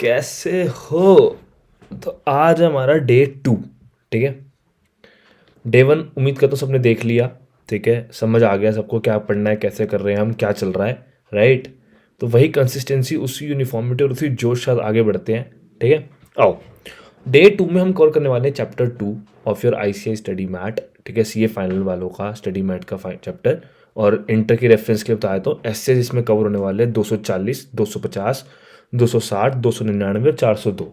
कैसे हो? तो आज हमारा डे 2। ठीक है। डे 1 उम्मीद करता हूँ सबने देख लिया। ठीक है, समझ आ गया सबको क्या पढ़ना है, कैसे कर रहे हैं हम, क्या चल रहा है। राइट। तो वही कंसिस्टेंसी, उसी यूनिफॉर्मिटी और उसी जोश के साथ आगे बढ़ते हैं। ठीक है। आओ, डे 2 में हम कवर करने वाले हैं chapter 2 of your ICAI study mat. ठीक है, CA फाइनल वालों का स्टडी मैट का चैप्टर। और इंटर की रेफरेंस के लिए बताया तो ऐसे इसमें कवर होने वाले 240, 250, 260, 299 और 402।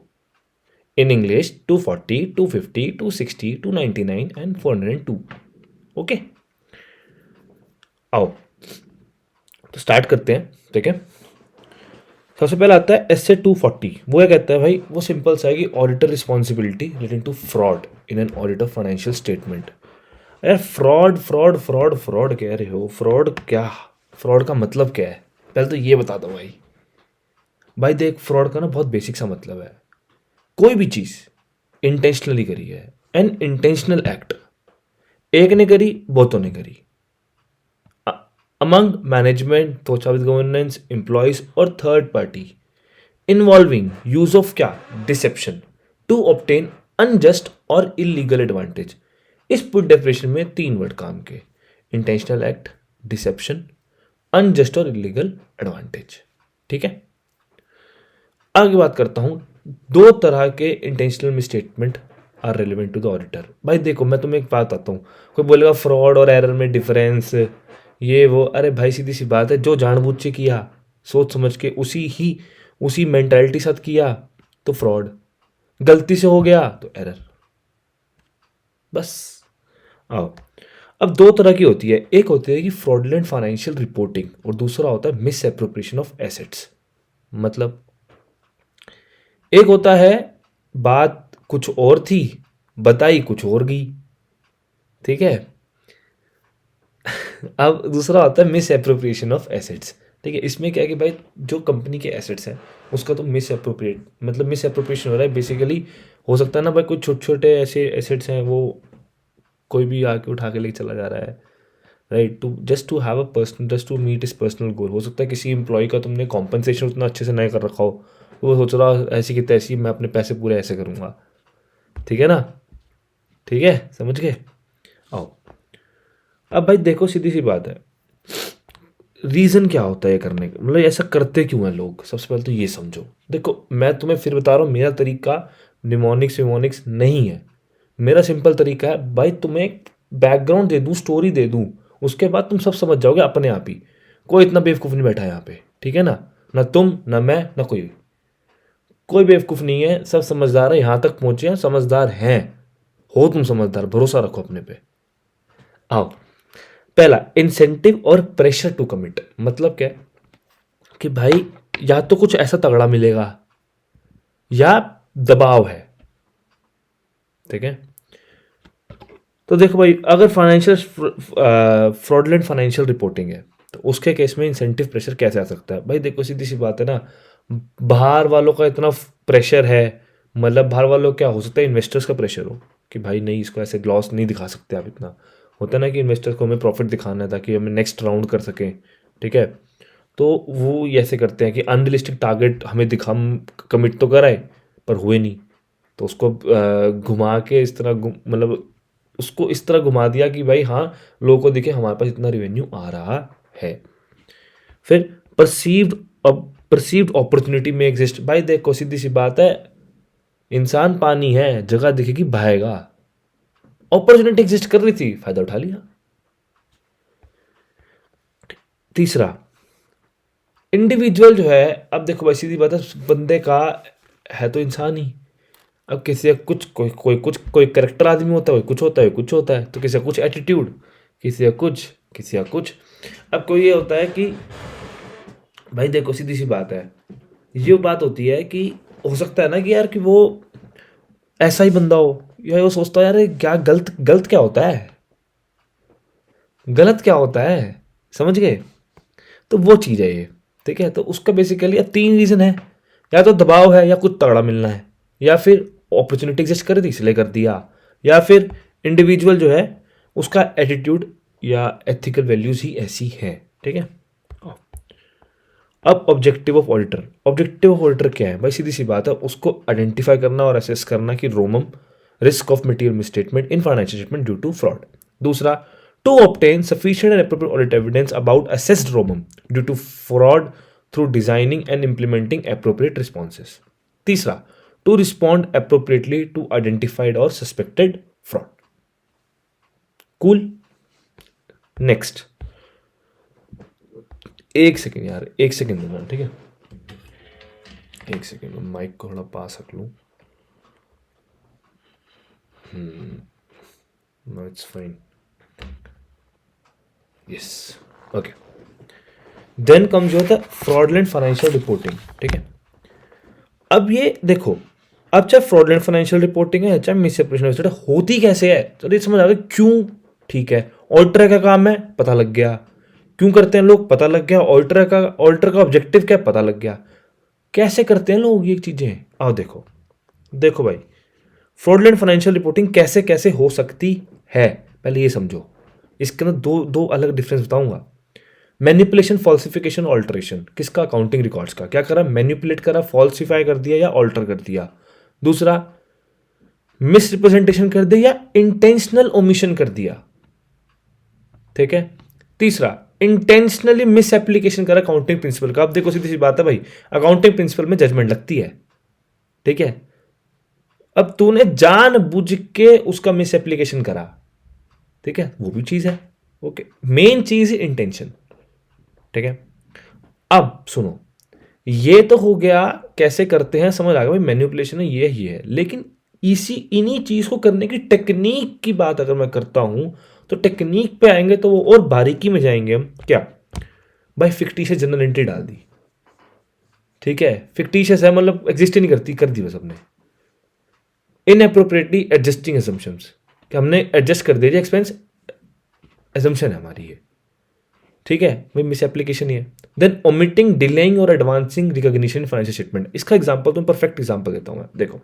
In English 240, 250, 260, 299 and 402। ओके, आओ तो स्टार्ट करते हैं। ठीक है, सबसे पहले आता है एसए 240। वो क्या कहता है भाई? वो सिंपल सा है कि auditor responsibility relating to fraud in an audit of financial statement. यार फ्रॉड फ्रॉड फ्रॉड फ्रॉड कह रहे हो, फ्रॉड क्या? फ्रॉड का मतलब क्या है पहले तो ये बता दो भाई। भाई देख, फ्रॉड का ना बहुत बेसिक सा मतलब है, कोई भी चीज़ इंटेंशनली करी है, एन इंटेंशनल एक्ट। एक ने करी, बहुतों ने करी, अमंग मैनेजमेंट, तोचा विद गवर्नेंस, एम्प्लॉयज और third party, involving use of क्या? डिसेप्शन टू ऑब्टेन अनजस्ट और इलीगल एडवांटेज। इस पूरी डेफिनेशन में 3 वर्ड काम के: इंटेंशनल एक्ट, डिसेप्शन, अनजस्ट और इलीगल एडवांटेज। ठीक है, आगे बात करता हूं। 2 तरह के intentional misstatement are relevant to the auditor. भाई देखो, मैं तुम्हें एक बात बताता हूँ। कोई बोलेगा फ्रॉड और एरर में डिफरेंस, ये वो। अरे भाई सीधी सी बात है, जो जानबूझ के किया, सोच समझ के, उसी मेंटालिटी साथ किया तो फ्रॉड, गलती से हो गया तो एरर। बस। आओ, अब 2 तरह की होती है। एक होती है कि फ्रॉडलेंट फाइनेंशियल रिपोर्टिंग और दूसरा होता है मिस एप्रोप्रिएशन ऑफ एसेट्स। मतलब एक होता है बात कुछ और थी, बताई कुछ और गई। ठीक है। अब दूसरा होता है मिस एप्रोप्रिएशन ऑफ एसेट्स। ठीक है, इसमें क्या है कि भाई जो कंपनी के एसेट्स हैं उसका तो मिस एप्रोप्रिएट, मतलब मिस एप्रोप्रिएशन हो रहा है बेसिकली। हो सकता है ना भाई, कुछ छोटे छोटे ऐसे एसेट्स हैं, वो कोई भी आके उठा के लेके चला जा रहा है। Right, to just to have a person, just to meet इस पर्सनल गोल। हो सकता है किसी एम्प्लॉय का तुमने कॉम्पनसेशन उतना अच्छे से नहीं कर रखा हो, वो सोच रहा ऐसी की तैसी मैं अपने पैसे पूरे ऐसे करूँगा। ठीक है ना? ठीक है, समझ गए? आओ, अब भाई देखो, सीधी सी बात है, रीज़न क्या होता है ये करने का, मतलब ऐसा करते क्यों हैं लोग? सबसे पहले तो ये समझो। देखो, मैं तुम्हें फिर बता रहा हूँ, मेरा तरीका निमोनिक्स विमोनिक्स नहीं है। मेरा सिंपल तरीका है भाई, तुम्हें बैकग्राउंड दे दूँ, स्टोरी दे दूँ, उसके बाद तुम सब समझ जाओगे अपने आप ही। कोई इतना बेवकूफ़ नहीं बैठा है यहाँ पे। ठीक है ना? ना तुम, ना मैं, ना कोई बेवकूफ़ नहीं है, सब समझदार है, यहाँ तक पहुँचे हैं, समझदार हैं। हो तुम समझदार, भरोसा रखो अपने पे। आओ, पहला, इंसेंटिव और प्रेशर टू कमिट। मतलब क्या है कि भाई या तो कुछ ऐसा तगड़ा मिलेगा या दबाव है। ठीक है, तो देखो भाई, अगर फाइनेंशियल फ्रॉडलेंट फाइनेंशियल रिपोर्टिंग है तो उसके केस में इंसेंटिव प्रेशर कैसे आ सकता है? भाई देखो, सीधी सी बात है ना, बाहर वालों का इतना प्रेशर है। मतलब बाहर वालों क्या हो सकता है, इन्वेस्टर्स का प्रेशर हो कि भाई नहीं, इसको ऐसे ग्लॉस नहीं दिखा सकते आप इतना। होता है ना कि इन्वेस्टर्स को हमें प्रॉफिट दिखाना है ताकि हमें नेक्स्ट राउंड कर सकें। ठीक है, तो वो ये ऐसे करते हैं कि अनरियलिस्टिक टारगेट हमें दिखा, हम कमिट तो कराए पर हुए नहीं, तो उसको घुमा के इस तरह मतलब उसको इस तरह घुमा दिया कि भाई हाँ, लोगों को दिखे हमारे पास इतना रेवेन्यू आ रहा है। फिर परसीव्ड, अब परसीव्ड अपॉर्चुनिटी में एग्जिस्ट। भाई देखो, सीधी सी बात है, इंसान पानी है, जगह दिखेगी बहाएगा। अपॉर्चुनिटी एग्जिस्ट कर रही थी, फायदा उठा लिया। तीसरा, इंडिविजुअल जो है, अब देखो भाई सीधी बात है, बंदे का है तो इंसान ही। अब किसी का कुछ, कोई करेक्टर आदमी होता है, कोई कुछ होता है, कुछ होता है, तो किसी का कुछ एटीट्यूड, किसी का कुछ, किसी का कुछ। अब कोई ये होता है कि भाई देखो, सीधी सी बात है, ये बात होती है कि हो सकता है ना कि यार कि वो ऐसा ही बंदा हो, या वो सोचता है यार ये क्या गलत गलत क्या होता है, गलत क्या होता है, समझ गए? तो वो चीज़ है ये। ठीक है, तो उसका बेसिकली अब 3 रीज़न है, या तो दबाव है, या कुछ तगड़ा मिलना है, या फिर अपॉर्चुनिटी एग्जिस्ट कर थी इसलिए कर दिया, या फिर इंडिविजुअल जो है उसका एटीट्यूड या एथिकल वैल्यूज ही ऐसी हैं। ठीक है, अब ऑब्जेक्टिव ऑफ ऑडिटर क्या है भाई? सीधी सी बात है, उसको आइडेंटिफाई करना और असेस करना कि ROMM risk of material misstatement in financial statement due to fraud. दूसरा, to obtain sufficient and appropriate audit evidence about assessed ROMM due to fraud through designing and implementing appropriate responses. तीसरा, to respond appropriately to identified और suspected fraud. Cool. Next, एक second यार, एक second देना, ठीक है? एक सेकेंड, मैं माइक को थोड़ा पास रख लूँ। No it's fine, yes, okay. Then कम जो होता है फ्रॉडलेंट फाइनेंशियल रिपोर्टिंग, ठीक है? अब ये देखो, अब चाहे फ्रॉडलेंट फाइनेंशियल रिपोर्टिंग है चाहे मिसएप्रोप्रिएशन होती कैसे है, चलिए समझ आ गया क्यों, ठीक है? ऑडिटर का काम है, पता लग गया। क्यों करते हैं लोग, पता लग गया। ऑडिटर का ऑब्जेक्टिव क्या है, पता लग गया। कैसे करते हैं लोग ये चीजें, आओ देखो। देखो भाई, फ्रॉडलेंट फाइनेंशियल रिपोर्टिंग कैसे कैसे हो सकती है, पहले ये समझो। इसके अंदर दो अलग डिफरेंस बताऊंगा। Manipulation, falsification, alteration. किसका? अकाउंटिंग रिकॉर्ड्स का। क्या करा? मैनिपुलेट करा, फॉल्सिफाई कर दिया या ऑल्टर कर दिया। दूसरा, मिस रिप्रेजेंटेशन कर दिया या इंटेंशनल ओमिशन कर दिया, ठीक है? तीसरा, इंटेंशनली मिस एप्लीकेशन करा अकाउंटिंग प्रिंसिपल का। अब देखो सीधी सी बात है भाई, अकाउंटिंग प्रिंसिपल में जजमेंट लगती है, ठीक है? अब तूने जान बुझ के उसका मिस एप्लीकेशन करा, ठीक है, वो भी चीज है, ओके। मेन चीज है इंटेंशन, ठीक है? अब सुनो, ये तो हो गया कैसे करते हैं, समझ आ गया भाई, मैनिपुलेशन है, ये ही है। लेकिन इन्हीं चीज को करने की टेक्निक की बात अगर मैं करता हूं, तो टेक्निक पे आएंगे तो वो और बारीकी में जाएंगे हम। क्या भाई? फिक्टिशियस जनरल एंट्री डाल दी, ठीक है? फिक्टिशियस है मतलब एग्जिस्ट ही नहीं करती, कर दी बस हमने। इनएप्रोप्रिएटली एडजस्टिंग असम्पशंस, कि हमने एडजस्ट कर दिया एक्सपेंस, असम्पशन है हमारी ये, ठीक है भाई, मिस एप्लीकेशन ही है। देन ओमिटिंग, डिलेइंग और एडवांसिंग रिकॉग्निशन फाइनेंशियल स्टेटमेंट। इसका एग्जांपल तुम परफेक्ट एग्जांपल देता हूं मैं। देखो,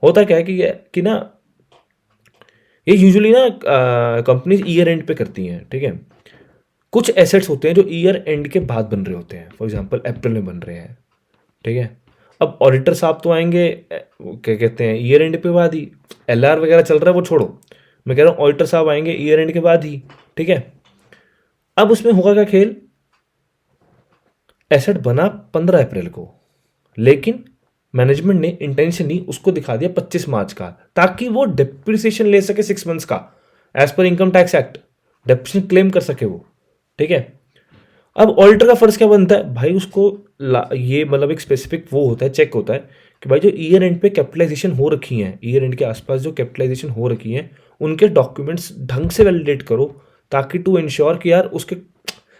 होता क्या है कि ना, ये यूजुअली ना कंपनीज ईयर एंड पे करती हैं, ठीक है? कुछ एसेट्स होते हैं जो ईयर एंड के बाद बन रहे होते हैं, फॉर एग्जांपल अप्रैल में बन रहे हैं, ठीक है? अब ऑडिटर साहब तो आएंगे क्या कहते हैं, ईयर एंड पे बाद ही। एलआर वगैरह चल रहा है वो छोड़ो, मैं कह रहा हूँ ऑडिटर साहब आएंगे ईयर एंड के बाद ही, ठीक है? अब उसमें होगा क्या खेल, एसेट बना 15 अप्रैल को, लेकिन मैनेजमेंट ने इंटेंशनली उसको दिखा दिया 25 मार्च का, ताकि वो डेप्रिसिएशन ले सके 6 मंथ्स का, as per income tax act depreciation claim कर सके वो, ठीक है? अब ऑडिटर का फर्ज क्या बनता है भाई, उसको ये मतलब एक स्पेसिफिक वो होता है, चेक होता है कि भाई जो ईयर एंड पे कैपिटलाइजेशन हो रखी हैं, ईयर एंड के आसपास जो कैपिटलाइजेशन हो रखी हैं, उनके डॉक्यूमेंट्स ढंग से वैलिडेट करो, ताकि टू इंश्योर कि यार उसके,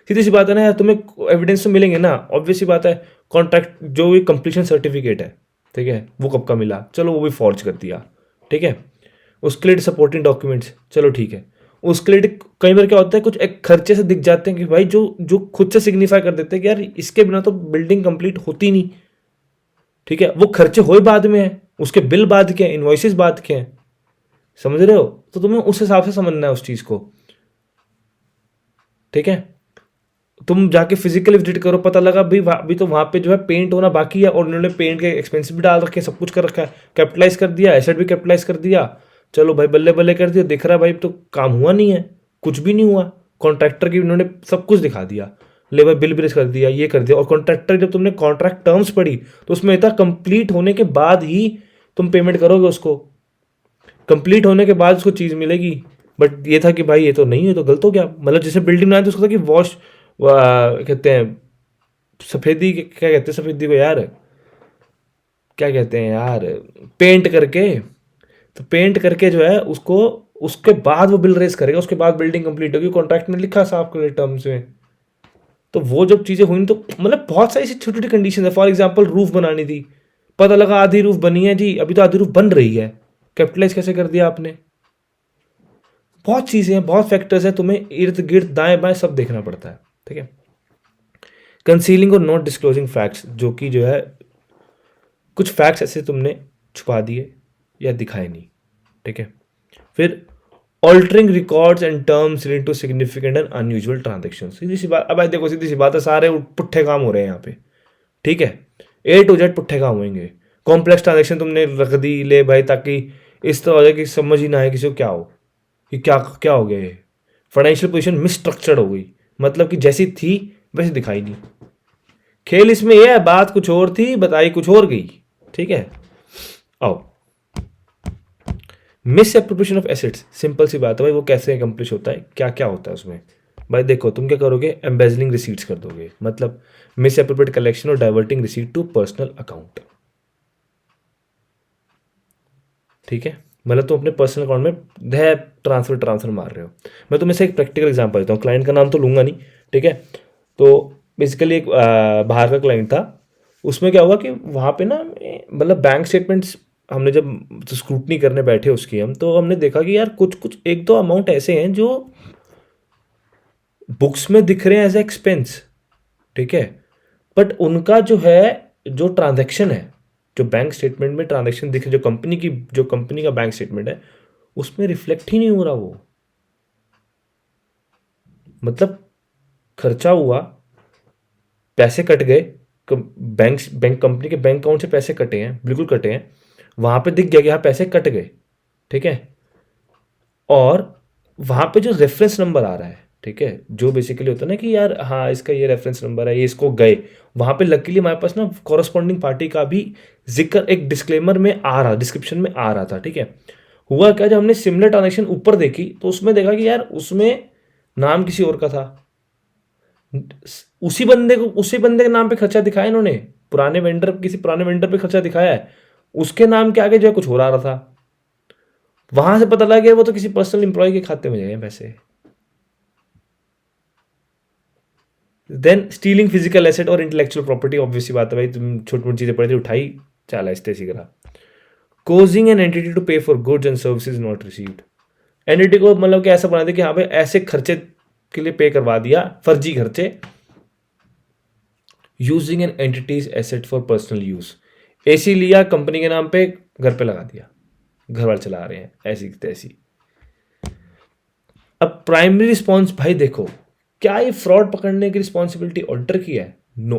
सीधी सी बात है ना यार, तुम्हें एविडेंस तो मिलेंगे ना, ऑब्वियस सी बात है। कॉन्ट्रैक्ट जो ये कंप्लीशन सर्टिफिकेट है, ठीक है, वो कब का मिला, चलो वो भी फॉर्ज कर दिया, ठीक है? उसके लिए सपोर्टिंग डॉक्यूमेंट्स, चलो ठीक है। उसके लिए कई बार क्या होता है, कुछ एक खर्चे से दिख जाते हैं कि भाई जो जो खुद से सिग्निफाई कर देते हैं कि यार इसके बिना तो बिल्डिंग कंप्लीट होती नहीं, ठीक है? वो खर्चे हुए बाद में है, उसके बिल बाद के हैं, इन्वॉइसेस बाद के हैं, समझ रहे हो? तो तुम्हें उस हिसाब से समझना है उस चीज को, ठीक है? तुम जाके फिजिकल विजिट करो, पता लगा भाई अभी तो वहां पे जो है पेंट होना बाकी है, और उन्होंने पेंट के एक्सपेंस भी डाल रखे हैं, सब कुछ कर रखा है, कैपिटलाइज कर दिया, एसेट भी कैपिटलाइज कर दिया, चलो भाई बल्ले बल्ले कर दिया, दिख रहा है भाई तो काम हुआ नहीं है, कुछ भी नहीं हुआ। कॉन्ट्रैक्टर की उन्होंने सब कुछ दिखा दिया, ले भाई बिल ब्रेस कर दिया, ये कर दिया। और कॉन्ट्रैक्टर जब तुमने कॉन्ट्रैक्ट टर्म्स पढ़ी तो उसमें इतना कंप्लीट होने के बाद ही तुम पेमेंट करोगे उसको, कंप्लीट होने के बाद उसको चीज़ मिलेगी। बट ये था कि भाई ये तो नहीं है, तो गलत हो गया। मतलब जैसे बिल्डिंग बनाए तो उसको था कि वॉश कहते हैं सफ़ेदी, क्या कहते हैं सफ़ेदी को यार, क्या कहते हैं यार, पेंट करके, तो पेंट करके जो है उसको, उसके बाद वो बिल रेस करेगा, उसके बाद बिल्डिंग कंप्लीट होगी, कॉन्ट्रैक्ट में लिखा साफ कर टर्म्स में। तो वो जब चीज़ें हुई तो मतलब बहुत सारी ऐसी छोटी छोटी कंडीशन है। फॉर एग्जाम्पल रूफ बनानी थी, पता लगा आधी रूफ बनी है जी, अभी तो आधी रूफ बन रही है, कैपिटलाइज कैसे कर दिया आपने? बहुत चीज़ें हैं, बहुत फैक्टर्स हैं, तुम्हें इर्द गिर्द दाएं बाएं सब देखना पड़ता है, ठीक है? कंसीलिंग और नॉट डिस्क्लोजिंग फैक्ट्स, जो कि जो है कुछ फैक्ट्स ऐसे तुमने छुपा दिए या दिखाए नहीं, ठीक है? फिर altering records and terms related to significant and unusual transaction. सीधी सी बात, अब देखो सीधी सी बात है, सारे पुट्ठे काम हो रहे हैं यहाँ पे, ठीक है, A to Z पुट्ठे काम होंगे। कॉम्प्लेक्स ट्रांजेक्शन तुमने रख दी ले भाई, ताकि इस तरह हो जाए कि समझ ही ना आए किसी को क्या हो, कि क्या क्या हो गया ये। फाइनेंशियल पोजीशन मिसस्ट्रक्चर्ड हो गई, मतलब कि जैसी थी वैसे दिखाई नहीं। खेल इसमें यह है, बात कुछ और थी बताई कुछ और गई। ठीक है, आओ misappropriation of assets, simple सी बात है भाई, वो कैसे अकम्प्लिश होता है, क्या क्या होता है उसमें। भाई देखो तुम क्या करोगे, एम्बेजलिंग रिसीट्स कर दोगे, मतलब मिस एप्रोप्रिएट कलेक्शन और diverting receipt to personal account. ठीक है, मतलब तुम अपने पर्सनल अकाउंट में ट्रांसफर मार रहे हो। मैं तुम्हें से एक प्रैक्टिकल एग्जांपल देता हूँ, क्लाइंट का नाम तो लूंगा नहीं। ठीक है, तो बेसिकली एक बाहर का क्लाइंट था। उसमें क्या हुआ कि वहाँ पे ना मतलब बैंक स्टेटमेंट्स हमने जब स्क्रूटनी करने बैठे उसकी हम, तो हमने देखा कि यार कुछ कुछ एक दो अमाउंट ऐसे हैं जो बुक्स में दिख रहे हैं एज एक्सपेंस। ठीक है, बट उनका जो है, जो ट्रांजैक्शन है, जो बैंक स्टेटमेंट में ट्रांजैक्शन दिख, जो कंपनी का बैंक स्टेटमेंट है उसमें रिफ्लेक्ट ही नहीं हो रहा वो। मतलब खर्चा हुआ, पैसे कट गए, बैंक कंपनी के बैंक अकाउंट से पैसे कटे हैं, बिल्कुल कटे हैं, वहां पे दिख गया कि हाँ पैसे कट गए। ठीक है, और वहां पे जो रेफरेंस नंबर आ रहा है, ठीक है, जो बेसिकली होता है ना कि यार हाँ इसका ये रेफरेंस नंबर है, ये इसको गए, वहां पे लकीली हमारे पास ना कॉरस्पॉन्डिंग पार्टी का भी जिक्र एक डिस्क्लेमर में आ रहा, डिस्क्रिप्शन में आ रहा था। ठीक है, हुआ क्या, जब हमने सिमिलर ट्रांजेक्शन ऊपर देखी तो उसमें देखा कि यार उसमें नाम किसी और का था, उसी बंदे के नाम पे खर्चा दिखाया इन्होंने, किसी पुराने वेंडर पे खर्चा दिखाया है, उसके नाम के आगे जो है कुछ हो रहा था। वहां से पता लगा गया वो तो किसी पर्सनल इंप्लॉय के खाते में गए पैसे। देन स्टीलिंग फिजिकल एसेट और इंटेलेक्चुअल प्रॉपर्टी, ऑब्वियसली बात है भाई, तुम छोटी मोटी चीजें पड़ी थी उठाई, चला इस तैसी करा। कोजिंग एन एंटिटी टू पे for goods and services not received, entity को मतलब कि ऐसा बना दिया कि हाँ भाई ऐसे खर्चे के लिए पे करवा दिया, फर्जी खर्चे। Using an entity's asset for personal use, AC लिया कंपनी के नाम पे, घर पे लगा दिया, घर वाले चला रहे हैं, ऐसी तैसी। अब प्राइमरी रिस्पॉन्स भाई देखो, क्या ये फ्रॉड पकड़ने की रिस्पॉन्सिबिलिटी ऑडिटर की है? नो,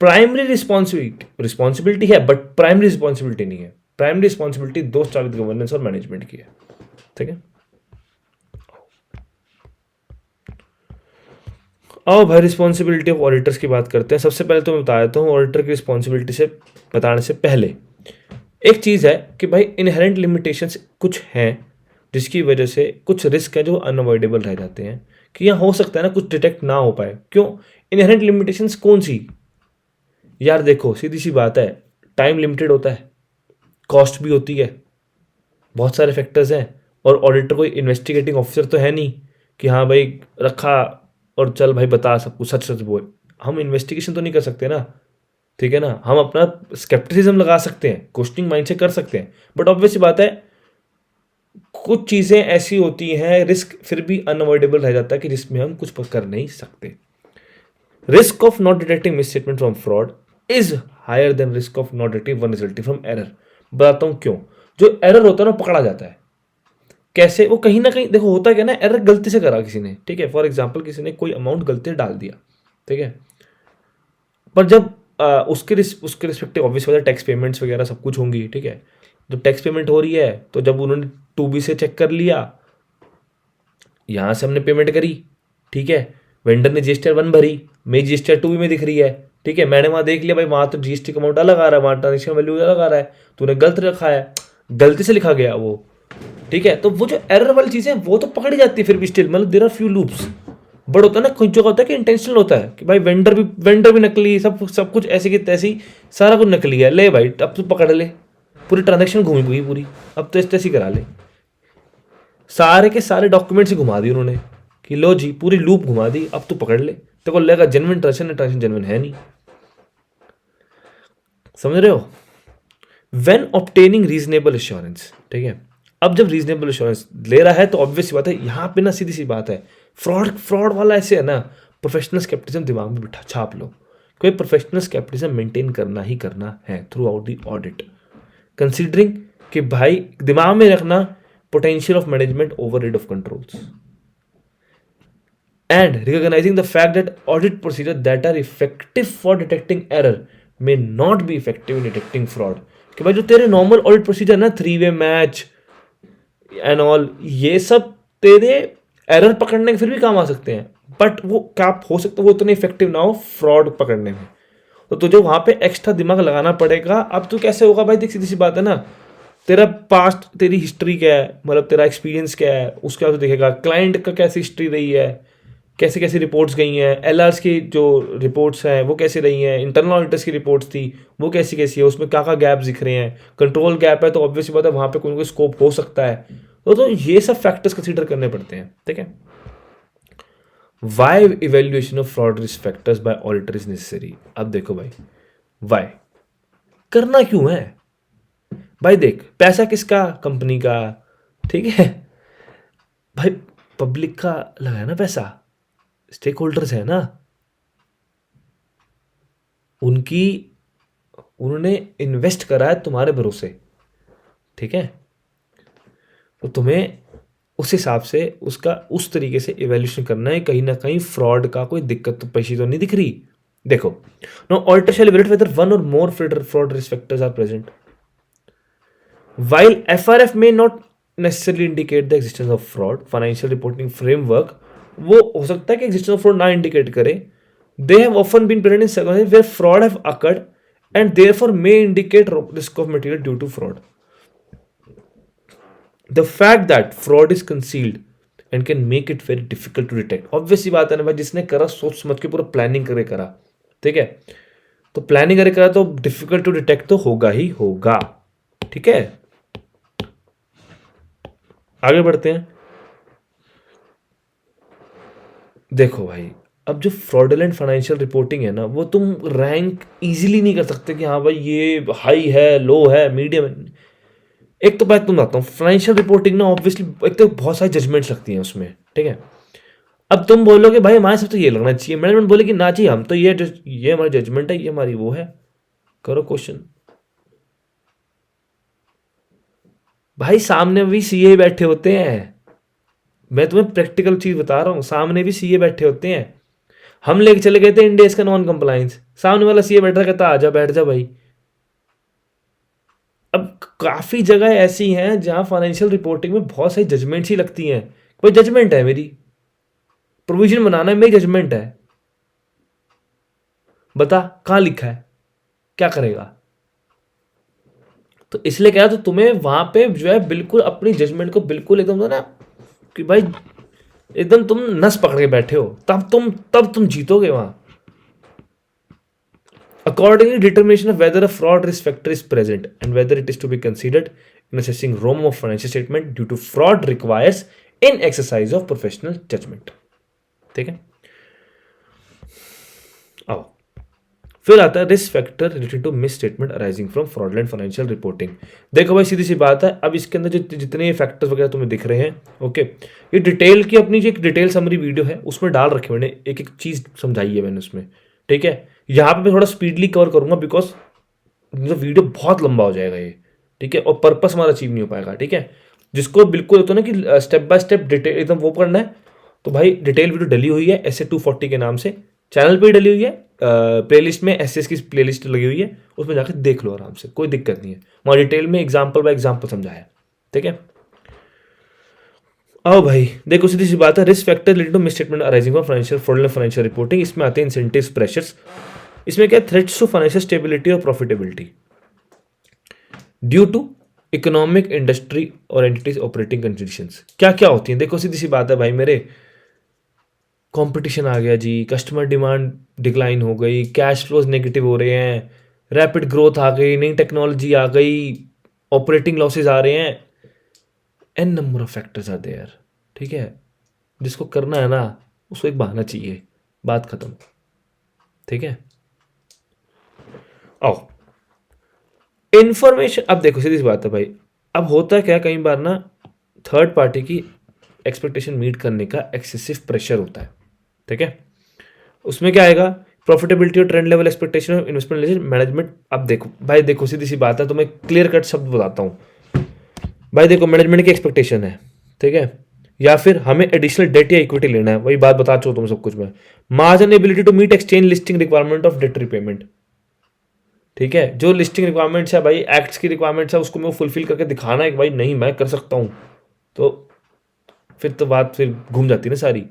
प्राइमरी रिस्पॉन्सिबिलिटी है बट प्राइमरी रिस्पॉन्सिबिलिटी नहीं है। प्राइमरी रिस्पॉन्सिबिलिटी दोस्त चालित गवर्नेंस और मैनेजमेंट की है। ठीक है, आओ भाई रिस्पॉन्सिबिलिटी ऑफ ऑडिटर्स की बात करते हैं। सबसे पहले तो मैं बता देता हूँ ऑडिटर की रिस्पॉन्सिबिलिटी से बताने से पहले एक चीज़ है कि भाई इनहेरेंट लिमिटेशंस कुछ हैं जिसकी वजह से कुछ रिस्क है जो अनअवॉइडेबल रह जाते हैं, कि यहाँ हो सकता है ना कुछ डिटेक्ट ना हो पाए। क्यों? इनहेरेंट लिमिटेशंस कौन सी? यार देखो सीधी सी बात है, टाइम लिमिटेड होता है, कॉस्ट भी होती है, बहुत सारे फैक्टर्स हैं, और ऑडिटर कोई इन्वेस्टिगेटिंग ऑफिसर तो है नहीं कि हाँ भाई रखा और चल भाई बता सब कुछ, सच सच बोल। हम इन्वेस्टिगेशन तो नहीं कर सकते ना, ठीक है ना, हम अपना स्केप्टिसिज्म लगा सकते हैं, क्वेश्चनिंग माइंड से कर सकते हैं, बट ऑब्वियस बात है कुछ चीज़ें ऐसी होती हैं, रिस्क फिर भी अनअवॉइडेबल रह जाता है कि जिसमें हम कुछ कर नहीं सकते। Risk of not detecting misstatement from fraud is higher than risk of not detecting one resulting from error. बताता हूं क्यों। जो एरर होता है ना पकड़ा जाता है, कैसे? वो कहीं ना कहीं देखो होता क्या ना, एरर गलती से करा किसी ने, ठीक है, फॉर एग्जाम्पल किसी ने कोई अमाउंट गलती से डाल दिया, ठीक है, पर जब उसके रिस्पेक्टिव ऑब्वियस वाला टैक्स पेमेंट्स वगैरह सब कुछ होंगी, ठीक है, जब टैक्स पेमेंट हो रही है तो जब उन्होंने 2B से चेक कर लिया, यहाँ से हमने पेमेंट करी, ठीक है, वेंडर ने GSTR 1 भरी, मेरी GSTR 2 में दिख रही है, ठीक है, मैंने वहाँ देख लिया भाई वहाँ तो GST का अमाउंट अलग आ रहा है, वहाँ ट्रांजेक्शन वैल्यू अलग आ रहा है, तूने गलत रखा है, गलती से लिखा गया वो, ठीक है, तो वो जो एरर वाली चीज़ें वो तो पकड़ी जाती है फिर भी स्टिल, मतलब there are few loops. But होता है ना कुछ जगह होता है कि इंटेंशनल होता है कि भाई वेंडर भी नकली, सब कुछ ऐसे की तैसी, सारा कुछ नकली है, ले भाई अब तो पकड़ ले, पूरी ट्रांजेक्शन घूमी हुई पूरी, अब तो इस तैसी करा ले, सारे के सारे डॉक्यूमेंट्स ही घुमा दिए उन्होंने कि लो जी पूरी लूप घुमा दी, अब तू पकड़ ले, तेरे को लगेगा जेन्युइन ट्रांजेक्शन जेन्युइन है नहीं। समझ रहे हो? वेन ऑब्टेनिंग रीजनेबल एश्योरेंस, ठीक है, अब जब रीजनेबल एश्योरेंस ले रहा है तो ऑब्वियस बात है यहाँ पे ना सीधी सी बात है, फ्रॉड वाला ऐसे है ना, प्रोफेशनल स्केप्टिज्म दिमाग में बिठा छाप लो, कोई प्रोफेशनल स्केप्टिज्म मेंटेन करना ही करना है through out the audit, considering कि भाई दिमाग में रखना potential of management over rate of controls. and recognizing the fact that audit procedures that are effective for detecting error may not be effective in detecting fraud. कि भाई जो तेरे normal audit procedure ना, 3-वे मैच एंड ऑल, ये सब तेरे error पकड़ने के फिर भी काम आ सकते हैं, बट वो क्या हो सकता है वो उतने इफेक्टिव ना हो फ्रॉड पकड़ने में। तो तुझे वहां पे एक्स्ट्रा दिमाग लगाना पड़ेगा। अब तू कैसे होगा भाई, देख सीधी सी बात है ना, तेरा पास्ट, तेरी हिस्ट्री क्या है, मतलब तेरा एक्सपीरियंस क्या है, उसके बाद देखेगा क्लाइंट का कैसी हिस्ट्री रही है, कैसे कैसे रिपोर्ट्स गई हैं, एलआरस की जो रिपोर्ट्स हैं वो कैसे रही हैं, इंटरनल ऑडिटर्स की रिपोर्ट्स थी वो कैसी कैसी है, उसमें क्या क्या गैप दिख रहे हैं, कंट्रोल गैप है तो ऑब्वियसली बात है वहाँ पे कोई ना कोई स्कोप हो सकता है। तो ये सब फैक्टर्स कंसीडर करने पड़ते हैं, ठीक है। Why evaluation of fraud risk factors by auditor is necessary. अब देखो भाई, वाई करना क्यों है भाई, देख पैसा किसका, कंपनी का, ठीक है भाई, पब्लिक का लगा है ना पैसा, स्टेक होल्डर्स है ना, उन्होंने इन्वेस्ट करा है तुम्हारे भरोसे, ठीक है। तो तुम्हें उस हिसाब से उसका उस तरीके से इवैल्यूएशन करना है, कहीं ना कहीं फ्रॉड का कोई दिक्कत तो पेशी तो नहीं दिख रही। देखो, no auditor shall evaluate whether one और more fraud risk factors are present, while FRF may not necessarily indicate the existence of fraud. Financial reporting framework वो हो सकता है कि एग्जिस्टेंस ऑफ फ्रॉड ना इंडिकेट करे। They have often been present in circumstances where fraud have occurred and therefore may indicate risk of material due to fraud. The fact that fraud is concealed and can make it very difficult to detect. Obviously बात है ना भाई, जिसने करा सोच समझ के पूरा प्लानिंग करे करा, ठीक है, तो प्लानिंग करे करा तो डिफिकल्ट टू डिटेक्ट तो होगा ही होगा, ठीक है। आगे बढ़ते हैं। देखो भाई, अब जो फ्रॉडुलेंट फाइनेंशियल रिपोर्टिंग है ना, वो तुम रैंक इजीली नहीं कर सकते कि हाँ भाई ये हाई है, लो है, मीडियम है। एक तो बात तुम बताता हूँ, फाइनेंशियल रिपोर्टिंग ना ऑब्वियसली एक तो बहुत सारी जजमेंट्स लगती हैं उसमें, ठीक है। अब तुम बोलोगे भाई हमारे सब तो ये लगना चाहिए, मैनेजमेंट बोलेगी ना जी हम तो ये हमारी जजमेंट है, ये हमारी वो है, करो क्वेश्चन। भाई सामने भी सीए बैठे होते हैं, मैं तुम्हें प्रैक्टिकल चीज बता रहा हूँ, सामने भी सीए बैठे होते हैं। हम लेके चले गए थे इंडिया का नॉन कंप्लायंस, सामने वाला सीए बैठा कहता आजा बैठ जा भाई। अब काफ़ी जगह ऐसी हैं जहां फाइनेंशियल रिपोर्टिंग में बहुत सारी जजमेंट्स ही लगती हैं। कोई जजमेंट है मेरी, प्रोविजन बनाना है, मेरी जजमेंट है, बता कहाँ लिखा है, क्या करेगा। तो इसलिए क्या, तो तुम्हें वहां पे जो है बिल्कुल अपनी जजमेंट को बिल्कुल एकदम ना कि भाई एकदम तुम नस पकड़ के बैठे हो, तब तुम जीतोगे वहां। Accordingly, determination of whether a fraud risk factor is present and whether it is to be considered in assessing ROM of financial statement due to fraud requires in exercise of professional judgment. ठीक है, आओ फिर आता है risk factor related to misstatement arising from fraudulent financial reporting. देखो भाई सीधी सी बात है, अब इसके अंदर जितने फैक्टर्स वगैरह तुम्हें दिख रहे हैं, ओके, ये डिटेल की अपनी जो एक डिटेल समरी वीडियो है उसमें डाल रखे मैंने, एक एक चीज समझाई है मैंने उसमें, ठीक है। यहाँ पे मैं थोड़ा स्पीडली कवर करूंगा बिकॉज जो वीडियो बहुत लंबा हो जाएगा ये, ठीक है, और पर्पस हमारा अचीव नहीं हो पाएगा, ठीक है। जिसको बिल्कुल होता है ना कि स्टेप बाय स्टेप डिटेल एकदम वो करना है, तो भाई डिटेल वीडियो डली हुई है ऐसे 240 के नाम से, चैनल पे डली हुई है, प्लेलिस्ट में एसएस की प्लेलिस्ट लगी हुई है, उसमें जाकर देख लो आराम से, कोई दिक्कत नहीं है, वहाँ डिटेल में एग्जाम्पल बाय एग्जाम्पल समझाया, ठीक है। आओ भाई देखो सीधी सी बात है, risk factor related to misstatement arising from financial fraudulent financial reporting. इसमें आते हैं इंसेंटिव्स, प्रेशर्स, इसमें क्या थ्रेट्स टू फाइनेंशियल स्टेबिलिटी और profitability due to economic, industry और एंटिटीज ऑपरेटिंग कंडीशंस। क्या क्या होती हैं, देखो सीधी सी बात है भाई मेरे, कंपटीशन आ गया जी, कस्टमर डिमांड डिक्लाइन हो गई, कैश फ्लोज नेगेटिव हो रहे हैं, रैपिड ग्रोथ आ गई, नई टेक्नोलॉजी आ गई, ऑपरेटिंग लॉसेज आ रहे हैं, an number of factors are there, ठीक है। जिसको करना है ना उसको एक बहाना चाहिए, बात खत्म, ठीक है। आओ इंफॉर्मेशन, अब देखो सीधी सी बात है भाई, अब होता है क्या, कई बार ना थर्ड पार्टी की एक्सपेक्टेशन मीट करने का एक्सेसिव प्रेशर होता है, ठीक है। उसमें क्या आएगा, प्रॉफिटेबिलिटी और trend level expectation of investment management. अब देखो भाई, देखो सीधी सी बात है, तो मैं क्लियर कट शब्द बताता हूँ भाई, देखो मैनेजमेंट की एक्सपेक्टेशन है, ठीक है, या फिर हमें एडिशनल डेट या इक्विटी लेना है, वही बात बता चुका हूं तुम सब कुछ में। Margin ability to meet exchange listing requirement of debt repayment, ठीक है, जो लिस्टिंग रिक्वायरमेंट्स है भाई, एक्ट्स की रिक्वायरमेंट्स है, उसको मैं फुलफिल करके दिखाना है कि भाई नहीं मैं कर सकता हूं, तो फिर तो बात फिर घूम जाती है ना सारी।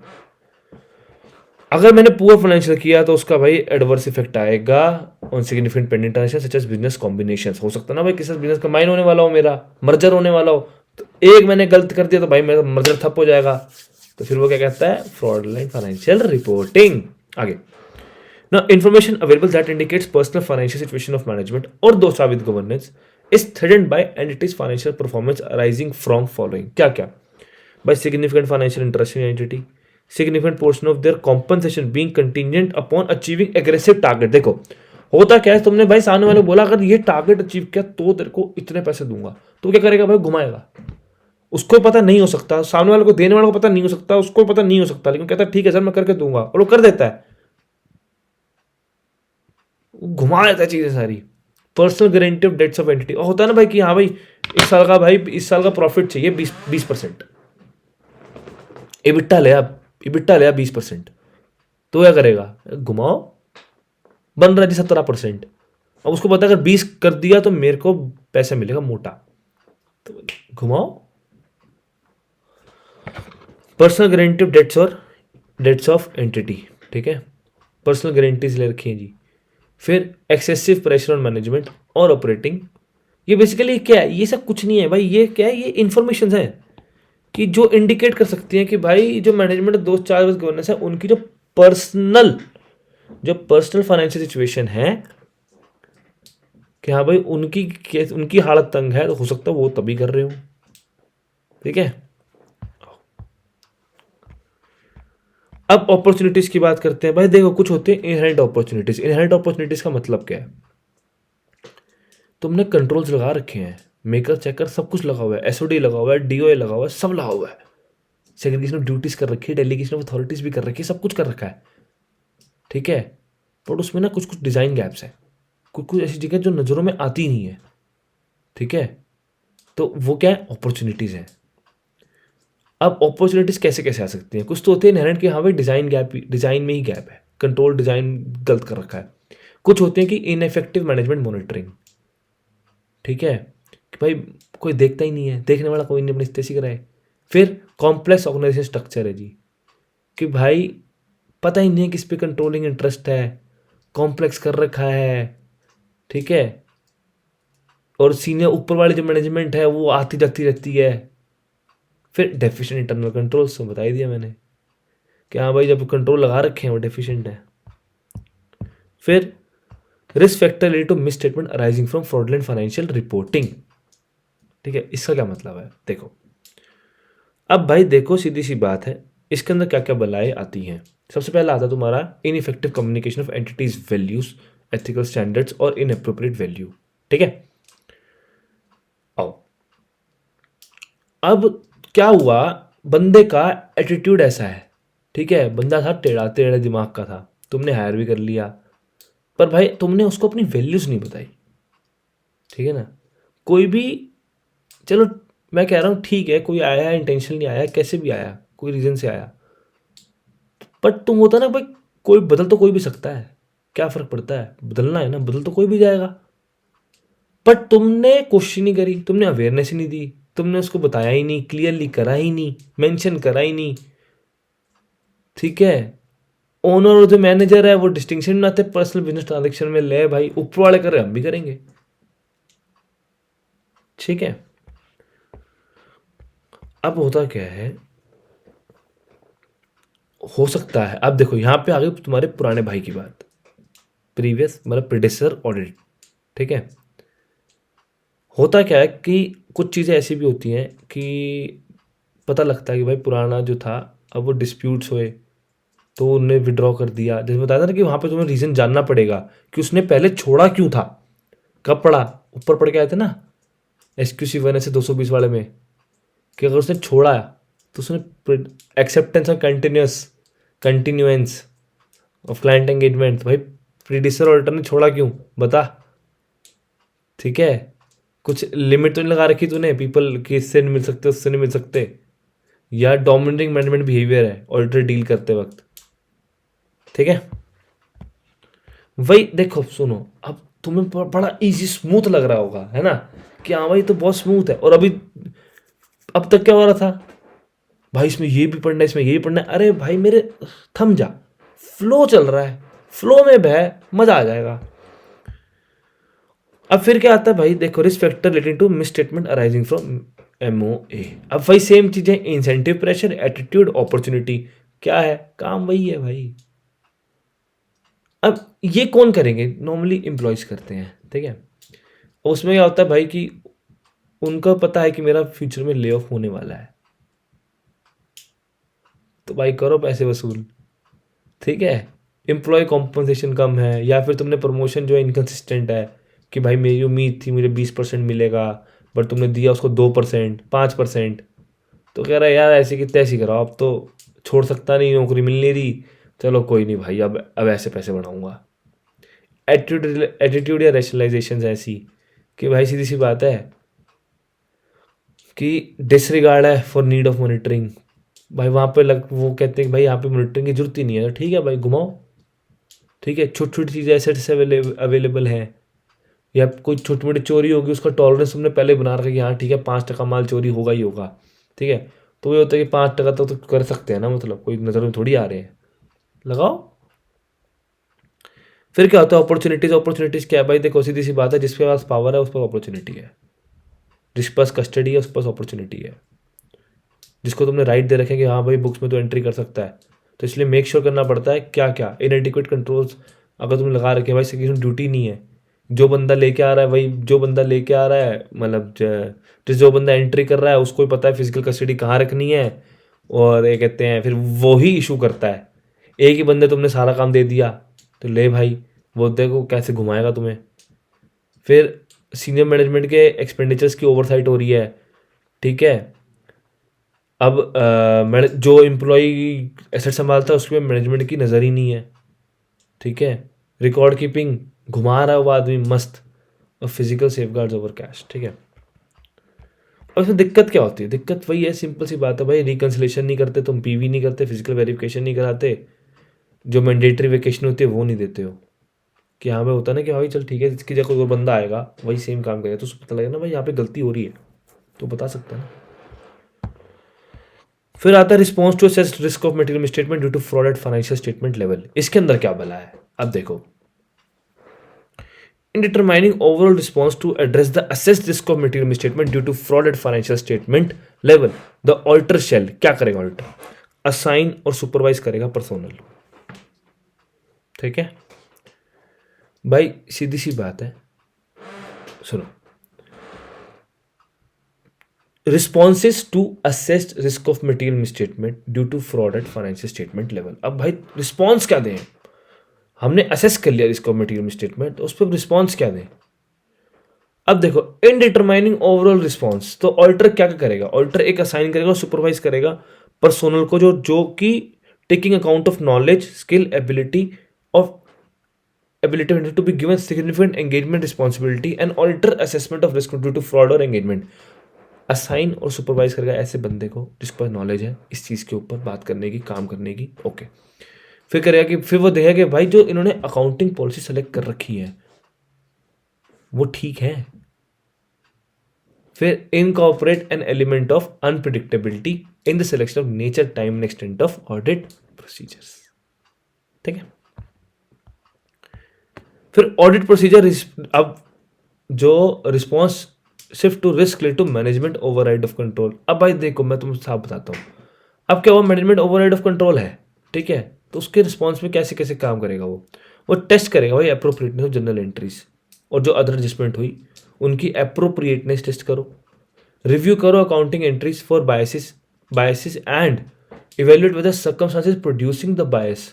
अगर मैंने पुअर फाइनेंशियल किया तो उसका भाई एडवर्स इफेक्ट आएगा on significant pending transaction such as business combination. हो सकता है ना भाई किसी बिजनेस कंबाइन होने वाला हो, मेरा मर्जर होने वाला हो, तो एक मैंने गलत कर दिया तो भाई मेरा मर्जर ठप हो जाएगा, तो फिर वो क्या कहता है, फ्रॉडलेंट फाइनेंशियल रिपोर्टिंग। आगे, now information available that indicates personal financial situation of management or those are with governance is threatened by entity's financial performance arising from following, क्या क्या, by significant financial interest in entity, significant portion of their compensation being contingent upon achieving aggressive target। देखो होता क्या है, तुमने भाई सामने वाले को बोला अगर ये टारगेट अचीव किया तो तेरे को इतने पैसे दूंगा, तो क्या करेगा भाई, घुमाएगा। उसको पता नहीं हो सकता, सामने वाले को देने वाले को पता नहीं हो सकता, उसको पता नहीं हो सकता, लेकिन कहता है ठीक है सर मैं करके दूंगा, और वो कर देता है, घुमा देता है चीजें सारी। Personal guarantee of debts of entity, और होता है ना भाई कि हाँ भाई इस साल का प्रॉफिट चाहिए 20%, इबिट्टा ले 20%, तो क्या करेगा, घुमाओ, बन रहा जी 17%। अब उसको पता है अगर 20 कर दिया तो मेरे को पैसा मिलेगा मोटा, तो घुमाओ। पर्सनल गारंटी ऑफ डेट्स और डेट्स ऑफ एंटिटी, ठीक है, पर्सनल गारंटीज ले रखी हैं जी। फिर एक्सेसिव प्रेशर ऑन मैनेजमेंट और ऑपरेटिंग, ये बेसिकली क्या है, ये सब कुछ नहीं है भाई, ये क्या है, ये इंफॉर्मेशन है कि जो इंडिकेट कर सकती हैं कि भाई जो मैनेजमेंट दोस्त चार गवर्नेंस है उनकी जो पर्सनल फाइनेंशियल सिचुएशन है, कि हाँ भाई उनकी हालत तंग है, तो हो सकता है वो तभी कर रहे हो, ठीक है। अब अपॉर्चुनिटीज की बात करते हैं भाई। देखो कुछ होते हैं इनहेरेंट अपॉर्चुनिटीज। इनहेरेंट अपॉर्चुनिटीज का मतलब क्या है, तुमने कंट्रोल्स लगा रखे हैं, मेकर चेकर सब कुछ लगा हुआ है, एसओडी लगा हुआ है, डीओए लगा हुआ है, सब लगा हुआ है, सेग्रीगेशन ऑफ ड्यूटीज कर रखी है, डेलीगेशन ऑफ अथॉरिटीज भी कर रखी है, सब कुछ कर रखा है, ठीक है। बट उसमें ना कुछ कुछ डिजाइन गैप्स है, कुछ ऐसी जगह जो नजरों में आती नहीं है, ठीक है, तो वो क्या है, अपॉर्चुनिटीज है। अब अपॉर्चुनिटीज कैसे कैसे आ सकती हैं, कुछ तो होते हैं इनहेरेंट कि हाँ भाई डिजाइन में ही गैप है, कंट्रोल डिजाइन गलत कर रखा है। कुछ होते हैं कि इनएफेक्टिव मैनेजमेंट मॉनिटरिंग, ठीक है, कि भाई कोई देखता ही नहीं है, देखने वाला कोई नहीं, अपनी स्थिति कराए। फिर कॉम्प्लेक्स ऑर्गेनाइजेशन स्ट्रक्चर है जी, कि भाई पता ही नहीं है किस पे कंट्रोलिंग इंटरेस्ट है, कॉम्प्लेक्स कर रखा है, ठीक है, और सीनियर ऊपर वाली जो मैनेजमेंट है वो आती जाती रहती है। फिर डेफिशिएंट इंटरनल कंट्रोल्स तो बता ही दिया मैंने कि हाँ भाई जब कंट्रोल लगा रखे हैं वो डेफिशिएंट है। फिर risk factor related to misstatement arising from fraudulent financial reporting, ठीक है, इसका क्या मतलब है, देखो अब भाई देखो सीधी सी बात है, इसके अंदर क्या क्या बलाएं आती हैं। सबसे पहला आता है तुम्हारा ineffective communication of entities values, ethical standards और इनएप्रोप्रिएट वैल्यू, ठीक है। आओ अब क्या हुआ, बंदे का एटीट्यूड ऐसा है, ठीक है, बंदा था टेढ़ा टेढ़े दिमाग का था, तुमने हायर भी कर लिया, पर भाई तुमने उसको अपनी वैल्यूज नहीं बताई, ठीक है ना। कोई भी, चलो मैं कह रहा हूँ ठीक है, कोई आया इंटेंशन नहीं आया, कैसे भी आया, कोई रीजन से आया, बट तुम होता ना भाई, कोई बदल तो कोई भी सकता है, क्या फर्क पड़ता है, बदलना है ना, बदल तो कोई भी जाएगा। बट तुमने कोशिश नहीं करी, तुमने अवेयरनेस ही नहीं दी, तुमने उसको बताया ही नहीं, क्लियरली करा ही नहीं, मेंशन करा ही नहीं, ठीक है। ओनर और जो मैनेजर है वो डिस्टिंक्शन बनाते पर्सनल बिजनेस ट्रांजेक्शन में, ले भाई ऊपर वाले कर रहे हम भी करेंगे, ठीक है। अब होता क्या है, हो सकता है, अब देखो यहां पे आ गई तुम्हारे पुराने भाई की बात, प्रीवियस मतलब प्रीडेसेसर ऑडिट, ठीक है। होता क्या है कि कुछ चीज़ें ऐसी भी होती हैं कि पता लगता है कि भाई पुराना जो था अब वो डिस्प्यूट्स हुए तो उन्हें विड्रॉ कर दिया। जैसे बताया था ना कि वहाँ पे तुम्हें रीज़न जानना पड़ेगा कि उसने पहले छोड़ा क्यों था, कब पढ़ा, ऊपर पढ़ के आए थे ना SQC 1 से 220 वाले में, कि अगर उसने छोड़ा तो उसने एक्सेप्टेंस और कंटिन्यूएंस ऑफ क्लाइंट एंगेजमेंट, भाई प्रीडिसर ऑडिटर ने छोड़ा क्यों बता, ठीक है। कुछ लिमिट तो नहीं लगा रखी तूने पीपल कि इससे नहीं मिल सकते उससे नहीं मिल सकते, या डोमिनेटिंग मैनेजमेंट बिहेवियर है ऑडिटर डील करते वक्त, ठीक है। वही देखो सुनो, अब तुम्हें बड़ा इजी स्मूथ लग रहा होगा, है ना, कि हाँ भाई तो बहुत स्मूथ है। और अभी अब तक क्या हो रहा था भाई, इसमें ये भी पढ़ना है, इसमें ये भी पढ़ना है। अरे भाई मेरे थम जा, फ्लो चल रहा है, फ्लो में बह, मजा आ जाएगा। अब फिर क्या आता है भाई, देखो risk factor relating to misstatement arising from MOA। अब वही सेम चीजें, इंसेंटिव प्रेशर, एटीट्यूड, अपॉर्चुनिटी, क्या है काम वही है भाई। अब ये कौन करेंगे, नॉर्मली एम्प्लॉयज करते हैं, ठीक है। उसमें क्या होता है भाई कि उनको पता है कि मेरा फ्यूचर में ले ऑफ होने वाला है, तो भाई करो पैसे वसूल, ठीक है। एम्प्लॉय कॉम्पनसेशन कम है, या फिर तुमने प्रमोशन जो है इनकन्सिस्टेंट है, कि भाई मेरी उम्मीद थी मुझे 20% मिलेगा, बट तुमने दिया उसको 2%, 5%, तो कह रहा है यार ऐसी की तैसी कराओ, अब तो छोड़ सकता नहीं, नौकरी मिल नहीं रही, चलो कोई नहीं भाई, अब ऐसे पैसे बढ़ाऊंगा। एटीट्यूड या रेशनलाइजेशन ऐसी कि भाई सीधी सी बात है कि डिसरिगार्ड है फॉर नीड ऑफ मॉनिटरिंग। भाई वहाँ पे वो कहते हैं कि भाई यहाँ पे मॉनिटरिंग की जरूरत ही नहीं है, तो ठीक है भाई घुमाओ, ठीक है। छोटी छोटी चीज़ें एसेट्स अवेलेबल हैं, या कोई छोटी मोटी चोरी होगी, उसका टॉलरेंस तुमने पहले बना रखा है कि हाँ ठीक है 5% माल चोरी होगा ही होगा, ठीक है। तो ये होता है कि 5% तो कर सकते हैं ना, मतलब कोई नज़र में थोड़ी आ रहे हैं, लगाओ। फिर क्या होता है अपॉर्चुनिटीज़। अपॉर्चुनिटीज़ क्या है भाई, देखो सीधी सी बात है, जिसके पास पावर है उस पर अपॉर्चुनिटी है, जिसके पास कस्टडी है उस पास अपॉर्चुनिटी है। जिसको तुमने राइट दे रखे कि हाँ भाई बुक्स में तो एंट्री कर सकता है, तो इसलिए मेक श्योर करना पड़ता है क्या क्या इनएडिक्वेट कंट्रोल्स अगर तुमने लगा रखे, भाई सिक्योरिटी ड्यूटी नहीं है, जो बंदा लेके आ रहा है वही, जो बंदा लेके आ रहा है मतलब जो बंदा एंट्री कर रहा है उसको ही पता है फिजिकल कस्टडी कहाँ रखनी है, और ये कहते हैं फिर वो ही इशू करता है। एक ही बंदे तुमने सारा काम दे दिया, तो ले भाई वो देखो कैसे घुमाएगा तुम्हें। फिर सीनियर मैनेजमेंट के एक्सपेंडिचर्स की ओवरसाइट हो रही है, ठीक है। अब जो एम्प्लॉय एसेट संभालता है उसके मैनेजमेंट की नज़र ही नहीं है, ठीक है। रिकॉर्ड कीपिंग घुमा रहा है वो आदमी मस्त, और फिजिकल सेफगार्ड्स ओवर कैश, ठीक है। और इसमें दिक्कत क्या होती है, दिक्कत वही है, सिंपल सी बात है भाई, रिकन्सिलेशन नहीं करते तुम, PV नहीं करते, फिजिकल वेरिफिकेशन नहीं कराते, जो मैंडेटरी वेकेशन होती है वो नहीं देते हो, कि हाँ भाई होता है ना कि भाई चल ठीक है इसकी जगह कोई और बंदा आएगा वही सेम काम करेगा, तो उसको पता लगेगा ना भाई यहाँ पे गलती हो रही है, तो बता सकता है ना। फिर आता है response to assess risk of material misstatement due to fraud at financial statement level. इसके अंदर क्या भला है, अब देखो, in determining overall response to address the assessed risk of material misstatement due to fraud at financial statement level, the auditor shall, क्या करेगा auditor, assign और सुपरवाइज करेगा पर्सोनल, ठीक है। भाई सीधी सी बात है, सुनो, responses to assessed risk of material misstatement due to fraud at financial statement level. अब भाई रिस्पॉन्स क्या दें, हमने असेस कर लिया रिस्क ऑफ मटेरियल मिसस्टेटमेंट, तो उस पर रिस्पॉन्स क्या दें। अब देखो इन डिटरमाइनिंग ओवरऑल रिस्पॉन्स, तो ऑडिटर क्या करेगा, ऑडिटर एक असाइन करेगा, सुपरवाइज करेगा पर्सोनल को, जो कि taking account of knowledge, skill, ability of ability to be given significant engagement responsibility and auditor assessment of risk due to fraud और engagement। असाइन और सुपरवाइज करेगा ऐसे बंदे को जिसके पास नॉलेज है इस चीज़ के ऊपर बात करने की, काम करने की, ओके। फिर करेगा कि फिर वो देखेगा कि भाई जो इन्होंने अकाउंटिंग पॉलिसी सेलेक्ट कर रखी है वो ठीक है। फिर incorporate an element of unpredictability in the selection of nature, time and extent of audit procedures, ठीक है। फिर ऑडिट प्रोसीजर, अब जो response shift to risk related to management override of control. अब भाई देखो मैं तुमसे साफ बताता हूँ, अब क्या हुआ, मैनेजमेंट ओवरराइड ऑफ कंट्रोल है, ठीक है। तो उसके रिस्पॉन्स में कैसे कैसे काम करेगा वो टेस्ट करेगा भाई अप्रोप्रिएटनेस ऑफ जनरल एंट्रीज, और जो अदर एडजस्टमेंट हुई उनकी अप्रोप्रिएटनेस टेस्ट करो, रिव्यू करो accounting entries for biases and evaluate whether circumstances producing the bias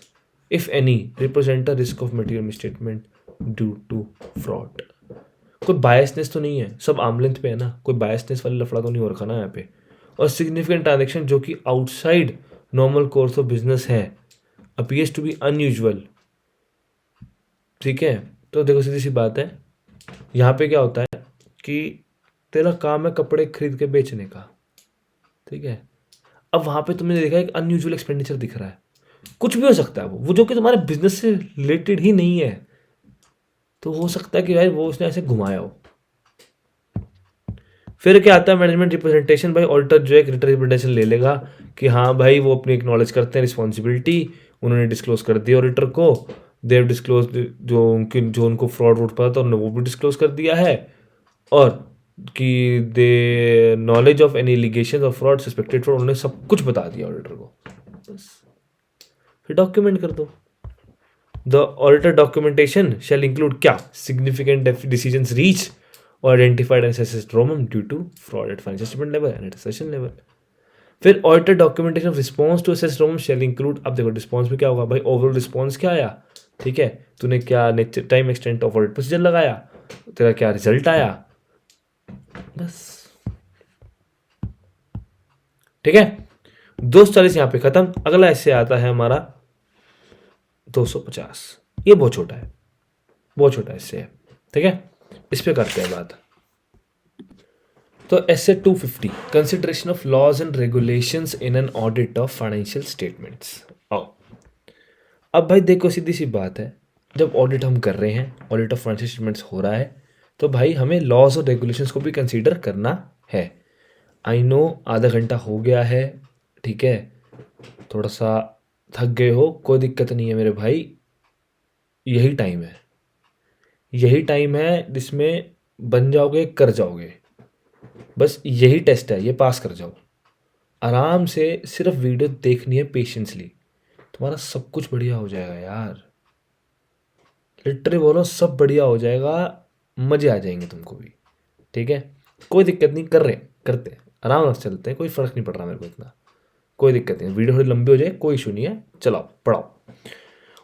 if any represent a risk of material misstatement due to fraud. कोई biasness तो नहीं है, सब आमलेंथ पे है ना, कोई बायसनेस वाली लफड़ा तो नहीं हो रखा ना यहाँ पे। और सिग्निफिकेंट ट्रांजेक्शन जो कि outside normal course of business है, अपीयर्स टू बी अनयूजुअल, ठीक है। तो देखो सीधी सी बात है, यहाँ पे क्या होता है कि तेरा काम है कपड़े खरीद के बेचने का, ठीक है। अब वहाँ पे तुमने देखा एक अनयूजुअल एक्सपेंडिचर दिख रहा है, कुछ भी हो सकता है वो जो कि तुम्हारे बिजनेस से रिलेटेड ही नहीं है, तो हो सकता है कि भाई वो उसने ऐसे घुमाया हो। फिर क्या आता है मैनेजमेंट रिप्रेजेंटेशन। भाई ऑडिटर जो है एक रिटर्न रिप्रेजेंटेशन ले लेगा कि हाँ भाई वो अपनी एक्नॉलेज करते हैं रिस्पॉन्सिबिलिटी, उन्होंने डिस्क्लोज कर दी ऑडिटर को, देव डिस्क्लोज जो उनको फ्रॉड वूड पता था उन्होंने वो भी डिस्क्लोज कर दिया है, और कि they knowledge of any allegation of fraud suspected fraud, उन्होंने सब कुछ बता दिया ऑडिटर को, बस फिर डॉक्यूमेंट कर दो। The auditor documentation shall include क्या, significant decisions reach or identified and assessed ROMM due to fraud at financial statement level and at session level। फिर auditor documentation of response to assess ROMM shall include. अब देखो response में क्या होगा भाई, overall response क्या आया, ठीक है, तूने क्या time extent of audit procedure लगाया, तेरा क्या रिजल्ट आया, बस ठीक है। 240 यहाँ पे खत्म। अगला ऐसे आता है हमारा 250, ये बहुत छोटा है, बहुत छोटा इससे है, ठीक है, इस पे करते हैं बात। तो ऐसे 250 consideration of laws and regulations in an audit of financial statements. आओ अब भाई देखो सीधी सी बात है, जब ऑडिट हम कर रहे हैं, ऑडिट ऑफ फाइनेंशियल स्टेटमेंट्स हो रहा है, तो भाई हमें लॉज और रेगुलेशंस को भी कंसीडर करना है। आई नो आधा घंटा हो गया है, ठीक है, थोड़ा सा थक गए हो, कोई दिक्कत नहीं है मेरे भाई, यही टाइम है, यही टाइम है जिसमें बन जाओगे, कर जाओगे, बस यही टेस्ट है, ये पास कर जाओ आराम से। सिर्फ वीडियो देखनी है पेशेंसली, तुम्हारा सब कुछ बढ़िया हो जाएगा यार, लिटरली बोलो सब बढ़िया हो जाएगा, मजे आ जाएंगे तुमको भी, ठीक है, कोई दिक्कत नहीं, कर रहे करते आराम से चलते हैं, कोई फर्क नहीं पड़ रहा मेरे को इतना, कोई दिक्कत नहीं, वीडियो थोड़ी लंबी हो जाए कोई इशू नहीं है, चलाओ पढ़ाओ।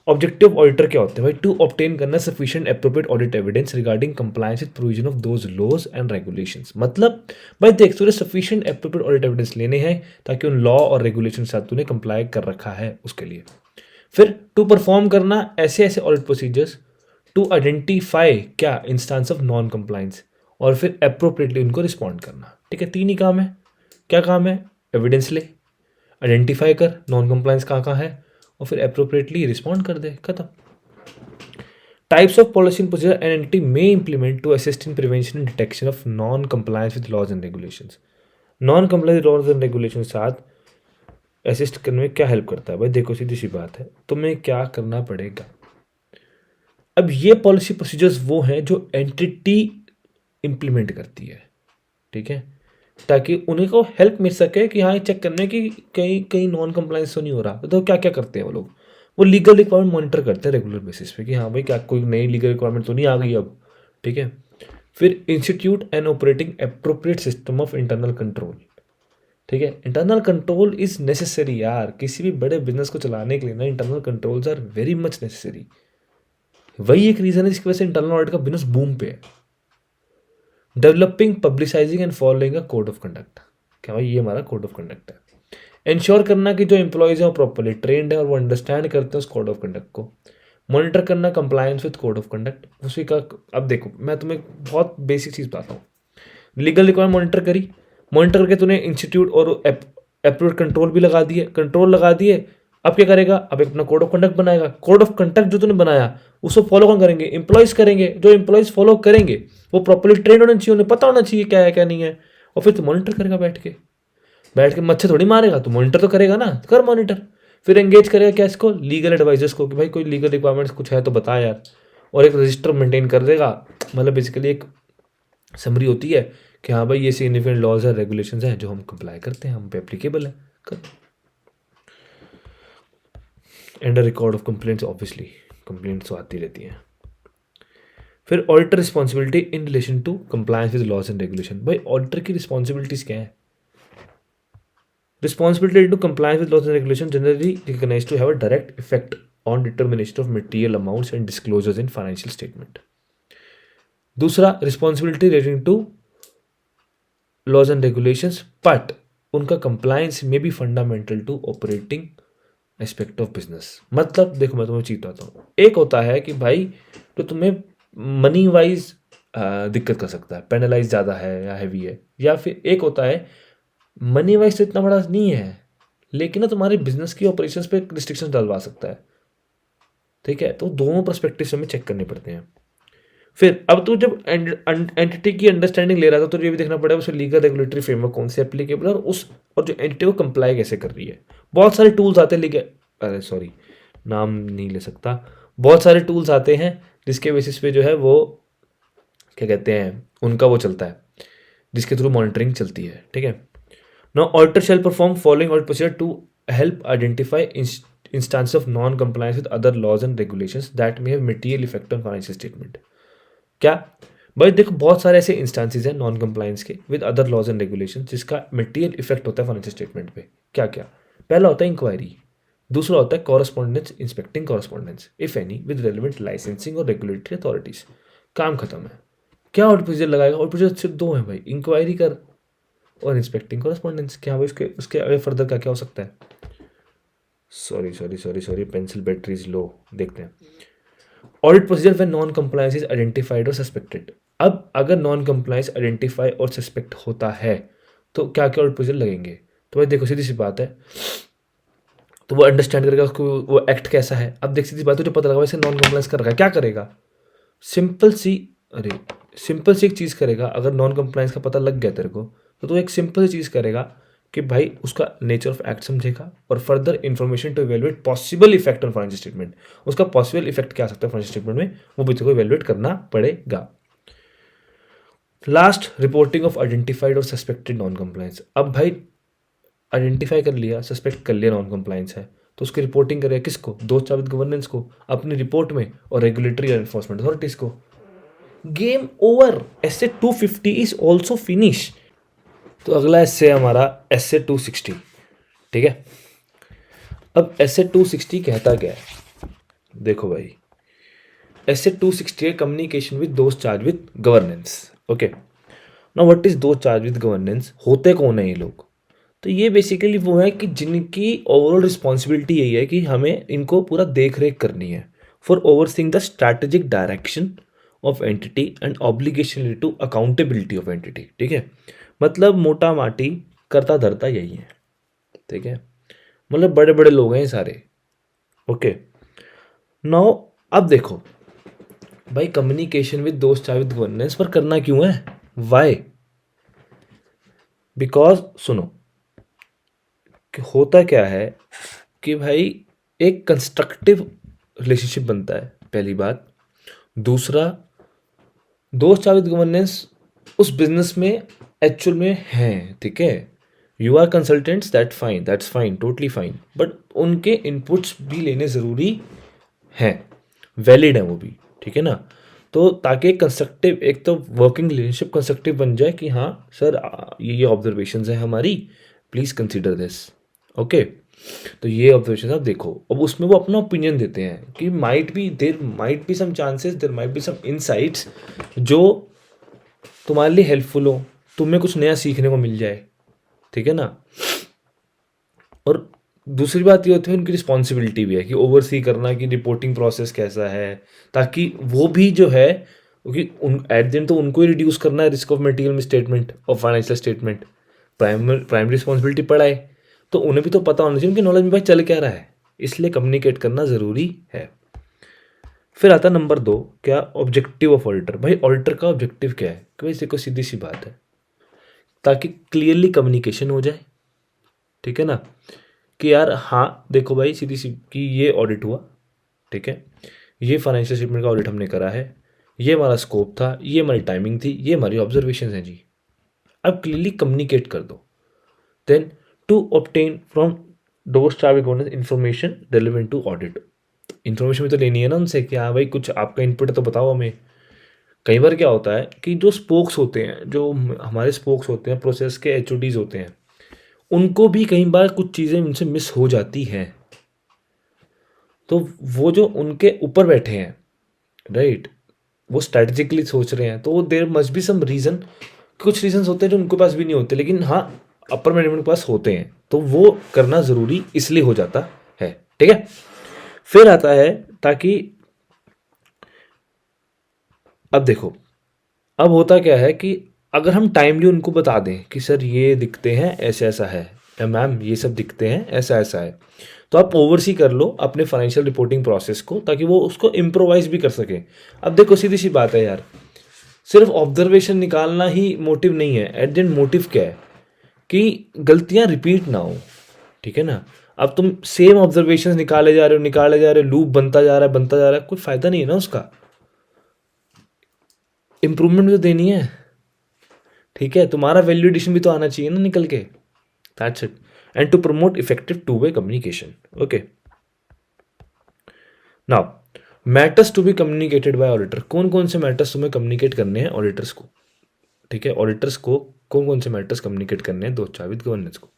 ऑब्जेक्टिव ऑडिटर क्या होते हैं भाई, टू ऑब्टेन करना sufficient appropriate audit evidence regarding compliance with provision of those laws and regulations. मतलब भाई देख तूने सफिशिएंट एप्रोप्रिएट ऑडिट एविडेंस लेने हैं ताकि उन लॉ और रेगुलेशन के साथ तूने कंप्लाई कर रखा है उसके लिए। फिर टू परफॉर्म करना ऐसे ऐसे ऑडिट प्रोसीजर्स टू आइडेंटिफाई क्या इंस्टांस ऑफ नॉन कंप्लायंस, और फिर अप्रोप्रिएटली उनको रिस्पॉन्ड करना, ठीक है, तीन ही काम है। क्या काम है, एविडेंस ले, आइडेंटिफाई कर नॉन कंप्लायंस कहाँ कहाँ है, और फिर अप्रोप्रिएटली रिस्पॉन्ड कर दे, खत्म। Types of policy and procedure an entity may implement to assist in prevention and detection of non compliance with laws and regulations. Non compliance laws and regulation के साथ असिस्ट करने में क्या हेल्प करता है भाई, देखो सीधी सी बात है, तुम्हें क्या करना पड़ेगा। अब ये पॉलिसी प्रोसीजर्स वो हैं जो एंटिटी इंप्लीमेंट करती है, ठीक है, ताकि उन्हें को हेल्प मिल सके कि हाँ चेक करने की कहीं कहीं नॉन कंप्लायंस तो नहीं हो रहा। तो क्या क्या करते हैं वो लोग, वो लीगल रिक्वायरमेंट मॉनिटर करते हैं रेगुलर बेसिस पे कि हाँ भाई क्या कोई नई लीगल रिक्वायरमेंट तो नहीं आ गई अब, ठीक है। फिर institute and operating appropriate system of internal control, ठीक है, इंटरनल कंट्रोल इज नेसेसरी यार, किसी भी बड़े बिजनेस को चलाने के लिए ना internal controls are very much necessary. वही एक रीजन है जिसकी वजह से इंटरनल ऑडिट का बिजनेस बूम पे है। Developing, publicising and following a code of conduct, क्या भाई ये हमारा कोड ऑफ कंडक्ट है। इंश्योर करना कि जो एम्प्लॉयज हैं वो प्रॉपरली ट्रेंड है और वो अंडरस्टैंड करते हैं उस कोड ऑफ कंडक्ट को। मॉनिटर करना compliance with code of conduct, उसी का। अब देखो मैं तुम्हें बहुत बेसिक चीज़ बताता हूँ, लीगल रिक्वायरमेंट मॉनिटर करी, मॉनिटर करके तूने इंस्टीट्यूट और अप्रूव कंट्रोल भी लगा दिए, कंट्रोल लगा दिए, अब क्या करेगा, अब एक अपना कोड ऑफ कंडक्ट बनाएगा। कोड ऑफ कंडक्ट जो तूने बनाया उसको फॉलो कौन करेंगे, एम्प्लॉयज करेंगे, जो एम्प्लॉयज फॉलो करेंगे वो प्रॉपरली ट्रेन होना चाहिए, उन्हें पता होना चाहिए क्या है क्या नहीं है, और फिर तू मॉनिटर करेगा बैठ के मच्छर थोड़ी मारेगा, तो मॉनिटर तो करेगा ना, कर मॉनिटर। फिर एंगेज करेगा क्या इसको, लीगल एडवाइजर्स को कि भाई कोई लीगल रिक्वायरमेंट्स कुछ है तो बता यार, और एक रजिस्टर मेंटेन कर देगा। मतलब बेसिकली एक समरी होती है कि हाँ भाई ये सिग्निफिकेंट लॉज है रेगुलेशंस हैं जो हम कंप्लाई करते हैं, हम पे एप्लीकेबल है, कर। And record of complaints, obviously complaints तो आती रहती हैं। फिर auditor responsibility in relation to compliance with laws and regulation, भाई ऑडिटर की रिस्पॉन्सिबिलिटीज क्या है। Responsibility to compliance with laws and regulations generally recognized to have a direct effect on determination of material amounts and disclosures in financial statement. दूसरा, responsibility relating to laws and regulations, but उनका compliance may be fundamental to operating aspect of business। मतलब देखो मैं तुम्हें चीज बताता हूँ, एक होता है कि भाई तो तुम्हें मनी वाइज दिक्कत कर सकता है, पेनलाइज ज़्यादा है या हैवी है, या फिर एक होता है मनी वाइज तो इतना बड़ा नहीं है लेकिन ना तुम्हारे बिजनेस की ऑपरेशंस पे रिस्ट्रिक्शंस डलवा सकता है। ठीक है, तो दोनों पर्सपेक्टिव हमें चेक करने पड़ते हैं। फिर अब तो जब एंटिटी की अंडरस्टैंडिंग ले रहा था तो ये भी देखना पड़ेगा उसमें लीगल रेगुलेटरी फ्रेमवर्क कौन से एप्लीकेबल है और जो एंटिटी को कंप्लाई कैसे कर रही है। बहुत सारे टूल्स आते हैं लीगल, अरे सॉरी नाम नहीं ले सकता, बहुत सारे टूल्स आते हैं जिसके बेसिस पे जो है वो क्या कहते हैं उनका वो चलता है, जिसके थ्रू मॉनिटरिंग चलती है। ठीक है, now auditor shall perform following audit procedure to help identify instance of non compliance with other laws and regulations that may have material effect on financial statement. क्या भाई देखो, बहुत सारे ऐसे इंस्टांसेस हैं नॉन कंप्लायंस के with other laws and regulation जिसका material effect होता है फाइनेंशियल स्टेटमेंट पे। क्या क्या? पहला होता है इंक्वायरी, दूसरा होता है correspondence inspecting correspondence if any with relevant licensing और रेगुलेटरी अथॉरिटीज। काम खत्म है। क्या ऑडिट प्रोसीजर लगाएगा? ऑडिट प्रोसीजर सिर्फ दो है भाई, इंक्वायरी कर और इंस्पेक्टिंग कॉरस्पॉन्डेंस। क्या भाई उसके उसके आगे फर्दर क्या क्या हो सकता है? Sorry sorry sorry sorry, pencil battery is low, देखते हैं। Audit procedure when non compliance is identified और सस्पेक्टेड। अब अगर नॉन कंप्लायंस आइडेंटिफाई और सस्पेक्ट होता है तो क्या क्या ऑडिट प्रोसीजर लगेंगे? तो भाई देखो सीधी सी बात है, तो वो अंडरस्टैंड करेगा उसको वो एक्ट कैसा है। अब देख सीधी बात है, जो पता लगा वैसे नॉन कंप्लायंस कर रखा है, क्या करेगा? सिंपल सी, अरे सिंपल सी एक चीज़ करेगा। अगर नॉन कंप्लायंस का पता लग गया तेरे को तो एक सिंपल सी चीज़ करेगा कि भाई उसका नेचर ऑफ एक्ट समझेगा और further information to evaluate possible effect on financial statement. उसका पॉसिबल इफेक्ट क्या आ सकता है फाइनेंशियल स्टेटमेंट में, वो भी तेरे को इवेलुएट करना पड़ेगा। लास्ट, रिपोर्टिंग ऑफ आइडेंटिफाइड और सस्पेक्टेड नॉन कंप्लायंस। अब भाई आइडेंटिफाई कर लिया, सस्पेक्ट कर लिया नॉन कंप्लायंस है, तो उसकी रिपोर्टिंग करेगा किसको? दो चाबित गवर्नेंस को अपनी रिपोर्ट में, और रेगुलेटरी और एनफोर्समेंट अथॉरिटीज को। Game over, SA 250 is also finish. तो अगला एसए हमारा एसए 260। ठीक है, अब एसए 260 कहता क्या है? देखो भाई, एसए 260 है communication with those charge with governance. Okay, now what is दोस्त चार्ज विद गवर्नेंस? होते कौन है ये लोग? तो ये बेसिकली वो है कि जिनकी ओवरऑल रिस्पॉन्सिबिलिटी यही है कि हमें इनको पूरा देख रेख करनी है for overseeing the strategic direction of entity and obligation related to accountability of entity. ठीक है, मतलब मोटा माटी करता धरता यही है। ठीक है, मतलब बड़े बड़े लोग हैं ये सारे। ओके, नाउ अब देखो भाई, कम्युनिकेशन विद दोस्त चाहे विद गवर्नेंस पर करना क्यों है? वाई? बिकॉज सुनो कि होता क्या है कि भाई एक कंस्ट्रक्टिव रिलेशनशिप बनता है, पहली बात। दूसरा, दोस्त चाहे विद गवर्नेंस उस बिजनेस में एक्चुअल में है। ठीक है, you are consultants, that's fine, totally fine, but उनके इनपुट्स भी लेने ज़रूरी हैं, वैलिड है वो भी। ठीक है ना, तो ताकि कंस्ट्रक्टिव, एक तो वर्किंग रिलेशनशिप कंस्ट्रक्टिव बन जाए कि हाँ सर ये ऑब्जर्वेशंस है हमारी, प्लीज़ कंसीडर दिस। ओके, तो ये ऑब्जर्वेशन आप देखो। अब उसमें वो अपना ओपिनियन देते हैं कि there might be some chances, there might be some insights जो तुम्हारे लिए हेल्पफुल हो, तुम्हें कुछ नया सीखने को मिल जाए। ठीक है ना, और दूसरी बात ये होती है उनकी रिस्पॉन्सिबिलिटी भी है कि ओवरसी करना कि रिपोर्टिंग प्रोसेस कैसा है, ताकि वो भी जो है, क्योंकि उन एट द एंड तो उनको ही रिड्यूस करना है रिस्क ऑफ मटेरियल स्टेटमेंट और फाइनेंशियल स्टेटमेंट। प्राइमरी रिस्पॉन्सिबिलिटी पड़ा है तो उन्हें भी तो पता होना चाहिए, उनकी नॉलेज में भाई चल क्या रहा है, इसलिए कम्युनिकेट करना ज़रूरी है। फिर आता नंबर 2, क्या ऑब्जेक्टिव ऑफ ऑडिटर। भाई ऑडिटर का ऑब्जेक्टिव क्या है? कि भाई देखो सीधी सी बात है, ताकि क्लियरली कम्युनिकेशन हो जाए। ठीक है ना, कि यार हाँ देखो भाई सीधी सी कि ये ऑडिट हुआ। ठीक है, ये फाइनेंशियल स्टेटमेंट का ऑडिट हमने करा है, ये हमारा स्कोप था, ये हमारी टाइमिंग थी, ये हमारी ऑब्जर्वेशन हैं जी। अब क्लियरली कम्युनिकेट कर दो। Then to obtain from those charge governance information relevant to audit. Information भी तो लेनी है ना उनसे कि हाँ भाई कुछ आपका इनपुट है तो बताओ हमें। कई बार क्या होता है कि जो स्पोक्स होते हैं, जो हमारे स्पोक्स होते हैं, प्रोसेस के एचओडीज होते हैं, उनको भी कई बार कुछ चीज़ें उनसे मिस हो जाती हैं। तो वो जो उनके ऊपर बैठे हैं, राइट, वो स्ट्रैटेजिकली सोच रहे हैं, तो there must be some reason. कुछ रीजंस होते हैं जो उनके पास भी नहीं होते, लेकिन हाँ अपर मैनेजमेंट के पास होते हैं, तो वो करना ज़रूरी इसलिए हो जाता है। ठीक है, फिर आता है ताकि, अब देखो, अब होता क्या है कि अगर हम टाइमली उनको बता दें कि सर ये दिखते हैं, ऐसा ऐसा है, या मैम ये सब दिखते हैं, ऐसा ऐसा है। तो आप ओवरसी कर लो अपने फाइनेंशियल रिपोर्टिंग प्रोसेस को, ताकि वो उसको इम्प्रोवाइज भी कर सके। अब देखो सीधी सी बात है यार, सिर्फ ऑब्जर्वेशन निकालना ही मोटिव नहीं है। एट द एंड मोटिव क्या है कि गलतियां रिपीट ना हो, ठीक है ना। अब तुम सेम ऑब्जर्वेशन निकाले जा रहे हो, लूप बनता जा रहा है, कोई फायदा नहीं है ना उसका। इंप्रूवमेंट तो देनी है, ठीक है, तुम्हारा वैल्यू एडिशन भी तो आना चाहिए ना निकल के। That's it. And to promote effective two way communication. Okay, now matters to be communicated by auditor. कौन कौन से मैटर्स तुम्हें कम्युनिकेट करने हैं ऑडिटर्स को, ठीक है। ऑडिटर्स को कौन कौन से मैटर्स कम्युनिकेट करने हैं दोस्त विद गवर्नेंस को।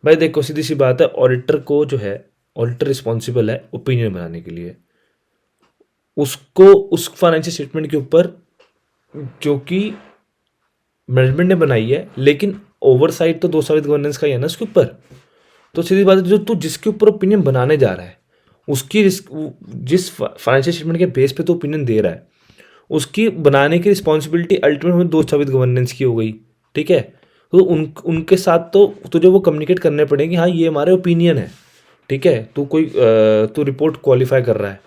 भाई देखो सीधी सी बात है, ऑडिटर को जो है, ऑडिटर रिस्पॉन्सिबल है ओपिनियन बनाने के लिए। उसको उस फाइनेंशियल स्टेटमेंट के ऊपर जो कि मैनेजमेंट ने बनाई है, लेकिन ओवरसाइट तो दोस्त विद गवर्नेंस का ही है ना उसके ऊपर। तो सीधी बात है, जो तू जिसके ऊपर ओपिनियन बनाने जा रहा है उसकी जिस फाइनेंशियल स्टेटमेंट के बेस पे तो ओपिनियन दे रहा है, उसकी बनाने की रिस्पॉन्सिबिलिटी अल्टीमेट में दोस्त विद गवर्नेंस की हो गई, ठीक है। तो उनके साथ तो तुझे वो कम्युनिकेट करने पड़ेंगे, हाँ ये हमारे ओपिनियन है, ठीक है। तू रिपोर्ट क्वालिफाई कर रहा है,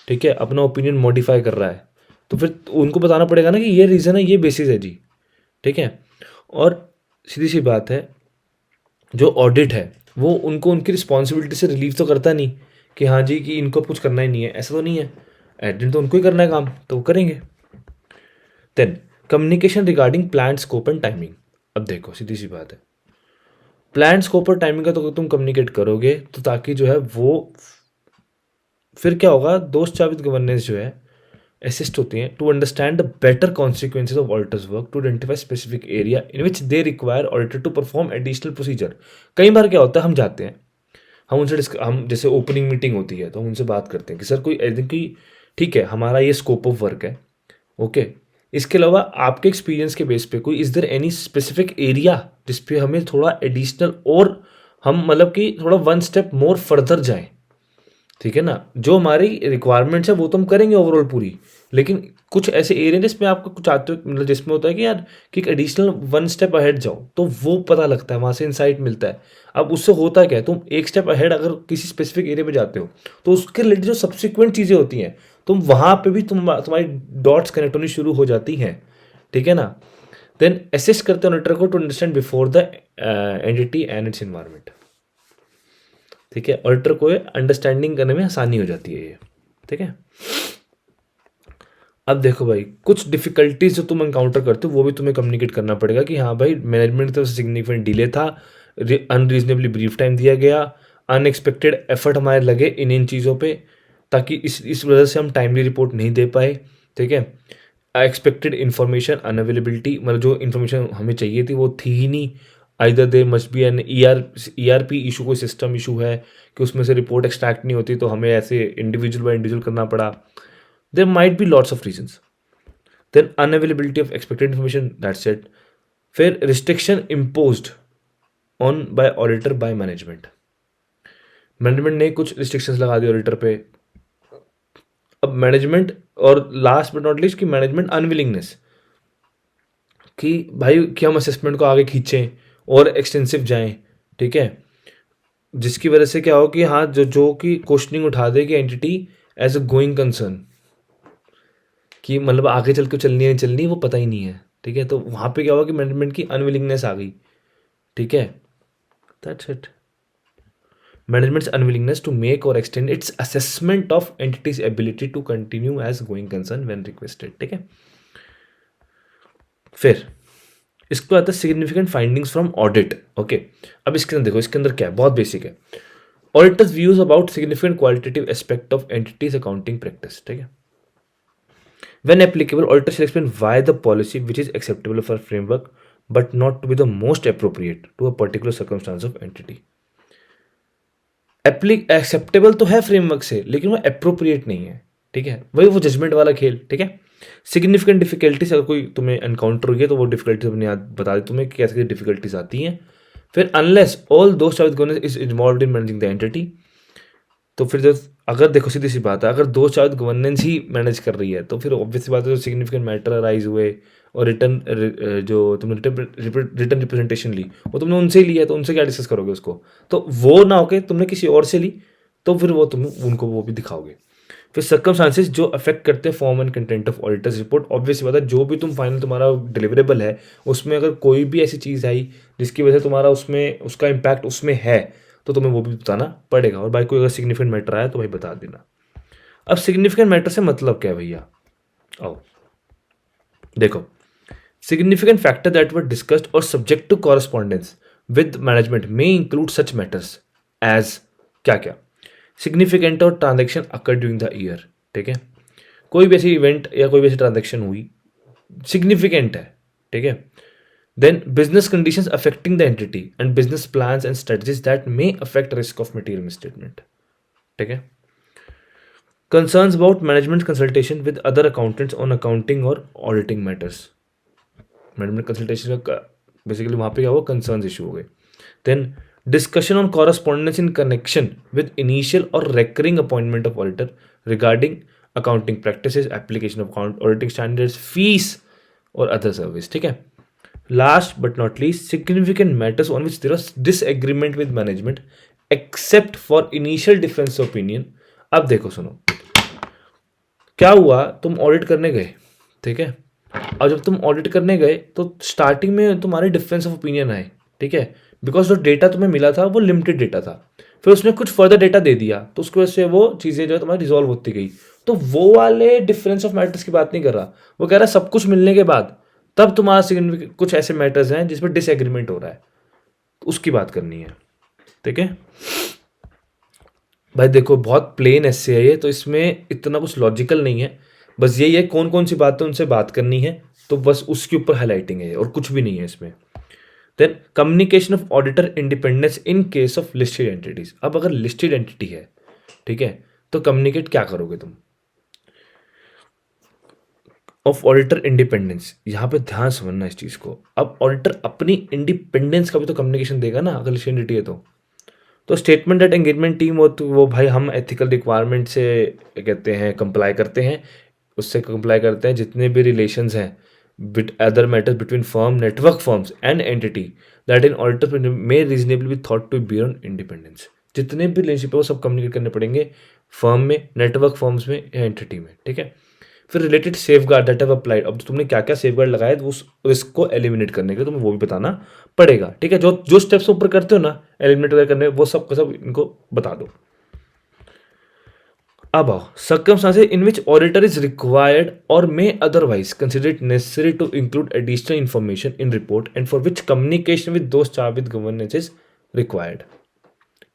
ठीक है, अपना ओपिनियन मॉडिफाई कर रहा है, तो फिर उनको बताना पड़ेगा ना कि ये रीज़न है, ये बेसिस है जी, ठीक है। और सीधी सी बात है, जो ऑडिट है वो उनको उनकी रिस्पॉन्सिबिलिटी से रिलीव तो करता नहीं कि हाँ जी कि इनको कुछ करना ही नहीं है, ऐसा तो नहीं है। एडिट तो उनको ही करना है काम, तो वो करेंगे। Then communication regarding plan scope and timing. अब देखो सीधी सी बात है, प्लान स्कोप और टाइमिंग का तो तुम कम्युनिकेट करोगे तो ताकि जो है वो फिर क्या होगा, दोस्त चावित गवर्नेंस जो है असिस्ट होती हैं to understand the better consequences of auditors work, to identify specific area in which they require auditor to perform additional procedure. कई बार क्या होता है, हम जाते हैं, हम उनसे हम जैसे ओपनिंग मीटिंग होती है तो हम उनसे बात करते हैं कि सर कोई ठीक है हमारा ये स्कोप ऑफ वर्क है, ओके, इसके अलावा आपके एक्सपीरियंस के बेस पे कोई is there any specific area जिस पे हमें थोड़ा एडिशनल और हम मतलब कि थोड़ा वन स्टेप मोर फर्दर जाएं, ठीक है ना। जो हमारी रिक्वायरमेंट्स है वो तो हम करेंगे ओवरऑल पूरी, लेकिन कुछ ऐसे एरिया जिसमें आपको कुछ आते हो, मतलब जिसमें होता है कि यार कि एक एडिशनल वन स्टेप अहेड जाओ, तो वो पता लगता है, वहाँ से इंसाइट मिलता है। अब उससे होता क्या है, तुम एक स्टेप अहेड अगर किसी स्पेसिफिक एरिया पे जाते हो तो उसके रिलेटेड जो सब्सिक्वेंट चीज़ें होती हैं, तुम वहाँ पे भी तुम्हारी डॉट्स कनेक्ट होनी शुरू हो जाती हैं, ठीक है ना। देन असिस्ट करते हैं ऑडिटर को to understand before the entity and its environment, ठीक है। ऑडिटर को अंडरस्टैंडिंग करने में आसानी हो जाती है ये, ठीक है। अब देखो भाई, कुछ डिफिकल्टीज जो तुम एनकाउंटर करते हो वो भी तुम्हें कम्युनिकेट करना पड़ेगा कि हाँ भाई मैनेजमेंट की तरफ से सिग्निफिकेंट डिले था, अनरीजनेबली ब्रीफ टाइम दिया गया, अनएक्सपेक्टेड एफर्ट हमारे लगे इन चीज़ों पे, ताकि इस वजह से हम टाइमली रिपोर्ट नहीं दे पाए, ठीक है। एक्सपेक्टेड इन्फॉर्मेशन अनअवेलेबिलिटी, मतलब जो इन्फॉर्मेशन हमें चाहिए थी वो थी ही नहीं। Either they must be an ERP issue, कोई सिस्टम इशू है कि उसमें से रिपोर्ट एक्सट्रैक्ट नहीं होती, तो हमें ऐसे इंडिविजुअल बाय इंडिविजुअल करना पड़ा। There might be lots of reasons. Then unavailability of expected information, that's it. फिर restriction imposed on by auditor by management, management ने कुछ रिस्ट्रिक्शंस लगा दी ऑडिटर पे। अब मैनेजमेंट, और लास्ट बट नॉट लीस्ट कि मैनेजमेंट अनविलिंगनेस कि भाई कि हम असेसमेंट को आगे खींचें और एक्सटेंसिव जाएं, ठीक है, जिसकी वजह से क्या हो कि हाँ जो कि क्वेश्चनिंग उठा दे कि entity as a going concern, कि मतलब आगे चल के चलनी है नहीं चलनी वो पता ही नहीं है, ठीक है। तो वहाँ पे क्या हुआ कि मैनेजमेंट की अनविलिंगनेस आ गई, ठीक है। That's it. management's unwillingness to make or extend its assessment of entity's ability to continue as going concern when requested, ठीक है। फिर इसको आता है significant findings from audit, okay. अब इसके अंदर देखो, इसके अंदर क्या है, बहुत बेसिक है। Auditors views about significant qualitative aspect of entities accounting practice, ठीक है। When applicable, auditor shall explain why the policy which is acceptable for framework but not to be the most appropriate to a particular circumstance of entity. Acceptable तो है framework से, लेकिन वो appropriate नहीं है, ठीक है। वही वो जजमेंट वाला खेल, ठीक है। सिग्निफिकेंट डिफिकल्टीज अगर कोई तुम्हें एनकाउंटर हुई है तो वो डिफिकल्टीज अपने याद बता दी तुम्हें कि कैसे डिफिकल्टीज आती हैं। फिर अनलेस ऑल दोस्त governance is involve in managing the entity, तो फिर जो अगर देखो सीधी सी बात है, अगर दो चार्ज गवर्नेंस ही मैनेज कर रही है तो फिर ऑब्वियस बात है जो सिग्निफिकेंट मैटर अराइज हुए और रिटर्न जो तुमने रिटर्न रिप्रेजेंटेशन ली वो तुमने उनसे ही लिया, तो उनसे क्या डिस्कस करोगे उसको? तो वो ना होके तुमने किसी और से ली, तो फिर वो तुम उनको वो भी दिखाओगे। फिर सर्कमस्टांसेस जो अफेक्ट करते हैं form and content of auditors report. Obvious बात है, जो भी तुम फाइनल तुम्हारा डिलीवरेबल है उसमें अगर कोई भी ऐसी चीज़ आई जिसकी वजह से तुम्हारा उसमें उसका इम्पैक्ट उसमें है, तो तुम्हें वो भी बताना पड़ेगा। और भाई कोई अगर सिग्निफिकेंट मैटर आया तो भाई बता देना। अब सिग्निफिकेंट मैटर से मतलब क्या है भैया? आओ देखो, significant factor that were discussed और subject to correspondence with management में इंक्लूड सच मैटर्स एज क्या क्या? सिग्निफिकेंट और transaction occur during the year, ठीक है? कोई भी ऐसी इवेंट या कोई भी ऐसी ट्रांजेक्शन हुई सिग्निफिकेंट है, ठीक है? Then business conditions affecting the entity and business plans and strategies that may affect risk of material misstatement, ठीक है? Concerns about management consultation with other accountants on accounting और ऑडिटिंग मैटर्स। मैनेजमेंट कंसल्टेशन का basically वहाँ पे क्या हुआ, concerns issue हो गए। Then discussion on correspondence in connection with initial और recurring appointment of auditor regarding accounting practices, application of auditing standards, fees और अदर सर्विस, ठीक है? Last but not least, significant matters on which there was disagreement with management except for initial difference of opinion. अब देखो सुनो, क्या हुआ, तुम audit करने गए, ठीक है? और जब तुम ऑडिट करने गए तो स्टार्टिंग में तुम्हारे डिफरेंस ऑफ ओपिनियन आए, ठीक है? बिकॉज जो डेटा तुम्हें मिला था वो लिमिटेड डेटा था, फिर उसने कुछ फर्दर डेटा दे दिया, तो उसकी वजह से वो चीज़ें जो है तुम्हारी रिजॉल्व होती गई। तो वो वाले डिफरेंस ऑफ मैटर्स की बात नहीं कर रहा, वो कह रहा है सब कुछ मिलने के बाद तब तुम्हारा सिग्निफिकेंट कुछ ऐसे मैटर्स हैं जिसमें डिसएग्रीमेंट हो रहा है, तो उसकी बात करनी है, ठीक है? भाई देखो, बहुत प्लेन ऐसे है ये, तो इसमें इतना कुछ लॉजिकल नहीं है, बस यही है कौन कौन सी बातें उनसे बात करनी है, तो बस उसके ऊपर हाईलाइटिंग है और कुछ भी नहीं है इसमें। Then communication of auditor independence in case of listed entities. अब अगर लिस्टेड एंटिटी है, ठीक है, तो कम्युनिकेट क्या करोगे तुम? ऑफ ऑडिटर इंडिपेंडेंस, यहाँ पे ध्यान समझना इस चीज़ को। अब ऑडिटर अपनी इंडिपेंडेंस का भी तो कम्युनिकेशन देगा ना, अगर लिस्टेड एंटिटी है तो स्टेटमेंट दैट एंगेजमेंट टीम हो, तो वो भाई हम एथिकल रिक्वायरमेंट से कहते हैं कंप्लाई करते हैं, उससे कंप्लाई करते हैं जितने भी रिलेशंस हैं with other matters between firm, network firms and entity that in auditor may reasonably be thought to be on independence. जितने भी रिलेशनशिप है वो सब कम्युनिकेट करने पड़ेंगे फर्म में, नेटवर्क फर्म्स में या एंटिटी में, ठीक है? फिर related safe guard that have applied. अब तुमने क्या क्या सेफ गार्ड लगाए उस रिस्क को एलिमिनेट करने के लिए तुम्हें वो भी बताना पड़ेगा, ठीक है? जो जो स्टेप्स ऊपर करते हो ना एलिमिनेट वगैरह करने, वो सब का सब इनको बता दो। अब आओ circumstances in which auditor is required और may otherwise consider it necessary to include additional information in report and for which communication with those charge with governance is required.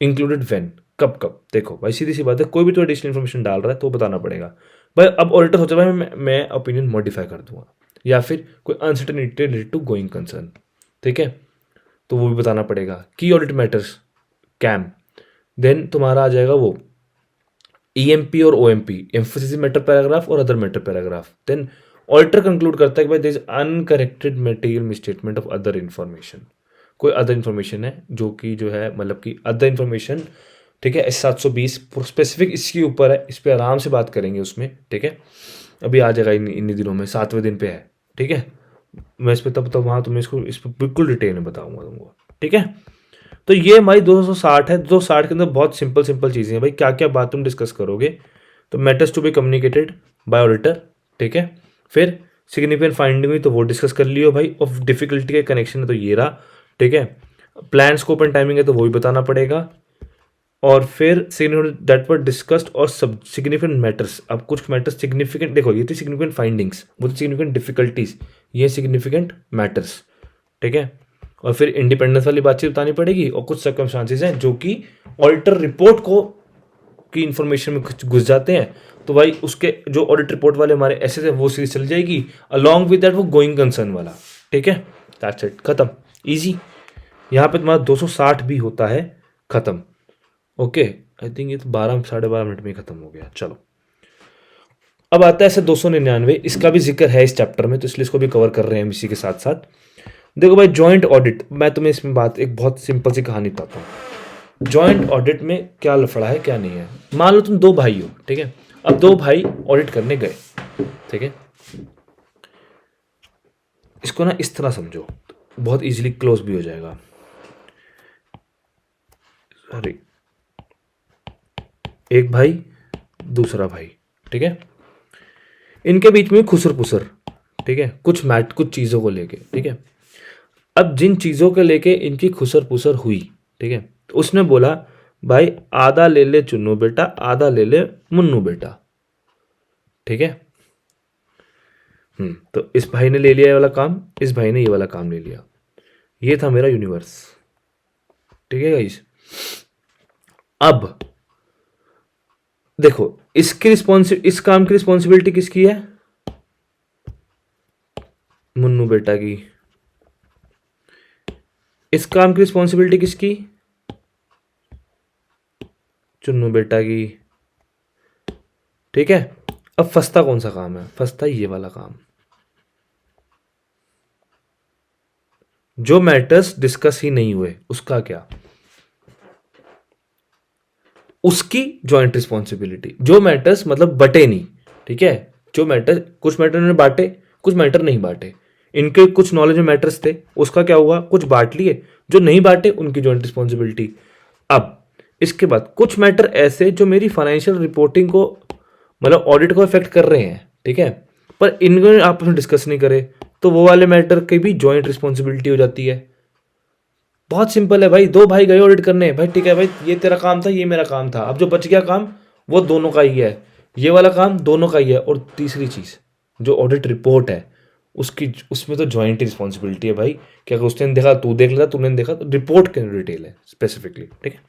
Included when, कब कब? देखो भाई सीधी सी बात है, कोई भी तो एडिशनल इन्फॉर्मेशन डाल रहा है तो बताना पड़ेगा। भाई अब ऑडिटर सोचा भाई मैं ओपिनियन मॉडिफाई कर दूंगा, या फिर कोई uncertainty related to going concern, ठीक है, तो वो भी बताना पड़ेगा। की ऑडिट मैटर्स कैम, देन तुम्हारा आ जाएगा वो ईएमपी और ओएमपी, एम्फोसिस मैटर पैराग्राफ और other matter paragraph. Then auditor conclude करता है कि भाई there is uncorrected material misstatement of other information. कोई अदर इन्फॉर्मेशन है जो कि जो है मतलब कि अदर इन्फॉर्मेशन, ठीक है? S720 स्पेसिफिक इसके ऊपर है, इस पर आराम से बात करेंगे उसमें, ठीक है? अभी आ जाएगा इन्हीं दिनों में, 7वें दिन पे है, ठीक है? मैं इस पर तब वहाँ तुम्हें इसको इस पर बिल्कुल डिटेल में बताऊंगा तुमको, ठीक है? तो ये हमारी 260 है। 260 के अंदर बहुत सिंपल सिंपल चीज़ें हैं भाई, क्या क्या बात तुम डिस्कस करोगे? तो matters to be communicated by auditor, ठीक है? फिर सिग्निफिकेंट फाइंडिंग हुई तो वो डिस्कस कर लियो भाई, ऑफ डिफिकल्टी के कनेक्शन है तो ये रहा, ठीक है? प्लान स्कोप एंड टाइमिंग है तो वो भी बताना पड़ेगा। और फिर सिग्निफिकेंट दैट वर डिस्कस्ड और सब सिग्निफिकेंट मैटर्स। अब कुछ मैटर्स सिग्निफिकेंट, देखो ये थी सिग्निफिकेंट फाइंडिंग्स, वो थी सिग्निफिकेंट डिफिकल्टीज, ये सिग्निफिकेंट मैटर्स, ठीक है? और फिर इंडिपेंडेंस वाली बातचीत बतानी पड़ेगी, और कुछ सर्कमस्टांसेस हैं जो कि ऑडिटर रिपोर्ट को की इंफॉर्मेशन में कुछ घुस जाते हैं, तो भाई उसके जो ऑडिट रिपोर्ट वाले हमारे ऐसे थे वो सीरीज चल जाएगी, अलॉन्ग विद दैट वो गोइंग कंसर्न वाला, ठीक है? दैट्स इट, खत्म, इजी। यहाँ पे तुम्हारा 260 भी होता है खत्म। ओके, आई थिंक ये तो 12 साढ़े 12 मिनट में ही खत्म हो गया। चलो अब आता है ऐसे 299, इसका भी जिक्र है इस चैप्टर में, तो इसलिए इसको भी कवर कर रहे हैं हम इसी के साथ साथ। देखो भाई जॉइंट ऑडिट, मैं तुम्हें इसमें बात एक बहुत सिंपल सी कहानी बताता हूँ। जॉइंट ऑडिट में क्या लफड़ा है क्या नहीं है। मान लो तुम दो भाई हो, ठीक है? अब दो भाई ऑडिट करने गए, ठीक है? इसको ना इस तरह समझो, बहुत इजीली क्लोज भी हो जाएगा। सॉरी, एक भाई दूसरा भाई, ठीक है, इनके बीच में खुसर पुसर, ठीक है, कुछ चीज़ों को लेके, ठीक है। अब जिन चीज़ों को लेके इनकी खुसर पुसर हुई, ठीक है, तो उसने बोला भाई आधा ले ले चुन्नू बेटा, आधा ले ले मुन्नू बेटा, ठीक है। तो इस भाई ने ले लिया ये वाला काम, इस भाई ने ये वाला काम ले लिया। ये था मेरा यूनिवर्स, ठीक है गाइस। अब देखो इस काम की रिस्पॉन्सिबिलिटी किसकी है? मुन्नू बेटा की। इस काम की रिस्पॉन्सिबिलिटी किसकी? चुन्नू बेटा की, ठीक है। अब फंसता कौन सा काम है? फंसता ये वाला काम, जो मैटर्स डिस्कस ही नहीं हुए उसका क्या? उसकी जॉइंट रिस्पॉन्सिबिलिटी। जो मैटर्स मतलब बटे नहीं, ठीक है, जो मैटर, कुछ मैटर ने बांटे, कुछ मैटर नहीं बांटे, इनके कुछ नॉलेज में मैटर्स थे, उसका क्या हुआ, कुछ बांट लिए, जो नहीं बांटे उनकी जॉइंट रिस्पॉन्सिबिलिटी। अब इसके बाद कुछ मैटर ऐसे जो मेरी फाइनेंशियल रिपोर्टिंग को मतलब ऑडिट को इफेक्ट कर रहे हैं, ठीक है, पर इनको आपस में डिस्कस नहीं करे, तो वो वाले मैटर की भी जॉइंट रिस्पॉन्सिबिलिटी हो जाती है। बहुत सिंपल है भाई, दो भाई गए ऑडिट करने, भाई ठीक है भाई, ये तेरा काम था, ये मेरा काम था, अब जो बच गया काम वो दोनों का ही है, ये वाला काम दोनों का ही है। और तीसरी चीज़ जो ऑडिट रिपोर्ट है उसकी, उसमें तो जॉइंट रिस्पॉन्सिबिलिटी है भाई, कि अगर उसने देखा तू देख लेता, तूने देखा, तो रिपोर्ट के डिटेल है स्पेसिफिकली, ठीक है।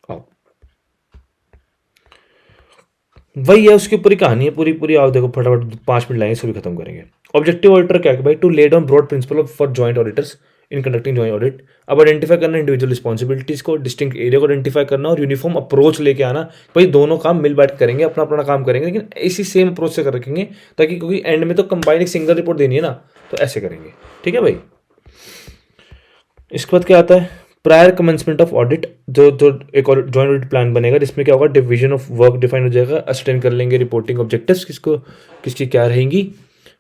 आओ, वही है, उसके ऊपर ही कहानी है पूरी पूरी। आओ देखो फटाफट 5 मिनट लगेंगे, सभी खत्म करेंगे। ऑब्जेक्टिव ऑडिटर क्या है भाई? To lay down broad principle for joint auditors in conducting joint audit. अब आइडेंटिफाई करना इंडिविजुअल रिस्पॉन्सिबिलिटीज को, डिस्टिंक्ट एरिया को आइडेंटिफाई करना और यूनिफॉर्म अप्रोच लेके आना। भाई दोनों काम मिल बैठ करेंगे, अपना अपना काम करेंगे, लेकिन इसी सेम अप्रोच से कर रखेंगे, ताकि क्योंकि एंड में तो कंबाइन एक सिंगल रिपोर्ट देनी है ना, तो ऐसे करेंगे, ठीक है भाई। इसके बाद क्या आता है? प्रायर कमेंसमेंट ऑफ ऑडिट, जो जो एक और जॉइंट ऑडिट प्लान बनेगा, जिसमें क्या होगा, डिवीजन ऑफ वर्क डिफाइन हो जाएगा, अस्टेन कर लेंगे रिपोर्टिंग ऑब्जेक्टिव्स किसको किसकी क्या रहेंगी,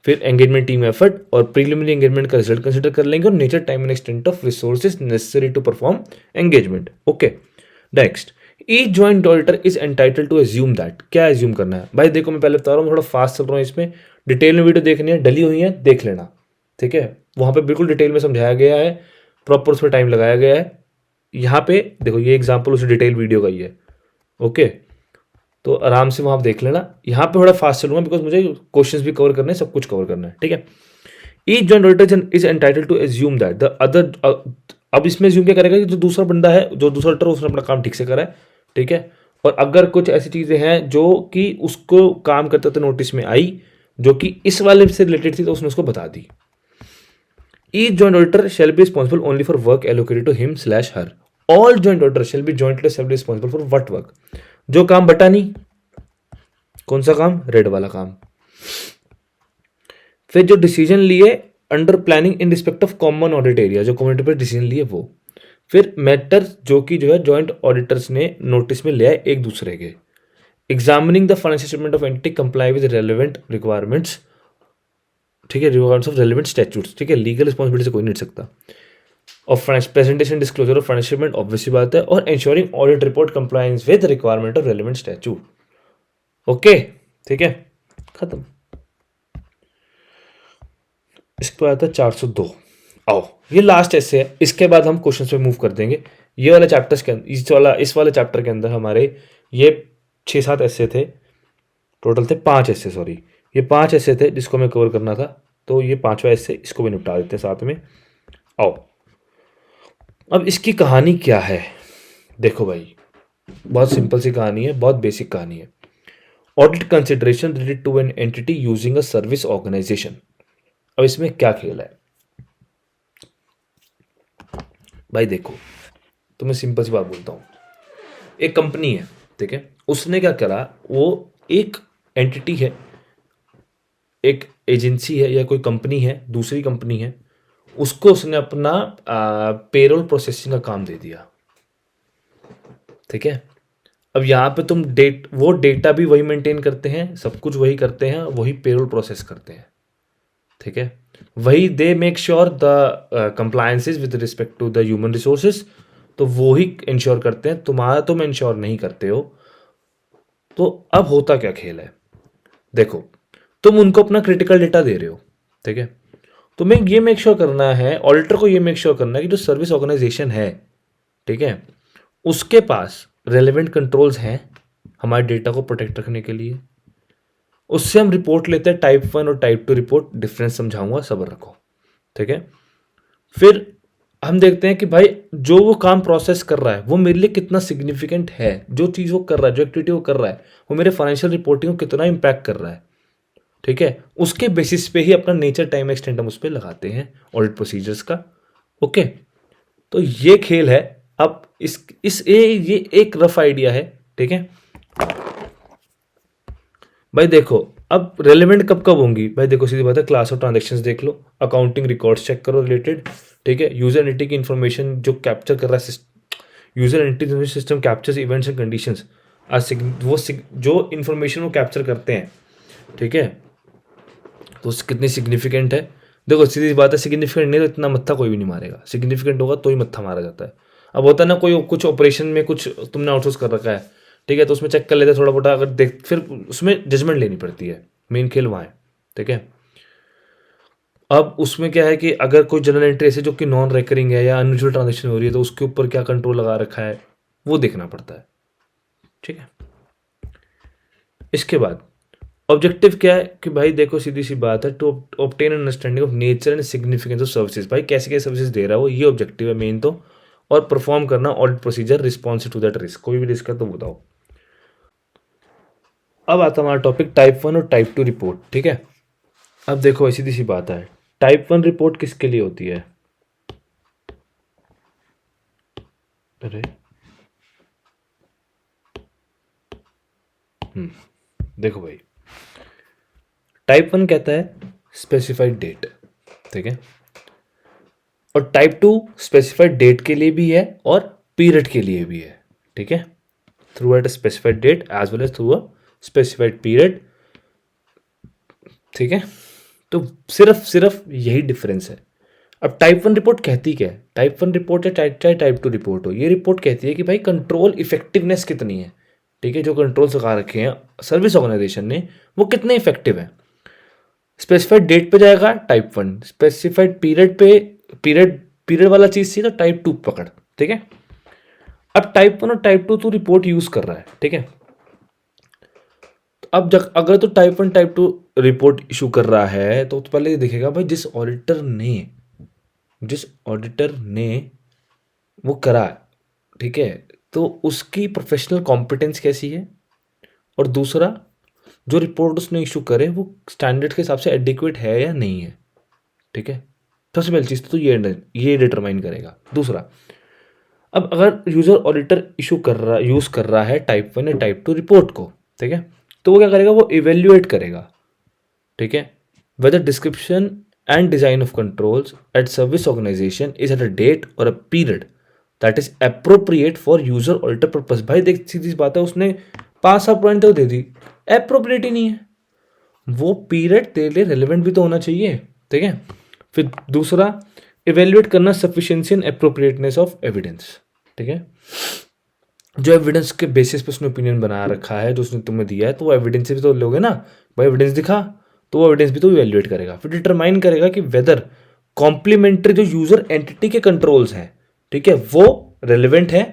फिर एंगेजमेंट टीम एफर्ट और प्रीलिमिनरी एंगेजमेंट का रिजल्ट कंसिडर कर लेंगे, और nature time and extent of resources necessary to perform engagement. Okay, next, each joint auditor is entitle to assume that. क्या एज्यूम करना है भाई? देखो मैं पहले बता रहा हूँ, थोड़ा फास्ट चल रहा हूँ, इसमें डिटेल में वीडियो देखनी है, डली हुई है, देख लेना, ठीक है। वहाँ पे बिल्कुल डिटेल में समझाया गया है, प्रॉपर उसमें टाइम लगाया गया है। यहाँ पे देखो ये एग्जाम्पल उस डिटेल वीडियो का ही है, ओके, तो आराम से वहाँ आप देख लेना। यहाँ पे थोड़ा फास्ट चलूंगा बिकॉज मुझे क्वेश्चंस भी कवर करने हैं, सब कुछ कवर करना है, ठीक है। Each joint auditor is entitled to assume that the other, अब इसमें एज्यूम क्या करेगा कि जो दूसरा बंदा है, जो दूसरा ऑडिटर, उसने अपना काम ठीक से करा है, ठीक है। और अगर कुछ ऐसी चीजें हैं जो कि उसको काम करते थे नोटिस में आई, जो कि इस वाले से रिलेटेड थी, तो उसने उसको बता दी। Each joint auditor shall be responsible only for work allocated to him/her. All joint auditors shall be jointly shall be responsible for what work? जो काम बटा नहीं, कौन सा काम? रेड वाला काम। फिर जो डिसीजन लिए under planning in respect of common audit area, जो कम्युनिटी पर डिसीजन लिए वो। फिर मैटर जो कि जो है जॉइंट ऑडिटर्स ने नोटिस में लिया है एक दूसरे के। Examining the financial statement of entity comply with relevant requirements, ठीक है, रिक्वायरमेंट्स ऑफ रेलेवेंट स्टैट्यूट्स, ठीक है, लीगल रिस्पॉन्सिबिलिटी से कोई नहीं हट सकता। और presentation disclosure of financial statement obviously बात है, और ensuring audit report compliance with requirement of relevant statute. Okay, ठीक है, खत्म। इसके बाद आता है 402। आओ, ये लास्ट ऐसे है, इसके बाद हम क्वेश्चन पे मूव कर देंगे। ये वाले चैप्टर्स के अंदर, इस वाले चैप्टर के अंदर हमारे ये 6-7 ऐसे थे, टोटल थे 5 ऐसे, सॉरी ये 5 ऐसे थे जिसको मैं कवर करना था, तो ये 5वां ऐसे इसको भी निपटा देते हैं साथ में। आओ, अब इसकी कहानी क्या है? देखो भाई, बहुत सिंपल सी कहानी है, बहुत बेसिक कहानी है। Audit consideration related to an entity using a service organisation. अब इसमें क्या खेल है भाई? देखो, तो मैं सिंपल सी बात बोलता हूँ। एक कंपनी है, ठीक है, उसने क्या करा, वो एक एंटिटी है, एक एजेंसी है या कोई कंपनी है, दूसरी कंपनी है, उसको उसने अपना पेरोल प्रोसेसिंग का काम दे दिया, ठीक है। अब यहाँ पे तुम वो डेटा भी वही मेंटेन करते हैं, सब कुछ वही करते हैं, वही पेरोल प्रोसेस करते हैं, ठीक है। वही they make sure the compliances with respect to the human resources, तो वो ही इंश्योर करते हैं, तुम इंश्योर नहीं करते हो। तो अब होता क्या खेल है, देखो तुम उनको अपना क्रिटिकल डेटा दे रहे हो, ठीक है। तुम्हें ये मेक श्योर करना है, ऑडिटर को ये मेक श्योर करना है कि जो सर्विस ऑर्गेनाइजेशन है, ठीक है, उसके पास रेलेवेंट कंट्रोल्स हैं हमारे डेटा को प्रोटेक्ट रखने के लिए। उससे हम रिपोर्ट लेते हैं टाइप 1 और टाइप 2 रिपोर्ट, डिफरेंस समझाऊंगा, सब्र रखो, ठीक है। फिर हम देखते हैं कि भाई जो वो काम प्रोसेस कर रहा है वो मेरे लिए कितना सिग्निफिकेंट है, जो चीज़ वो कर रहा है, जो एक्टिविटी वो कर रहा है, वो मेरे फाइनेंशियल रिपोर्टिंग को कितना इंपैक्ट कर रहा है, ठीक है। उसके बेसिस पे ही अपना नेचर टाइम एक्सटेंड हम उस पर लगाते हैं ऑडिट प्रोसीजर्स का। ओके, तो ये खेल है। अब ये एक रफ आइडिया है, ठीक है भाई। देखो अब रेलेवेंट कब कब होंगी भाई, देखो सीधी बात है, क्लास ऑफ ट्रांजेक्शन्स देख लो, अकाउंटिंग रिकॉर्ड्स चेक करो रिलेटेड, ठीक है। यूजर एंटिटी की इंफॉर्मेशन जो कैप्चर कर रहा है user entity system captures events and conditions, जो इन्फॉर्मेशन वो कैप्चर करते हैं, ठीक है, तो कितनी सिग्निफिकेंट है। देखो सीधी बात है, सिग्निफिकेंट नहीं तो इतना मत्था कोई भी नहीं मारेगा, सिग्निफिकेंट होगा तो ही मत्था मारा जाता है। अब होता है ना, कोई कुछ ऑपरेशन में कुछ तुमने आउटसोर्स कर रखा है, ठीक है, तो उसमें चेक कर लेते हैं थोड़ा मोटा, अगर देख फिर उसमें जजमेंट लेनी पड़ती है, मेन खेल वहाँ है, ठीक है। अब उसमें क्या है कि अगर कोई जनरल एंट्री ऐसे जो कि नॉन रेकरिंग है या अनयूजुअल ट्रांजेक्शन हो रही है, तो उसके ऊपर क्या कंट्रोल लगा रखा है वो देखना पड़ता है, ठीक है। इसके बाद ऑब्जेक्टिव क्या है कि भाई देखो सीधी सी बात है, to obtain understanding of nature and significance of services, भाई कैसे कैसे सर्विसेज दे रहा है वो, ये ऑब्जेक्टिव है मेन तो। और परफॉर्म करना audit procedure responsive to that risk, कोई भी रिस्क है तो बताओ। अब आता हमारा टॉपिक टाइप 1 और टाइप 2 रिपोर्ट, ठीक है। अब देखो सीधी सी बात है, टाइप 1 रिपोर्ट किसके लिए होती है, अरे देखो भाई, टाइप 1 कहता है स्पेसिफाइड डेट, ठीक है, और टाइप 2 स्पेसिफाइड डेट के लिए भी है और पीरियड के लिए भी है, ठीक है, through at a specified date as well as through a specified period, ठीक है। तो सिर्फ यही डिफरेंस है। अब टाइप 1 रिपोर्ट कहती क्या है, टाइप 1 रिपोर्ट या चाहे टाइप 2 रिपोर्ट हो, ये रिपोर्ट कहती है कि भाई कंट्रोल इफेक्टिवनेस कितनी है, ठीक है, जो कंट्रोल्स लगा रखे हैं सर्विस ऑर्गेनाइजेशन ने वो कितने इफेक्टिव है। स्पेसिफाइड डेट पे जाएगा टाइप 1, स्पेसिफाइड पीरियड पे पीरियड वाला चीज थी तो टाइप 2 पकड़, ठीक है। अब टाइप 1 और टाइप 2 तो रिपोर्ट यूज कर रहा है, ठीक है। अब जब अगर तो टाइप 1 टाइप 2 रिपोर्ट इशू कर रहा है तो पहले ये देखेगा भाई जिस ऑडिटर ने वो करा है, ठीक है, तो उसकी प्रोफेशनल कॉम्पिटेंस कैसी है, और दूसरा जो रिपोर्ट उसने इशू करे वो स्टैंडर्ड के हिसाब से एडिक्वेट है या नहीं है, ठीक है। सबसे पहली चीज़ तो ये डिटरमाइन करेगा। दूसरा, अब अगर यूजर ऑडिटर यूज कर रहा है टाइप 1 या टाइप 2 रिपोर्ट को, ठीक है, तो वो क्या करेगा, वो इवेल्युएट करेगा, ठीक है, whether description and design of controls at service organization is at a date or a period that is appropriate for user alter purpose। भाई देख सीधी सी बात है, उसने 5-7 पॉइंट तो दे दी, एप्रोप्रिएट ही नहीं है, वो पीरियड तेरे लिए रेलिवेंट भी तो होना चाहिए, ठीक है। फिर दूसरा, इवेल्युएट करना sufficiency and appropriateness of evidence, ठीक है, जो एविडेंस के बेसिस पे उसने ओपिनियन बना रखा है, जो उसने तुम्हें दिया है, तो वो एविडेंस भी तो लोगे ना भाई, एविडेंस दिखा तो वो एविडेंस भी तो इवेल्युएट करेगा, फिर डिटरमाइन करेगा कि वेदर कॉम्प्लीमेंट्री जो यूजर एंटिटी के कंट्रोल्स हैं, ठीक है, वो रेलिवेंट है,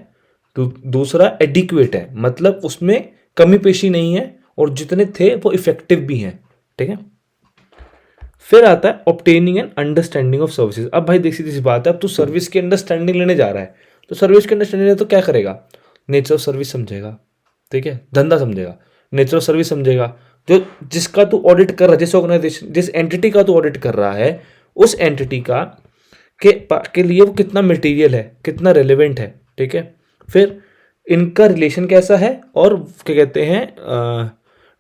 दूसरा एडिक्वेट है, मतलब उसमें कमी पेशी नहीं है, और जितने थे वो इफेक्टिव भी हैं, ठीक है। फिर आता है obtaining and understanding of services. अब भाई देख सीधी सी बात है, अब तू सर्विस की अंडरस्टैंडिंग लेने जा रहा है, तो सर्विस की अंडरस्टैंडिंग तो क्या करेगा, नेचर ऑफ सर्विस समझेगा, ठीक है, धंधा समझेगा, नेचर ऑफ सर्विस समझेगा, जो जिसका तू ऑडिट कर रहा है, जिस ऑर्गेनाइजेशन जिस एंटिटी का तू ऑडिट कर रहा है, उस एंटिटी का के लिए वो कितना मटेरियल है, कितना रेलेवेंट है, ठीक है। फिर इनका रिलेशन कैसा है, और क्या कहते हैं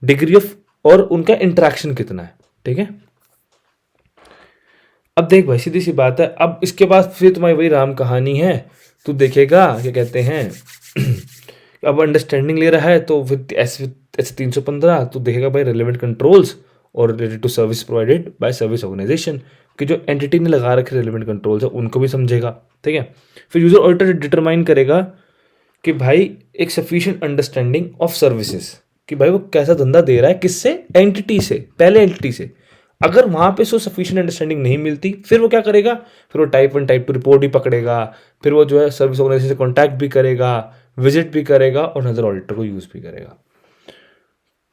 डिग्री ऑफ, और उनका इंटरेक्शन कितना है, ठीक है। अब देख भाई सीधी सी बात है, अब इसके बाद फिर तुम्हारी वही राम कहानी है, तू देखेगा क्या कहते हैं अब अंडरस्टैंडिंग ले रहा है तो फिर ऐसे 315 तो देखेगा भाई रेलेवेंट कंट्रोल्स और related to service provided by service organisation, कि जो एंटिटी ने लगा रखे रेलिवेंट कंट्रोल्स है उनको भी समझेगा, ठीक है। फिर यूजर ऑडिटर डिटरमाइन करेगा कि भाई एक सफिशिएंट अंडरस्टैंडिंग ऑफ सर्विसेज, कि भाई वो कैसा धंधा दे रहा है, किससे, एंटिटी से, पहले एंटिटी से। अगर वहाँ पे सो सफिशिएंट अंडरस्टैंडिंग नहीं मिलती, फिर वो क्या करेगा, फिर वो टाइप 1 टाइप 2 रिपोर्ट भी पकड़ेगा, फिर वो जो है सर्विस ऑर्गेनाइजेशन से कॉन्टैक्ट भी करेगा, विजिट भी करेगा और नजर ऑडिटर को यूज़ भी करेगा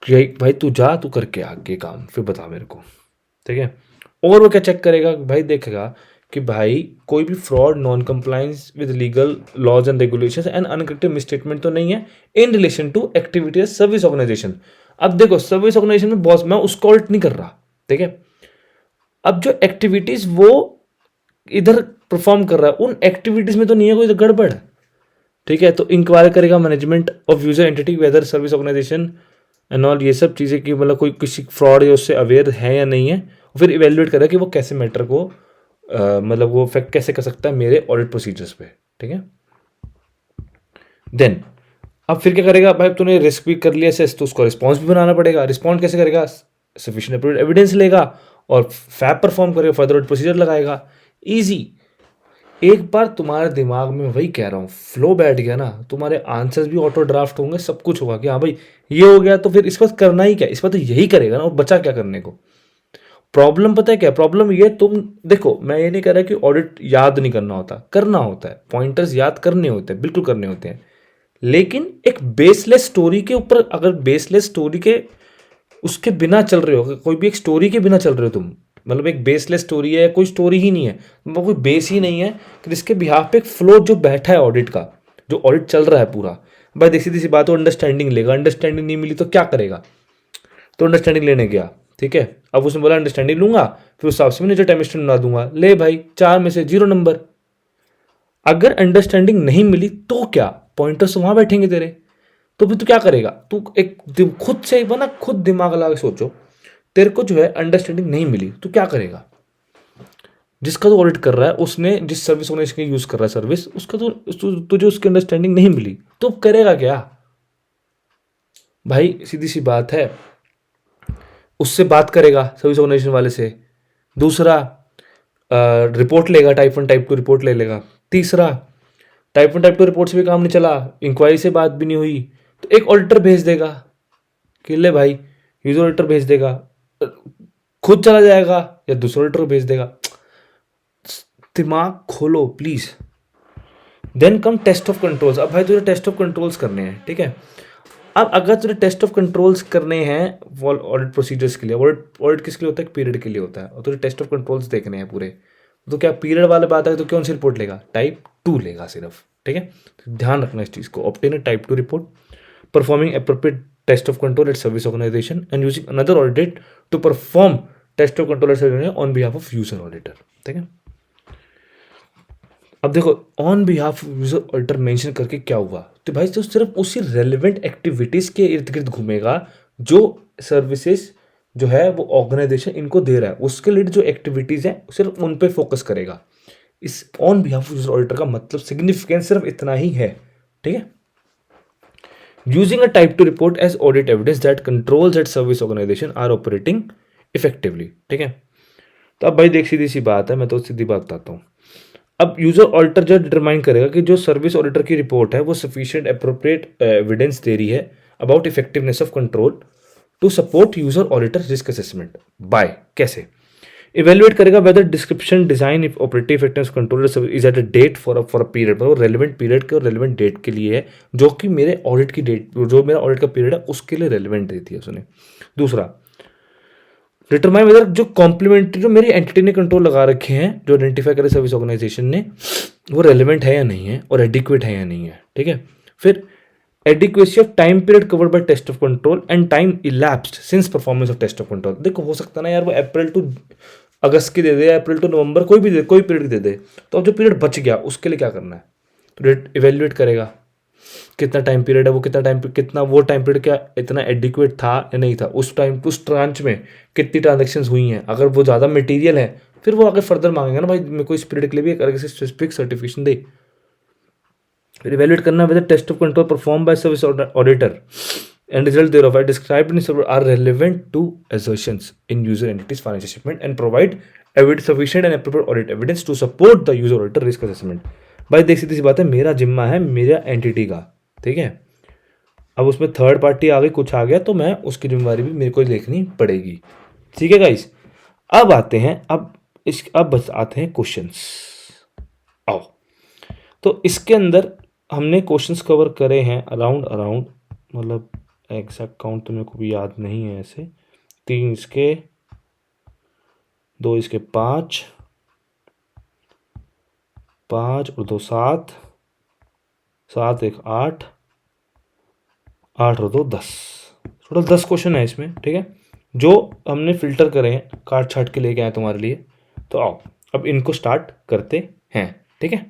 कि भाई तू जा, तू करके आगे काम, फिर बता मेरे को, ठीक है। और वो क्या चेक करेगा, भाई देखेगा कि भाई कोई भी fraud, non compliance with legal laws and regulations and uncorrected misstatement तो नहीं है in relation to activity service organisation. अब देखो सर्विस ऑर्गेनाइजेशन में बॉस, मैं उसको ऑडिट नहीं कर रहा, ठीक है। अब जो एक्टिविटीज वो इधर परफॉर्म कर रहा है, उन एक्टिविटीज में तो नहीं है कोई गड़बड़, ठीक है। तो इंक्वायरी करेगा management of user entity whether service organisation and all, ये सब चीज़ें कि मतलब कोई किसी फ्रॉड या उससे अवेयर है या नहीं है। फिर इवेल्युएट करेगा कि वो कैसे मैटर को मतलब वो इफेक्ट कैसे कर सकता है मेरे ऑडिट प्रोसीजर्स पे, ठीक है। देन अब फिर क्या करेगा, भाई तूने रिस्क भी कर लिया असेस, तो उसको रिस्पॉन्स भी बनाना पड़ेगा। रिस्पॉन्ड कैसे करेगा, सफिशिएंट एविडेंस लेगा और फैब परफॉर्म करेगा, फर्दर ऑडिट प्रोसीजर लगाएगा। ईजी। एक बार तुम्हारे दिमाग में, वही कह रहा हूँ, फ्लो बैठ गया ना, तुम्हारे आंसर्स भी ऑटो ड्राफ्ट होंगे, सब कुछ होगा कि हाँ भाई ये हो गया, तो फिर इस बार करना ही क्या, इस बार तो यही करेगा ना, और बचा क्या करने को। प्रॉब्लम पता है क्या प्रॉब्लम, ये तुम देखो, मैं ये नहीं कह रहा कि ऑडिट याद नहीं करना होता, करना होता है, पॉइंटर्स याद करने होते हैं, बिल्कुल करने होते हैं, लेकिन एक बेसलेस स्टोरी के ऊपर, अगर बेसलेस स्टोरी के उसके बिना चल रहे हो, कोई भी एक स्टोरी के बिना चल रहे हो तुम, मतलब एक बेसलेस स्टोरी है, कोई स्टोरी ही नहीं है, मतलब कोई बेस ही नहीं है कि जिसके बिहाफ पे एक फ्लो जो बैठा है ऑडिट का, जो ऑडिट चल रहा है पूरा। भाई देखी सीधी सी बात हो, अंडरस्टैंडिंग लेगा, अंडरस्टैंडिंग नहीं मिली तो क्या करेगा, तो अंडरस्टैंडिंग लेने गया, ठीक है। अब उसने बोला अंडरस्टैंडिंग लूंगा, फिर उस हिसाब से मैंने जो टाइम स्टैंड बना दूंगा, ले भाई 4 में से 0 नंबर। अगर अंडरस्टैंडिंग नहीं मिली तो क्या, पॉइंटर्स वहां बैठेंगे तेरे, तो फिर तू क्या करेगा, तू एक खुद से बना, खुद दिमाग लगा के सोचो, तेरे को जो है अंडरस्टैंडिंग नहीं मिली तो क्या करेगा। जिसका तो ऑडिट कर रहा है, उसने जिस सर्विस ऑर्गेनाइजेशन का यूज कर रहा है सर्विस, उसका तो तुझे उसकी अंडरस्टैंडिंग नहीं मिली तो करेगा क्या। भाई सीधी सी बात है, उससे बात करेगा सर्विस ऑर्गेनाइजेशन वाले से। दूसरा, रिपोर्ट लेगा, टाइप 1 टाइप 2 रिपोर्ट ले लेगा। तीसरा, टाइप 1 टाइप 2 रिपोर्ट से भी काम नहीं चला, इंक्वायरी से बात भी नहीं हुई, तो एक ऑडिटर भेज देगा कि ले भाई, यूजर ऑडिटर भेज देगा, खुद चला जाएगा या दूसरे ऑडिटर को भेज देगा। दिमाग खोलो please. Then come test of controls. अब भाई तुझे टेस्ट ऑफ कंट्रोल्स करने हैं, ठीक है। अब अगर तुझे टेस्ट ऑफ कंट्रोल्स करने हैं ऑडिट प्रोसीजर्स के लिए, ऑडिट किसके लिए होता है, पीरियड के लिए होता है, और तुझे टेस्ट ऑफ कंट्रोल्स देखने हैं पूरे, तो क्या पीरियड वाले बात है तो कौन सी रिपोर्ट लेगा, टाइप 2 लेगा सिर्फ, ठीक है। तो ध्यान रखना इस चीज़ को, obtain a type 2 report, performing appropriate test of control at service organisation and using another audit to perform test of control on behalf of user auditor, ठीक है। अब देखो on behalf user auditor mention करके क्या हुआ, तो भाई तो सिर्फ उसी रेलिवेंट एक्टिविटीज के इर्द गिर्द घूमेगा जो सर्विसेज जो है वो ऑर्गेनाइजेशन इनको दे रहा है, उसके लिए जो एक्टिविटीज हैं सिर्फ उन पे फोकस करेगा। इस ऑन बिहाफ यूजर ऑडिटर का मतलब सिग्निफिकेंस सिर्फ इतना ही है, ठीक है। Using a type 2 report as audit evidence that controls at service organisation are operating effectively, ठीक है। तो अब भाई देख सीधी सी बात है, मैं तो सीधी बात बताता हूँ। अब यूजर ऑडिटर जो डिटरमाइन करेगा कि जो सर्विस ऑडिटर की रिपोर्ट है वो सफिशिएंट एप्रोप्रिएट एविडेंस दे रही है about effectiveness of control to support user auditor risk assessment by, कैसे इवेल्युएट करेगा whether description design if operative effectiveness control is at a date for a period, मतलब relevant period के और relevant date के लिए है, जो कि मेरे ऑडिट की डेट, जो मेरा ऑडिट का पीरियड है उसके लिए रेलिवेंट देती है उसने। दूसरा, डिटरमाइन वेदर जो कॉम्प्लीमेंट्री जो मेरी एंटिटी ने कंट्रोल लगा रखे हैं, जो आइडेंटिफाई करे सर्विस ऑर्गेनाइजेशन ने, वो रेलिवेंट है या नहीं है और एडिक्वेट है या नहीं है, ठीक है। फिर adequacy of time period covered by test of control and time elapsed since performance of test of control. देखो हो सकता है ना यार वो अप्रैल टू अगस्त की दे दे, अप्रैल टू नवंबर, कोई भी दे, कोई पीरियड दे दे, तो अब जो पीरियड बच गया उसके लिए क्या करना है, तो इवेल्युएट करेगा कितना टाइम पीरियड है, वो कितना वो टाइम पीरियड क्या इतना एडिक्वेट था या नहीं था, उस टाइम उस ट्रांच में कितनी ट्रांजेक्शन्स हुई हैं। अगर वो ज़्यादा मटेरियल है फिर वो आगे फर्दर मांगेगा ना, भाई मेरे को इस पीरियड के लिए भी एक अलग से स्पेसिफिक सर्टिफिकेशन दे। फिर इवेल्युएट करना whether test of control perform by service auditor and result thereof are described in several are relevant to assertions in user entities financial statement and provide evidence sufficient and appropriate audit evidence to support the user auditor risk assessment. भाई देख सीधी सी बात है, मेरा जिम्मा है मेरा entity का, ठीक है। अब उसमें थर्ड पार्टी आ गई, कुछ आ गया, तो मैं उसकी जिम्मेवारी भी मेरे को देखनी पड़ेगी, ठीक है गाइस। अब आते हैं अब बस आते हैं क्वेश्चंस। आओ, तो इसके अंदर हमने क्वेश्चंस कवर करे हैं अराउंड मतलब एग्जैक्ट काउंट तो मेरे को भी याद नहीं है ऐसे, 3 इसके, 2 इसके, 5 और 2 7, 7 1 8, 8 और 2 10, टोटल 10 क्वेश्चन है इसमें, ठीक है, जो हमने फिल्टर करे हैं, काट छाट के लेके आए तुम्हारे लिए। तो आओ अब इनको स्टार्ट करते हैं, ठीक है।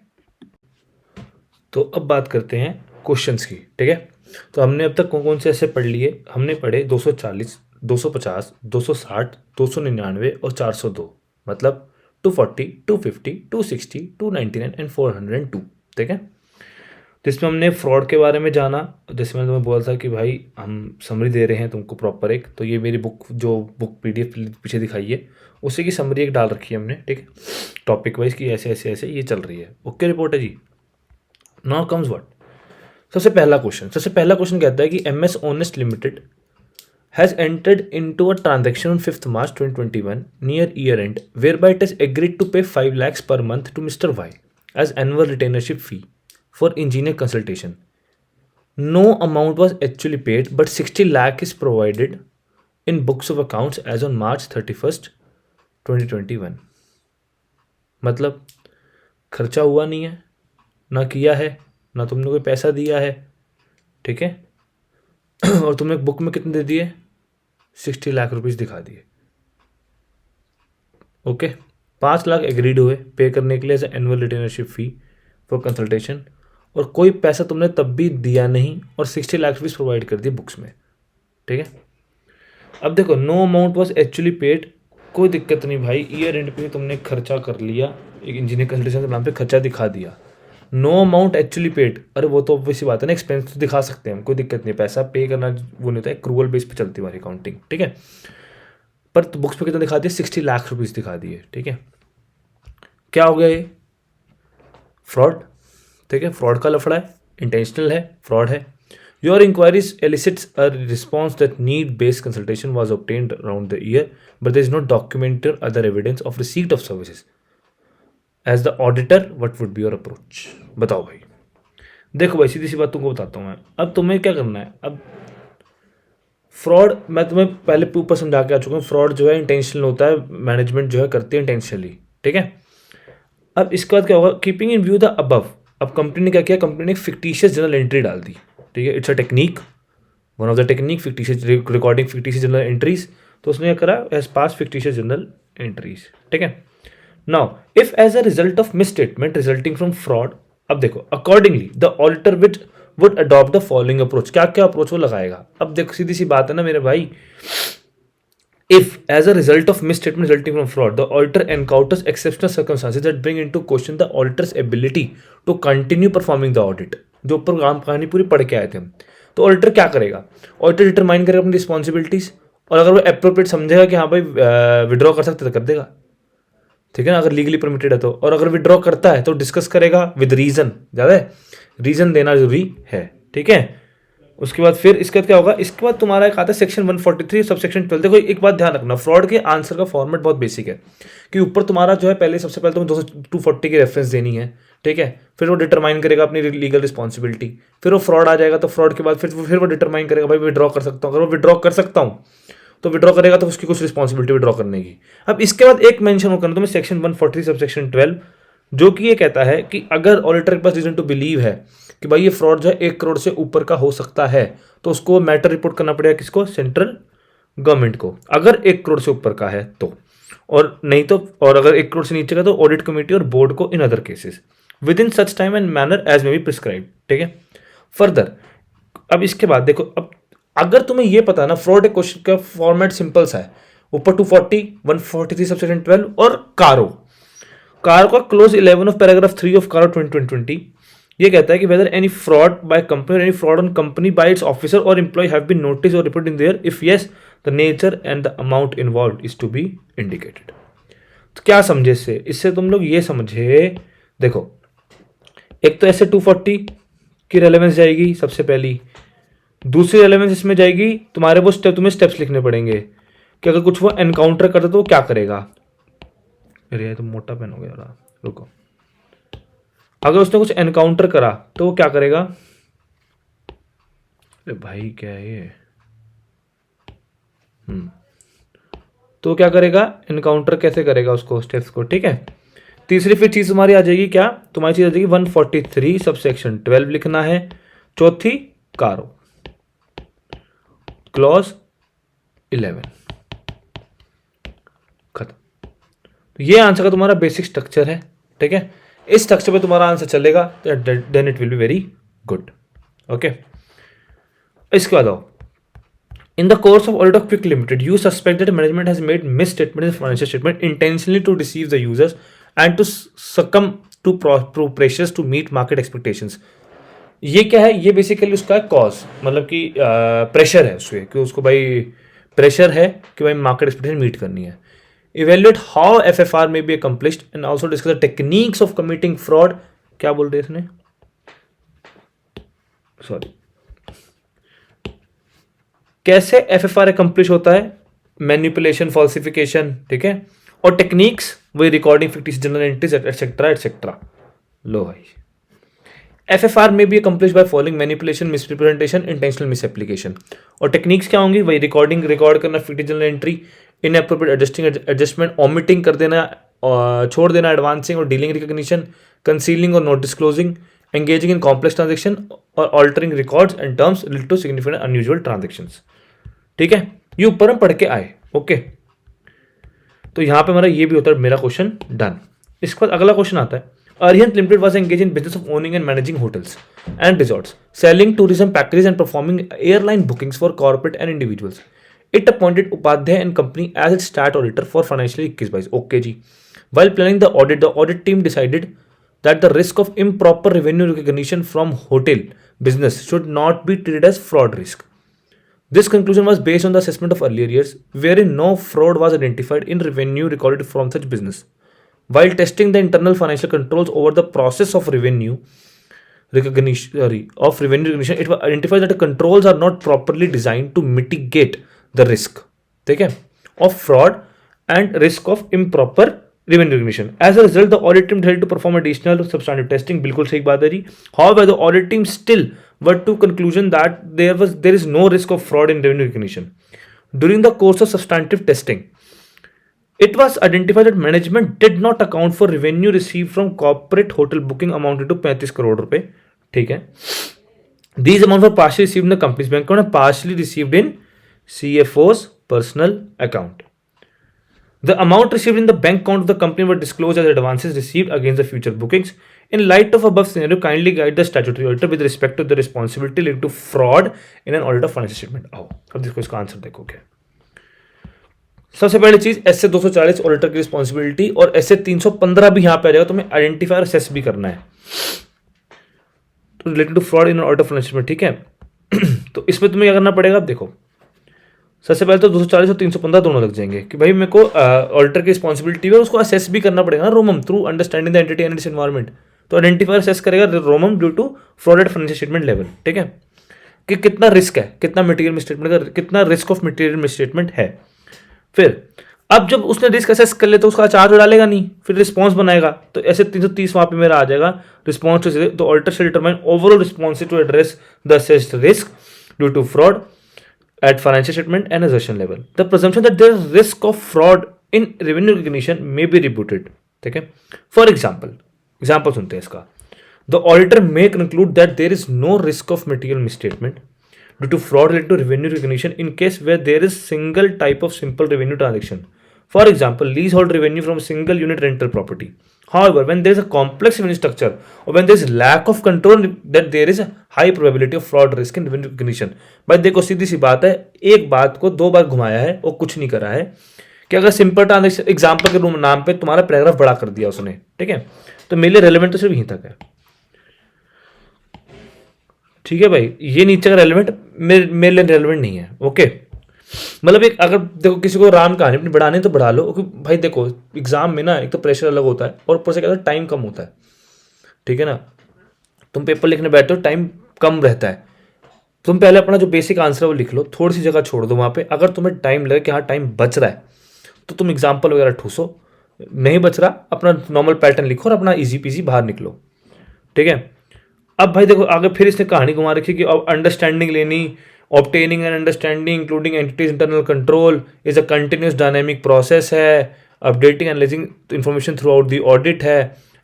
तो अब बात करते हैं क्वेश्चंस की, ठीक है। तो हमने अब तक कौन कौन से ऐसे पढ़ लिए, हमने पढ़े 240, 250, 260, 299 और 402, मतलब 240, 250, 260, 299 एंड 402, ठीक है। जिसमें हमने फ्रॉड के बारे में जाना, जैसे मैंने तुम्हें बोला था कि भाई हम समरी दे रहे हैं तुमको प्रॉपर एक, तो ये मेरी बुक PDF पीछे दिखाई है, उसी की समरी एक डाल रखी है हमने, ठीक है, टॉपिक वाइज की ऐसे ऐसे ऐसे ये चल रही है। ओके रिपोर्ट है जी। नाउ कम्स व्हाट, सबसे पहला क्वेश्चन कहता है कि MS Honest Limited has entered into a transaction on 5th March 2021 near year end whereby it has agreed to pay 5 lakhs per month to Mr. Y as annual retainership fee for engineer consultation. No amount was actually paid but 60 lakh is provided in books of accounts as on March 31st 2021. मतलब खर्चा हुआ नहीं है, ना किया है, ना तुमने कोई पैसा दिया है, ठीक है, और तुमने बुक में कितने दे दिए, 60 लाख रुपीस दिखा दिए। ओके, 5 लाख एग्रीड हुए पे करने के लिए as annual retainership fee for consultation, और कोई पैसा तुमने तब भी दिया नहीं और 60 लाख रुपीस प्रोवाइड कर दिए बुक्स में, ठीक है। अब देखो, no amount was actually paid, कोई दिक्कत नहीं भाई, ईयर एंड पे तुमने खर्चा कर लिया, एक इंजीनियर कंसल्टेशन के नाम पे खर्चा दिखा दिया। नो अमाउंट एक्चुअली पेड, अरे वो तो ऑब्वियस बात है ना, एक्सपेंस तो दिखा सकते हैं हम, कोई दिक्कत नहीं, पैसा पे करना वो नहीं होता है, एक्रूवल बेस पे चलती है हमारी अकाउंटिंग, ठीक है। पर तो बुक्स पे कितना दिखा दिया, 60 लाख रुपीस दिखा दिए, ठीक है। क्या हो गया ये, फ्रॉड, ठीक है, फ्रॉड का लफड़ा है, इंटेंशनल है, फ्रॉड है। Your inquiries elicits a response that need based consultation was obtained around the year but there is not documented other evidence of receipt of services as the auditor, what would be your approach. बताओ भाई, देखो भाई सीधी सी बात तुमको बताता हूँ मैं, अब तुम्हें क्या करना है। अब फ्रॉड मैं तुम्हें पहले ऊपर समझा के आ चुका हूँ, फ्रॉड जो है इंटेंशनल होता है, मैनेजमेंट जो है करती है इंटेंशनली, ठीक है। अब इसके बाद क्या होगा, keeping in view the above, अब कंपनी ने क्या किया, कंपनी ने फिक्टिशियस जर्नल एंट्री डाल दी, ठीक है, it's a technique, one of the technique, fictitious recording fictitious journal entries, तो उसने क्या करा, as pass fictitious journal entries, ठीक है। Now if as a result of misstatement resulting from fraud, अब देखो accordingly the auditor would adopt the following approach, क्या क्या अप्रोच वो लगाएगा। अब देखो सीधी सी बात है ना मेरे भाई, if as a result of misstatement resulting from fraud the auditor encounters exceptional circumstances that bring into question the auditor's ability to continue performing the audit, जो ऊपर काम कहानी पूरी पढ़ के आए थे हम, तो ऑडिटर क्या करेगा, ऑडिटर डिटरमाइन करेगा अपनी रिस्पॉन्सिबिलिटीज, और अगर वो अप्रोप्रिएट समझेगा कि हाँ भाई विड्रॉ कर सकते तो कर देगा, ठीक है ना, अगर लीगली परमिटेड है तो, और अगर विड्रॉ करता है तो डिस्कस करेगा विद रीजन, ज़्यादा है रीजन देना जरूरी है, ठीक है। उसके बाद फिर इसके बाद क्या होगा, इसके बाद तुम्हारा एक आता है सेक्शन 143 सब सेक्शन 12। देखो एक बात ध्यान रखना, फ्रॉड के आंसर का फॉर्मेट बहुत बेसिक है, कि ऊपर तुम्हारा जो है पहले सबसे पहले तुम्हें 240 की रेफरेंस देनी है, ठीक है, फिर वो डिटरमाइन करेगा अपनी लीगल रिस्पॉन्सिबिलिटी, फिर वो फ्रॉड आ जाएगा, तो फ्रॉड के बाद फिर वो डिटरमाइन करेगा भाई विड्रॉ कर सकता हूँ, अगर वो विड्रॉ कर सकता हूँ तो विड्रॉ करेगा तो उसकी कुछ रिस्पॉन्सिबिलिटी विड्रॉ करने की। अब इसके बाद एक मेंशन करना तुम्हें सेक्शन 140 सब सेक्शन 12, जो कि ये कहता है कि अगर ऑडिटर के पास रीजन टू बिलीव है कि भाई ये फ्रॉड जो है 1 करोड़ से ऊपर का हो सकता है, तो उसको मैटर रिपोर्ट करना पड़ेगा किसको, सेंट्रल गवर्नमेंट को, अगर 1 करोड़ से ऊपर का है तो, और नहीं तो, और अगर 1 करोड़ से नीचे का तो ऑडिट कमेटी और बोर्ड को in other cases with in such time and manner as may be prescribe, ठीक है। फर्दर अब इसके बाद देखो, अब अगर तुम्हें ये पता ना फ्रॉड क्वेश्चन का फॉर्मेट सिंपल सा है, ऊपर 240, 143 सब सेक्शन 12 और कारो का क्लोज 11 ऑफ पैराग्राफ 3 ऑफ कारो 2020 ये कहता है कि whether any fraud by company और any fraud on company by its officer और एम्प्लॉय हैव बीन नोटिस और report in there, if yes the nature and the amount involve is to be indicated. तो क्या समझे इससे तुम लोग ये समझे, देखो एक तो ऐसे 240 की रेलेवेंस जाएगी सबसे पहली, दूसरी रेलेवेंस इसमें जाएगी तुम्हारे वो तुम्हें स्टेप्स लिखने पड़ेंगे कि अगर कुछ वो एनकाउंटर करता तो वो क्या करेगा। अरे ये तो मोटा पेन हो गया, रुको। अगर उसने कुछ एनकाउंटर करा तो वो क्या करेगा, अरे भाई क्या है ये, तो क्या करेगा, एनकाउंटर कैसे करेगा उसको, स्टेप्स को, ठीक है। तीसरी फिर चीज तुम्हारी आ जाएगी क्या, तुम्हारी चीज आ जाएगी 143 सबसेक्शन 12 लिखना है। चौथी कारो क्लॉज 11, खत्म। तो ये आंसर का तुम्हारा बेसिक स्ट्रक्चर है, ठीक है। इस स्ट्रक्चर पे तुम्हारा आंसर चलेगा, then it will be very good, okay. इसके बाद आओ, in the course of audit of Quick Limited, you suspect that management has made misstatement in the financial statement intentionally to deceive the users and to succumb to pressures to meet market expectations। ये क्या है, ये basically उसका cause, मतलब कि pressure है उसके, कि उसको भाई प्रेशर है कि भाई मार्केट एक्सपेक्टेशन मीट करनी है। Evaluate how FFR may be accomplished and also discuss the techniques of committing fraud. क्या बोल रहे इसने, सॉरी, कैसे एफएफआर अकम्प्लिश होता है, मैनिपुलेशन, फॉल्सिफिकेशन, ठीक है, और टेक्निक्स वही recording, fictitious journal entries et cetera et cetera. लो भाई, एफएफआर में भी accomplish by following manipulation, misrepresentation, intentional misapplication. और टेक्निक्स क्या होंगी, वही रिकॉर्ड करना, fictitious journal entry, inappropriate adjustment, omitting कर देना, छोड़ देना, एडवांसिंग और डीलिंग रिकॉग्निशन, कंसीलिंग और not disclosing, engaging in complex transaction और altering records and terms related to significant unusual transactions. ठीक है, ये ऊपर हम पढ़ के आए, ओके। तो यहां पे हमारा ये भी होता है मेरा क्वेश्चन डन। इसके बाद अगला क्वेश्चन आता है, Arihant Limited was engaged in business of owning and managing hotels and resorts, selling tourism packages and performing airline bookings for corporate and individuals. It appointed Upadhyay and Company as its stat auditor for financial 21-22. Okay ji. While planning the audit team decided that the risk of improper revenue recognition from hotel business should not be treated as fraud risk. This conclusion was based on the assessment of earlier years, wherein no fraud was identified in revenue recorded from such business. While testing the internal financial controls over the process of revenue recognition, it was identified that the controls are not properly designed to mitigate the risk, ठीक है, of fraud and risk of improper revenue recognition. As a result, the audit team had to perform additional substantive testing. बिल्कुल सही बात है जी. However, the audit team still were to conclusion that there is no risk of fraud in revenue recognition. During the course of substantive testing, it was identified that management did not account for revenue received from corporate hotel booking amounted to 35 crore रुपए, ठीक है. These amounts were partially received in the company's bank account and partially received in CFO's personal account. The amount received in the bank account of the company were disclosed as advances received against the future bookings. In light of above scenario, kindly guide the statutory auditor with respect to the responsibility linked to fraud in an audit of financial statement. आओ अब देखो इसका answer देखो क्या. सबसे पहली चीज S 240 auditor की रिस्पॉन्सिबिलिटी, और एस 315 भी यहां पे आ जाएगा, तुम्हें आइडेंटिफाई और असेस भी करना है तो related to fraud in auditor financial, ठीक है. तो इसमें तुम्हें क्या करना पड़ेगा, देखो सबसे पहले तो 240 और 315 दोनों लग जाएंगे कि भाई मेरे को ऑडिटर की रिस्पॉन्सिबिलिटी है, उसको असेस भी करना पड़ेगा ना ROMM through understanding the entity and its environment. तो आइडेंटिफाई और असेस करेगा ROMM due to fraud at financial statement level, ठीक है, कि कितना रिस्क है, कितना मटेरियल मिसस्टेटमेंट का, कितना रिस्क ऑफ मटेरियल मिसस्टेटमेंट है. फिर अब जब उसने रिस्क असेस कर लिया तो उसका चार्ज डालेगा नहीं, फिर रिस्पॉन्स बनाएगा, तो ऐसे 330 वहां पे मेरा आ जाएगा रिस्पॉन्स टू, तो auditor shall determine overall response to address the assessed risk due to fraud at financial statement and assertion level. The presumption that there is risk of fraud in revenue recognition may be rebutted. ठीक है. For example सुनते हैं इसका. The auditor may conclude that there is no risk of material misstatement due to fraud related to revenue recognition in case where there is single type of simple revenue transaction. For example, leasehold revenue from a single unit rental property. However, when there is a complex revenue structure or when there is lack of control, that there is a high probability of fraud risk in revenue recognition. भाई देखो सीधी सी बात है, एक बात को दो बार घुमाया है और कुछ नहीं करा है कि अगर सिंपल ट्रांजेक्शन एग्जाम्पल के नाम पे तुम्हारा पैराग्राफ बड़ा कर दिया उसने, ठीक है, तो मेरे लिए रेलेवेंट तो सिर्फ यहीं तक है. ठीक है भाई, ये नीचे का रेलिवेंट मेरे लिए रेलिवेंट नहीं है। ओके, मतलब एक अगर देखो किसी को राम कहानी अपनी बढ़ानी है तो बढ़ा लो, क्योंकि भाई देखो एग्जाम में ना एक तो प्रेशर अलग होता है और ऊपर से क्या होता है टाइम कम होता है। ठीक है ना, तुम पेपर लिखने बैठते हो टाइम कम रहता है, तुम पहले अपना जो बेसिक आंसर है वो लिख लो, थोड़ी सी जगह छोड़ दो वहाँ पे, अगर तुम्हें टाइम लगे कि हाँ टाइम बच रहा है तो तुम एग्जाम्पल वगैरह ठूसो, नहीं बच रहा अपना नॉर्मल पैटर्न लिखो और अपना इजी पीजी बाहर निकलो। ठीक है, अब भाई देखो आगे फिर इसने कहानी घुमा रखी कि अब अंडरस्टैंडिंग लेनी, obtaining and understanding including entities internal control is a continuous dynamic process है, updating analysing information throughout the audit है।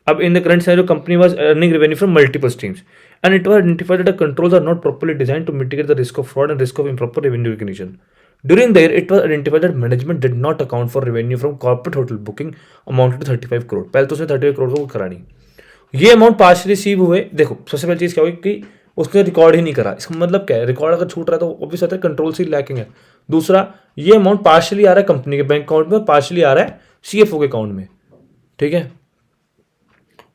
अब in the current scenario company was earning revenue from multiple streams and it was identified that the controls are not properly designed to mitigate the risk of fraud and risk of improper revenue recognition. During the year, it was identified that management did not account for revenue from corporate hotel booking amounted to 35 crore. पहले तो उसने 35 करोड़ का वो करा नहीं, ये amount partially receive हुए। देखो सबसे पहली चीज़ क्या हुई कि उसने रिकॉर्ड ही नहीं करा, इसका मतलब क्या है, रिकॉर्ड अगर छूट रहा है तो ऑब्वियस होता है कंट्रोल से लैकिंग है। दूसरा, ये अमाउंट पार्शली आ रहा है कंपनी के बैंक अकाउंट में, पार्शली आ रहा है सीएफओ के अकाउंट में। ठीक है,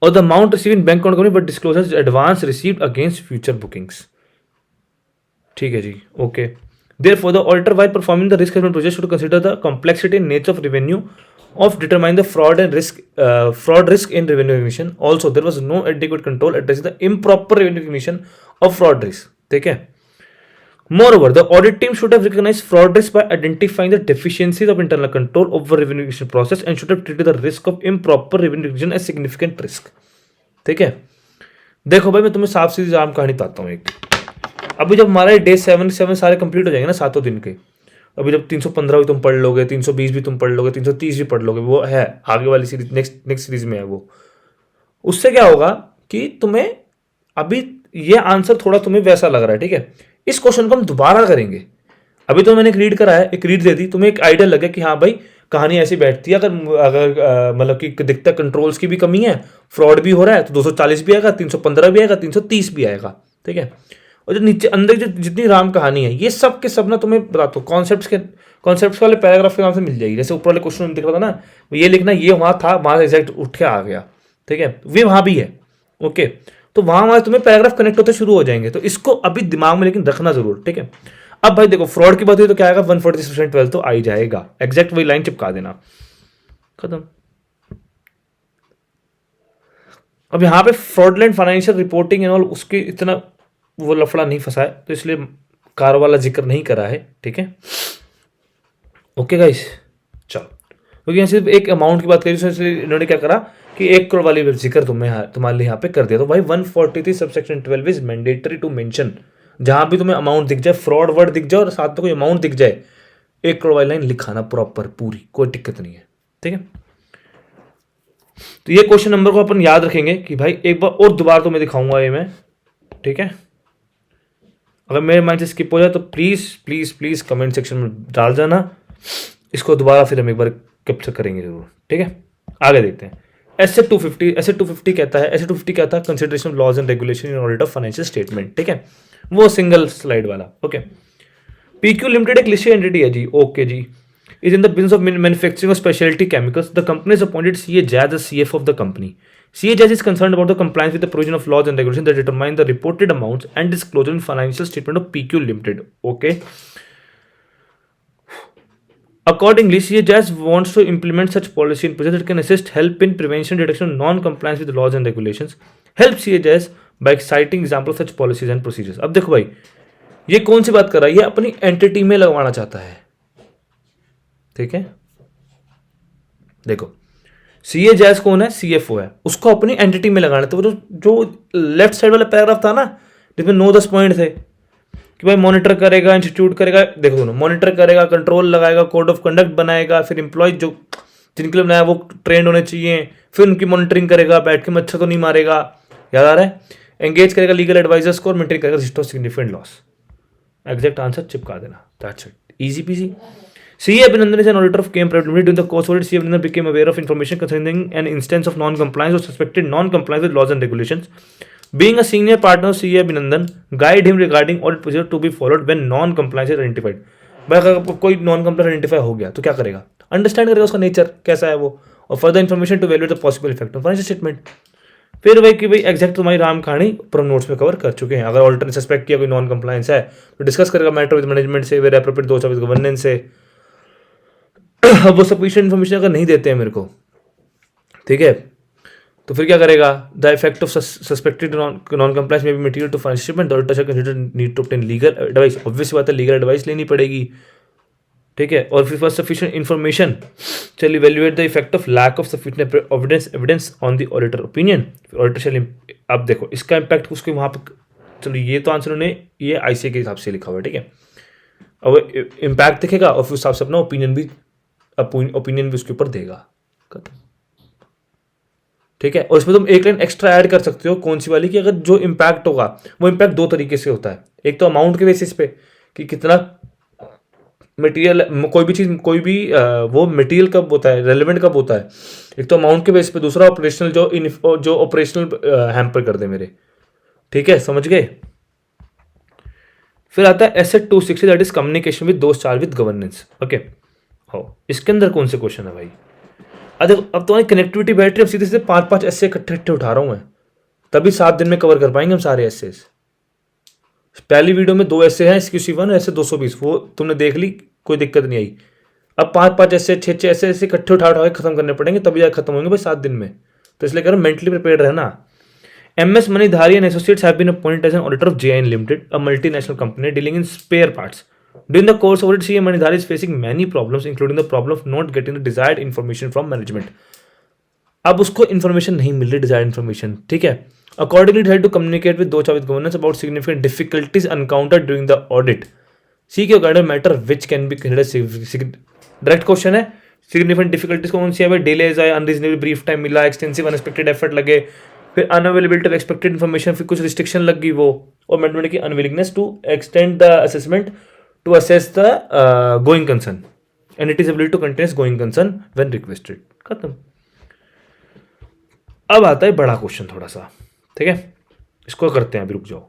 और the amount receive in bank account but disclosure advance received against future bookings. ठीक है जी, okay. Therefore, the auditor, while performing the risk assessment process, should consider the complexity and nature of revenue of determining the fraud risk in revenue recognition. Also, there was no adequate control addressing the improper revenue recognition of fraud risk. ठीक है, moreover, the audit team should have recognized fraud risk by identifying the deficiencies of internal control over revenue recognition process and should have treated the risk of improper revenue recognition as significant risk. ठीक है, देखो भाई मैं तुम्हें साफ सीधी आम कहानी बताता हूँ एक। अभी जब हमारे डे 7 सारे कंप्लीट हो जाएंगे ना, 7 दिन के, अभी जब 315 भी तुम पढ़ लोगे, 320 भी तुम पढ़ लोगे, 330 भी पढ़ लोगे, वो है आगे वाली सीरीज, नेक्स्ट सीरीज में है वो। उससे क्या होगा कि तुम्हें अभी ये आंसर थोड़ा तुम्हें वैसा लग रहा है। ठीक है, इस क्वेश्चन को हम दोबारा करेंगे। अभी तो मैंने एक रीड करा है, एक रीड दे दी, तुम्हें एक आइडिया लगे कि हाँ भाई कहानी ऐसी बैठती है। अगर मतलब कि दिखता कंट्रोल्स की भी कमी है, फ्रॉड भी हो रहा है, तो 240 भी आएगा, 315 भी आएगा, 330 भी आएगा। ठीक है, और जो नीचे अंदर जो जितनी राम कहानी है, ये सब के सब ना तुम्हें बताता हूँ कॉन्सेप्ट्स वाले पैराग्राफ के नाम से मिल जाएगी। जैसे ऊपर वाले क्वेश्चन में दिख रहा था ना, ये लिखना, ये वहाँ था, वहाँ एग्जैक्ट उठ के आ गया। ठीक है, वे वहाँ भी है। ओके, तो वहाँ तुम्हें पैराग्राफ कनेक्ट होते शुरू हो जाएंगे, तो इसको अभी दिमाग में लेकिन रखना जरूर। ठीक है, अब भाई देखो फ्रॉड की बात हुई तो क्या आएगा, 146% 12 तो आ ही जाएगा, एग्जैक्ट वही लाइन चिपका देना, खत्म। अब यहाँ पे fraudulent financial reporting and all उसके इतना वो लफड़ा नहीं फंसा है, तो इसलिए कार वाला जिक्र नहीं करा है। ठीक है, ओके गाइस, चलो, क्योंकि यहाँ सिर्फ एक अमाउंट की बात करी, इसलिए इन्होंने क्या करा कि 1 करोड़ वाली जिक्र तुम्हारे लिए यहाँ पे कर दिया। तो भाई 143 subsection 12 is mandatory to mention, जहां भी तुम्हें अमाउंट दिख जाए, फ्रॉड वर्ड दिख जाए और साथ में कोई अमाउंट दिख जाए, 1 करोड़ वाली लाइन लिखाना प्रॉपर पूरी, कोई दिक्कत नहीं है। ठीक है, तो ये क्वेश्चन नंबर को अपन याद रखेंगे कि भाई एक बार और दोबारा तो मैं दिखाऊंगा ये मैं। ठीक है, अगर मेरे माइंड से स्किप हो जाए तो please please please comment section में डाल जाना, इसको दोबारा फिर हम एक बार कैप्चर करेंगे जरूर। ठीक है, आगे देखते हैं। एसेट 250 कहता है, एसेट 250 क्या था, consideration of laws and regulation in audit of financial statement. ठीक है, वो सिंगल स्लाइड वाला। ओके, पीक्यू लिमिटेड एक लिस्टेड एंटिटी है जी। ओके जी, is in the business of manufacturing of specialty chemicals. The company has appointed CA Jazz as CFO of the company. CA Jazz is concerned about the compliance with the provision of laws and regulations that determine the reported amounts and disclosure in financial statement of PQ Limited. Okay. Accordingly, CA Jazz wants to implement such policy and procedures that can assist help in prevention detection of non-compliance with the laws and regulations. Help CA Jazz by citing example of such policies and procedures. अब देखो भाई, ये कौन सी बात कर रहा है, ये अपनी एंटिटी में लगवाना चाहता है। ठीक है, देखो सीए जैज कौन है, सीएफओ है, उसको अपनी एंटिटी में लगाना। तो जो लेफ्ट साइड वाला पैराग्राफ था ना, जिसमें 9-10 पॉइंट थे कि भाई मॉनिटर करेगा, इंस्टीट्यूट करेगा, देखो दोनों, मॉनिटर करेगा, कंट्रोल लगाएगा, कोड ऑफ कंडक्ट बनाएगा, फिर एम्प्लॉय जो जिनके लिए बनाया वो ट्रेंड होने चाहिए, फिर उनकी मॉनिटरिंग करेगा, बैठ के मच्छर तो नहीं मारेगा, याद आ रहा है, एंगेज करेगा लीगल एडवाइजर्स को और मेंटेन करेगा register of significant loss. Exact answer चिपका देना, that's it, easy PG. CA Abhinandan is an auditor of KM Private Limited. During the course of audit, CA Abhinandan became aware of information concerning an instance of non-compliance or suspected non-compliance with laws and regulations. Being a senior partner of CA Abhinandan, guide him regarding audit procedure to be followed when non-compliance is identified. भाई अगर कोई non-compliance identify हो गया तो क्या करेगा, understand करेगा उसका नेचर कैसा है वो, और further information to evaluate the possible effect of financial statement. फिर वही कि भाई एग्जैक्ट तुम्हारी राम कहानी पर नोट्स में कवर कर चुके हैं। अगर ऑल्टर ने सस्पेक्ट किया कोई नॉन कंप्लायंस है तो डिस्कस करेगा मैटर विद मैनेजमेंट से, वेर एप्रोप्रिएट 224 गवर्नेंस से। अब वो सफिशिएंट इन्फॉर्मेशन अगर नहीं देते हैं मेरे को, ठीक है, तो फिर क्या करेगा? The effect of suspected non compliance may be material to financial statement, the auditor shall consider need to obtain legal advice. Obvious बात है, लीगल एडवाइस लेनी पड़ेगी, ठीक है। और फिर for sufficient information shall evaluate the effect of lack of sufficient evidence on the auditor opinion. Auditor shall, अब देखो इसका इम्पैक्ट उसके वहाँ पर, चलो ये तो आंसर उन्होंने ये आईसीए के हिसाब से लिखा हुआ है, ठीक है। अब इम्पैक्ट दिखेगा और फिर उस हिसाब से अपना ओपिनियन भी उसके ऊपर देगा, ठीक है। और इसमें तुम एक लाइन एक्स्ट्रा ऐड कर सकते हो, कौन सी वाली? कि अगर जो इम्पैक्ट होगा वो इम्पैक्ट दो तरीके से होता है। एक तो अमाउंट के बेसिस पे कि कितना मटेरियल, कोई भी चीज़, कोई भी वो मटेरियल कब होता है, रेलेवेंट कब होता है, एक तो अमाउंट के बेसिस पे, दूसरा ऑपरेशनल, जो ऑपरेशनल हैम्पर कर दे मेरे, ठीक है, समझ गए। फिर आता है asset 260, that is communication with those charge with governance. Okay, हो इसके अंदर कौन से क्वेश्चन है भाई? अब तुम्हारी कनेक्टिविटी बैटरी, अब सीधे सीधे 5-5 ऐसे इकट्ठे उठा रहा हूं मैं, तभी 7 दिन में कवर कर पाएंगे हम सारे ऐसे। पहली वीडियो में 2 ऐसे हैं, SQC1 ऐसे 220, वो तुमने देख ली, कोई दिक्कत नहीं आई। अब 5-5 ऐसे 6-6 ऐसे इकट्ठे उठा के खत्म करने पड़ेंगे, तभी जाकर खत्म होंगे भाई 7 दिन में। तो इसलिए कह रहा हूं मेंटली प्रिपेयर्ड रहना। MS Manidhari and Associates have been appointed as an auditor of JIN Limited, a multinational company dealing in spare parts. During the course of it, CM Manidhari is facing many problems, including the problem of not getting the desired information from management. अब उसको information नहीं मिल रही, desired information, ठीक है। Accordingly, tried to communicate with Docha with governance about significant difficulties encountered during the audit. Seek your guidance matter which can be considered direct question है। Significant difficulties कौन सी है भाई? डिलेज आए, unreasonable brief time मिला, extensive unexpected effort लगे, फिर unavailability of expected information, फिर कुछ रिस्ट्रिक्शन लग गई वो, और मैनेजमेंट की unwillingness to extend the assessment to assess the going concern and it is ability to continue going concern when requested. खत्म। अब आता है बड़ा क्वेश्चन थोड़ा सा, ठीक है, इसको करते हैं अभी, रुक जाओ,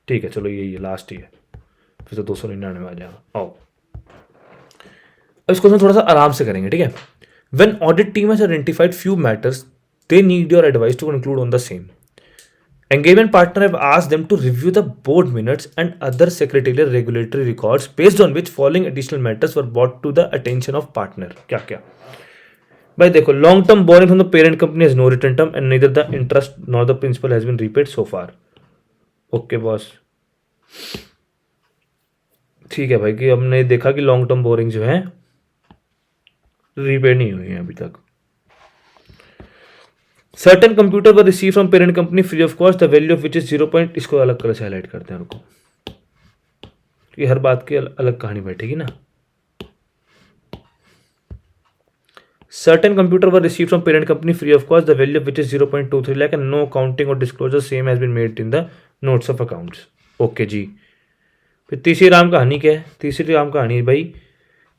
ठीक है, चलो ये लास्ट ही है, फिर तो 299 आ जाएगा। आओ अब इसको थोड़ा सा आराम से करेंगे, ठीक है। When audit team has identified few matters, they need your advice to conclude on the same. Engagement partner have asked them to review the board minutes and other secretarial regulatory records based on which following additional matters were brought to the attention of partner. क्या क्या भाई? देखो, long term borrowing from the parent company has no return term and neither the interest nor the principal has been repaid so far. Okay boss, ठीक है भाई, कि हमने देखा कि लॉन्ग टर्म बोरिंग जो है रीपे नहीं हुई है अभी तक। Certain computer were received from parent company free of cost, the value of which is 0. इसको अलग कलर से हाईलाइट करते हैं उनको, कि हर बात की अलग कहानी बैठेगी ना। Certain computer were received from parent company free of cost, the value of which is 0.23 lakh and no accounting or disclosure same has been made in the notes of accounts. Okay जी। फिर तीसरी राम कहानी क्या है? तीसरी राम कहानी है भाई,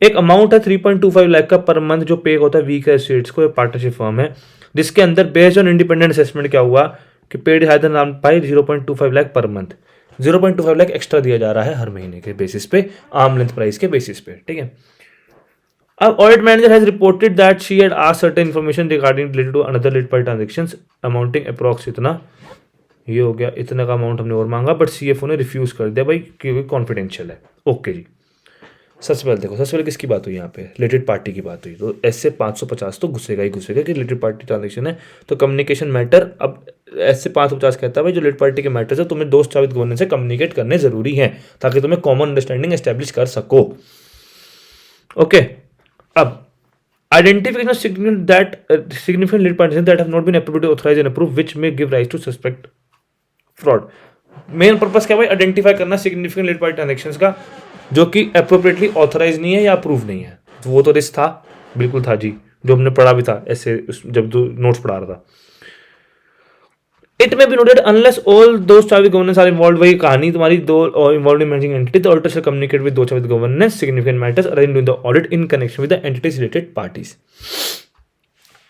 एक अमाउंट है 3.25 लाख का पर मंथ जो पे होता है वीक एसोसिएट्स को, पार्टनरशिप फर्म है, जिसके अंदर बेस्ड ऑन इंडिपेंडेंट असेसमेंट क्या हुआ कि पेड हायर देन नाम पाई 0.25 lakh per month, 0.25 lakh extra दिया जा रहा है हर महीने के बेसिस पे, आर्म लेंथ प्राइस के बेसिस पे, ठीक है। अब audit manager has reported that she had asked certain information regarding related to another related party transactions amounting approx इतना, ये हो गया, इतना का अमाउंट हमने और मांगा, बट सीएफओ ने रिफ्यूज कर दिया भाई क्योंकि कॉन्फिडेंशियल है। ओके जी। सबसे पहले देखो, सबसे पहले किसकी बात हुई यहाँ पे? रिलेटेड पार्टी की बात हुई, तो ऐसे 550 तो घुसेगा ही घुसेगा कि रिलेटेड पार्टी ट्रांजेक्शन है, तो कम्युनिकेशन मैटर। अब ऐसे 550 कहता है भाई जो रिलेटेड पार्टी के मैटर है तुम्हें दोस्त चावित गवर्नेंस से कम्युनिकेट करने जरूरी है ताकि तुम्हें कॉमन अंडरस्टैंडिंग एस्टेब्लिश कर सको। ओके, अब identification of significant lead parties that have not been approved, authorized and approved, which may give rise to suspect fraud. Main purpose क्या भाई? आइडेंटिफाई करना सिग्निफिकेंट लीड पार्टी ट्रांजैक्शंस का जो कि appropriately authorise नहीं है या अप्रूव नहीं है। तो वो तो रिस्क था, बिल्कुल था जी, जो हमने पढ़ा भी था ऐसे जब जो नोट्स पढ़ा रहा था। It may be noted unless all those charge governance are involve, वही कहानी तुम्हारी, those involve in managing entity, the auditor shall communicate with those charge governance significant matters arranged in the audit in connection with the entities related parties.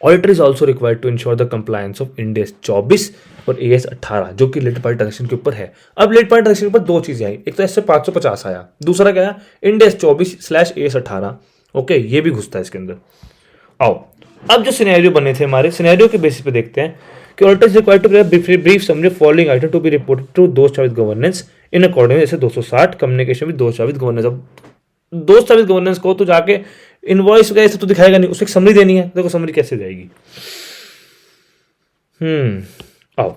Auditor is also required to ensure the compliance of Ind AS 24 और AS 18 जो कि related party transaction के ऊपर है। अब related party transaction के ऊपर दो चीजें आई, एक तो ऐसे 550 आया, दूसरा क्या आया? End AS 24/AS 18। ओके, ये भी घुसता है इसके अंदर। आओ अब जो सिनेरियो बने थे हमारे, सिनेरियो के बेसिस पे देखते हैं कि auditor is required to prepare brief summary following item to be reported to those with governance in according जैसे 260 communication with those with governance. अब दोस्त विद गवर्नेंस को तो जाके इनवॉइस वगैरह तो दिखाएगा नहीं, उसे एक समरी देनी है, देखो समरी कैसे जाएगी। आओ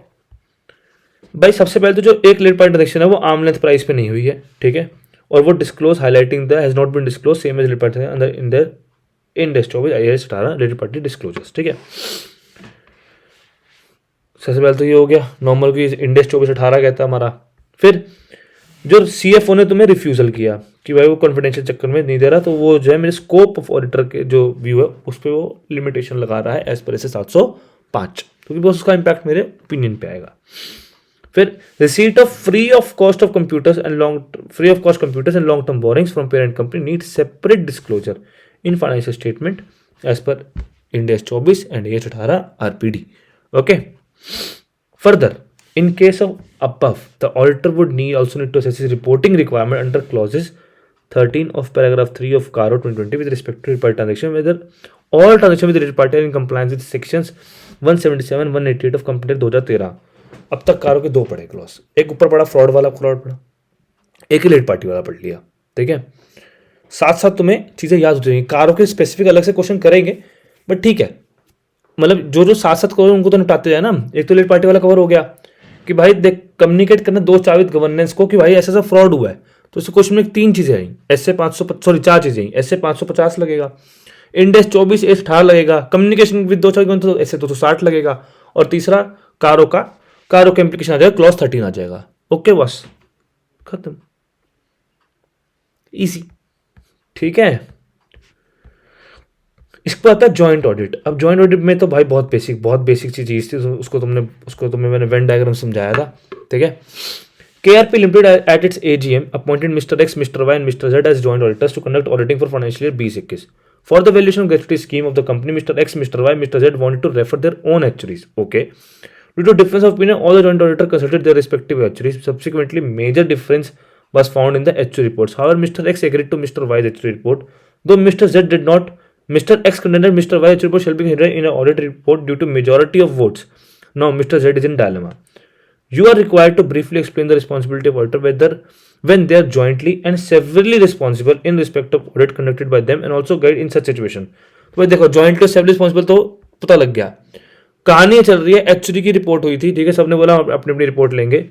भाई, सबसे पहले तो जो एक रिलेटेड पार्टी ट्रांजेक्शन है वो आर्म लेंथ प्राइस पे नहीं हुई है, ठीक है, और वो disclose highlighting the has not been disclose same as related party अंदर in there index 24 IAS 18 related party disclosures, ठीक है। सबसे पहले तो ये हो गया नॉर्मल की इंडेक्स 24/18 कहता है हमारा। फिर जो CFO ने तुम्हें रिफ्यूजल किया कि भाई वो कॉन्फिडेंशियल चक्कर में नहीं दे रहा, तो वो जो है मेरे स्कोप ऑफ ऑडिटर के जो व्यू है उस पर वो लिमिटेशन लगा रहा है एज पर ऐसे 705, क्योंकि बस उसका इम्पैक्ट मेरे ओपिनियन पे आएगा। फिर receipt of free of cost computers and long term borrowings from parent company need separate disclosure in financial statement as per Ind AS 24 and IAS 18 RPD, okay. Further, in case of above, the auditor would also need to assess his reporting requirement under clauses 13 of paragraph 3 of CARO 2020 with respect to related party transaction, whether all transactions with related party are in compliance with sections 177, 188 of Company Act 2013। अब तक कारो के दो पढ़े clause, एक ऊपर पढ़ा fraud वाला पढ़ा, एक रिलेटेड पार्टी वाला पढ़ लिया, ठीक है। साथ साथ तुम्हें चीज़ें याद हो जाएंगी, कारो के स्पेसिफिक अलग से क्वेश्चन करेंगे, बट ठीक है, मतलब जो साथ साथ कवर उनको तो निपटाते जाए ना। एक तो रिलेटेड पार्टी वाला कवर हो गया कि भाई देख कम्युनिकेट करना दो चावित गवर्नेंस को कि भाई ऐसा ऐसा फ्रॉड हुआ है, तो इस क्वेश्चन में 3 चीज़ें आई, ऐसे 4 चीज़ें आई, ऐसे 550 लगेगा, इंडेक्स 24 ऐसे 18 लगेगा, कम्युनिकेशन विद दो चावित तो ऐसे 260 लगेगा, और तीसरा कारो का इम्प्लीकेशन आ जाएगा, क्लॉज 13 आ जाएगा, ओके बस खत्म, इजी, ठीक है। इसके बाद आता है जॉइंट ऑडिट। अब जॉइंट ऑडिट में तो भाई बहुत बेसिक चीज थी, उसको तुम्हें मैंने वेन डायग्राम समझाया था, ठीक है। KRP Limited at its AGM appointed Mr. X, Mr. Y and Mr. Z as joint auditors to conduct auditing for financial year 2021. For the valuation of gratuity scheme of the company, Mr. X, Mr. Y, Mr. Z wanted to refer their own actuaries. Okay. Due to difference of opinion, all the joint auditor consulted their respective actuaries. Subsequently, major difference was found in the actuary reports. However, Mr. X agreed to Mr. Y's actuary report, though Mr. Z did not. Mr. X contended Mr. Y's actuary report shall be considered in an audit report due to majority of votes. Now, Mr. Z is in dilemma. You are required to briefly explain the responsibility of auditor when they are jointly and severally responsible in respect of audit conducted by them and also guide in such situation. तो भाई देखो jointly severally responsible तो पता लग गया, कहानी चल रही है, एक्चुअली की रिपोर्ट हुई थी, ठीक है, सबने बोला अपनी अपनी रिपोर्ट लेंगे।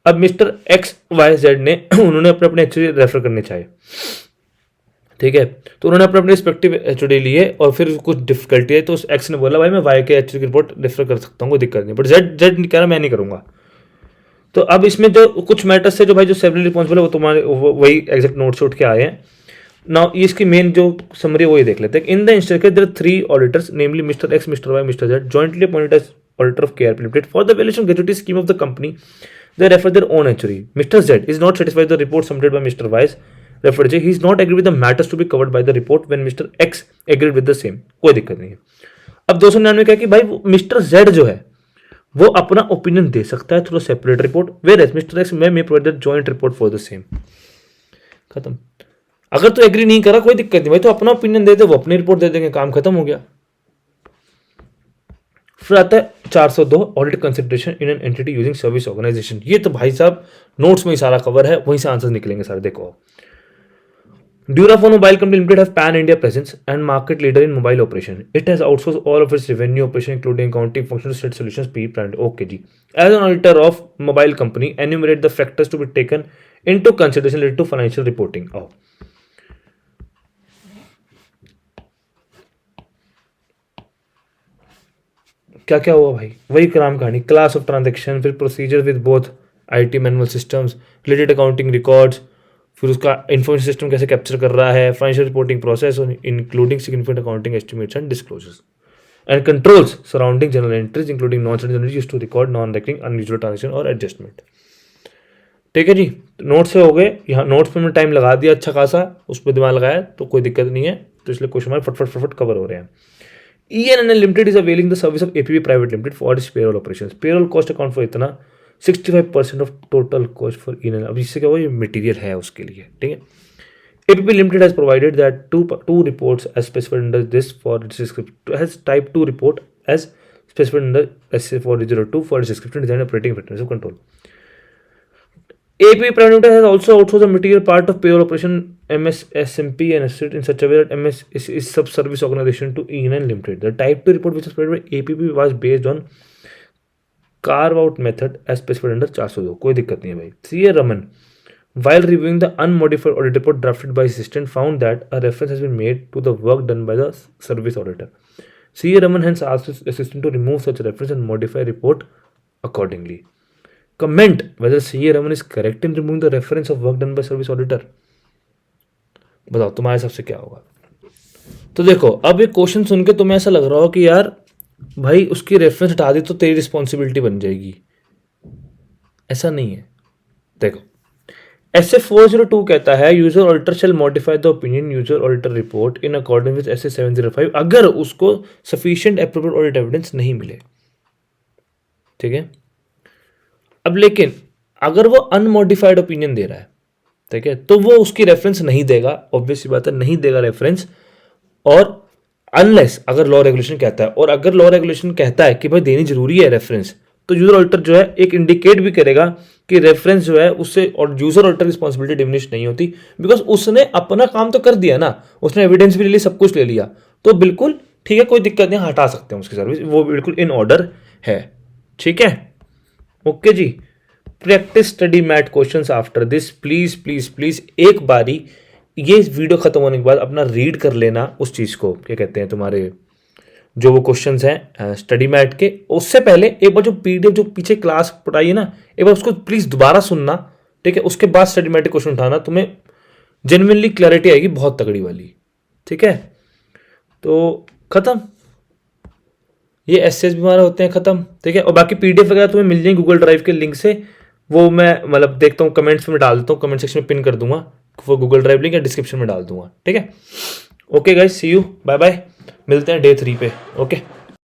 अब मिस्टर XYZ ने उन्होंने अपने अपने एक्चुअली रेफर करने चाहे, ठीक है, तो उन्होंने अपने अपने रिस्पेक्टिव एचओडी लिए और फिर कुछ डिफिकल्टी है तो उस एक्स ने बोला भाई मैं वाई के एचओडी की रिपोर्ट रेफर कर सकता हूँ, कोई दिक्कत नहीं, बट जेड कह रहा मैं नहीं करूँगा। तो अब इसमें जो कुछ मैटर्स से जो भाई जो सेवरली रिस्पॉन्सिबल है वो तुम्हारे वही एग्जैक्ट नोट से उठ के आए हैं। नाउ इसकी मेन जो समरी वो ये देख लेते हैं। In the instance there are 3 auditors namely mister X, mister Y, mister Z jointly appointed as auditor of KRP Limited for the valuation gratuity scheme of the company. They refer their own actuary. Mr. Z is not satisfied with the report submitted by Mr. Y's referred to. He is not agreed with the matters to be covered by the report when Mr. X agreed with the same. कोई दिक्कत नहीं है। अब 299 कहा कि भाई mister Z जो है वो अपना ओपिनियन दे सकता है through separate report, where mister X may provide the joint report for the same. खत्म। अगर तो एग्री नहीं करा कोई दिक्कत नहीं भाई, तो अपना ओपिनियन दे दे, वो अपनी रिपोर्ट दे देंगे, काम खत्म हो गया। फिर आता है 402 audit consideration in an entity using service organisation. ये तो भाई साहब नोट्स में ही सारा कवर है, वहीं से आंसर निकलेंगे सारे। देखो, Durafone Mobile Company Limited has pan-India presence and market leader in mobile operation. It has outsourced all of its revenue operation, including accounting functions, state solutions, PE brand. Okay ji. As an auditor of mobile company, enumerate the factors to be taken into consideration related to financial reporting. Oh. क्या क्या हुआ भाई, वही काम कहानी, class of transaction, फिर procedure with both IT manual systems, related accounting records, फिर उसका इन्फॉर्मेशन सिस्टम कैसे कैप्चर कर रहा है, financial reporting process including significant accounting estimates and disclosures and controls surrounding general entries including non general used to record non recurring unusual transaction और adjustment. ठीक है जी, notes से हो गए। यहाँ नोट्स पे मैंने टाइम लगा दिया अच्छा खासा, उस पर दिमाग लगाया तो कोई दिक्कत नहीं है, तो इसलिए क्वेश्चन हमारे फटफट कवर हो रहे हैं। ENNL Limited is availing the service of APP Private Limited for its payroll operations. Payroll cost account for इतना 65% of total cost for ENNL। अब इससे क्या हुआ, ये मटेरियल है उसके लिए, ठीक है। APP Limited has provided that two reports as specified under this for its script has type 2 report as specified under SA 4002 for its description, design, operating effectiveness of control. APP parameter has also outsourced the material part of payroll operation MSSMP and asset in such a way that MS is sub-service organization to E9 Limited. The type 2 report which was provided by APP was based on carve out method as specified under 402. कोई दिक्कत नहीं है भाई. CA Raman, while reviewing the unmodified audit report drafted by assistant, found that a reference has been made to the work done by the service auditor. CA Raman hence asked his assistant to remove such reference and modify report accordingly. Comment whether CA Raman is correct in removing the reference of work done by service auditor. बताओ तुम्हारे हिसाब से क्या होगा. तो देखो अब ये क्वेश्चन सुन के तुम्हें ऐसा लग रहा हो कि यार भाई उसकी रेफरेंस हटा दी तो तेरी रिस्पॉन्सिबिलिटी बन जाएगी. ऐसा नहीं है. देखो SA 402 कहता है user auditor shall modify the opinion user auditor report in according with SA 705 अगर उसको सफिशिएंट एप्रोप्रिएट ऑडिट एविडेंस नहीं मिले. ठीक है. अब लेकिन अगर वो अनमॉडिफाइड ओपिनियन दे रहा है, ठीक है, तो वो उसकी रेफरेंस नहीं देगा. ऑब्वियस सी बात है, नहीं देगा रेफरेंस. और अनलेस अगर लॉ रेगुलेशन कहता है, और अगर लॉ रेगुलेशन कहता है कि भाई देनी जरूरी है रेफरेंस, तो यूजर ऑडिटर जो है एक इंडिकेट भी करेगा कि रेफरेंस जो है उससे और यूजर ऑडिटर रिस्पॉन्सिबिलिटी डिमिनिश नहीं होती, बिकॉज उसने अपना काम तो कर दिया ना, उसने एविडेंस भी ले ली, सब कुछ ले लिया, तो बिल्कुल ठीक है, कोई दिक्कत नहीं, हटा सकते हैं उसकी सर्विस, वो बिल्कुल इन ऑर्डर है. ठीक है, ओके जी. Practice study math questions after this. Please please please एक बारी ये वीडियो खत्म होने के बाद अपना रीड कर लेना उस चीज को, क्या कहते हैं, तुम्हारे जो वो क्वेश्चंस हैं स्टडी मैट के. उससे पहले एक बार जो पीडीएफ जो पीछे क्लास पढ़ाई है ना, एक बार उसको प्लीज दोबारा सुनना. ठीक है, उसके बाद स्टडी मैट के क्वेश्चन उठाना, तुम्हें जेन्युइनली क्लैरिटी आएगी बहुत तगड़ी वाली. ठीक है, तो खत्म. ये एसेस भी हमारे होते हैं खत्म. ठीक है, और बाकी पीडीएफ वगैरह तुम्हें मिल जाएंगे गूगल ड्राइव के लिंक से. वो मैं मतलब देखता हूँ कमेंट्स में डाल देता हूँ, कमेंट सेक्शन में पिन कर दूंगा वो गूगल ड्राइव लिंक, या डिस्क्रिप्शन में डाल दूंगा. ठीक है, okay guys, see you, bye bye. मिलते हैं डे 3 पे. ओके.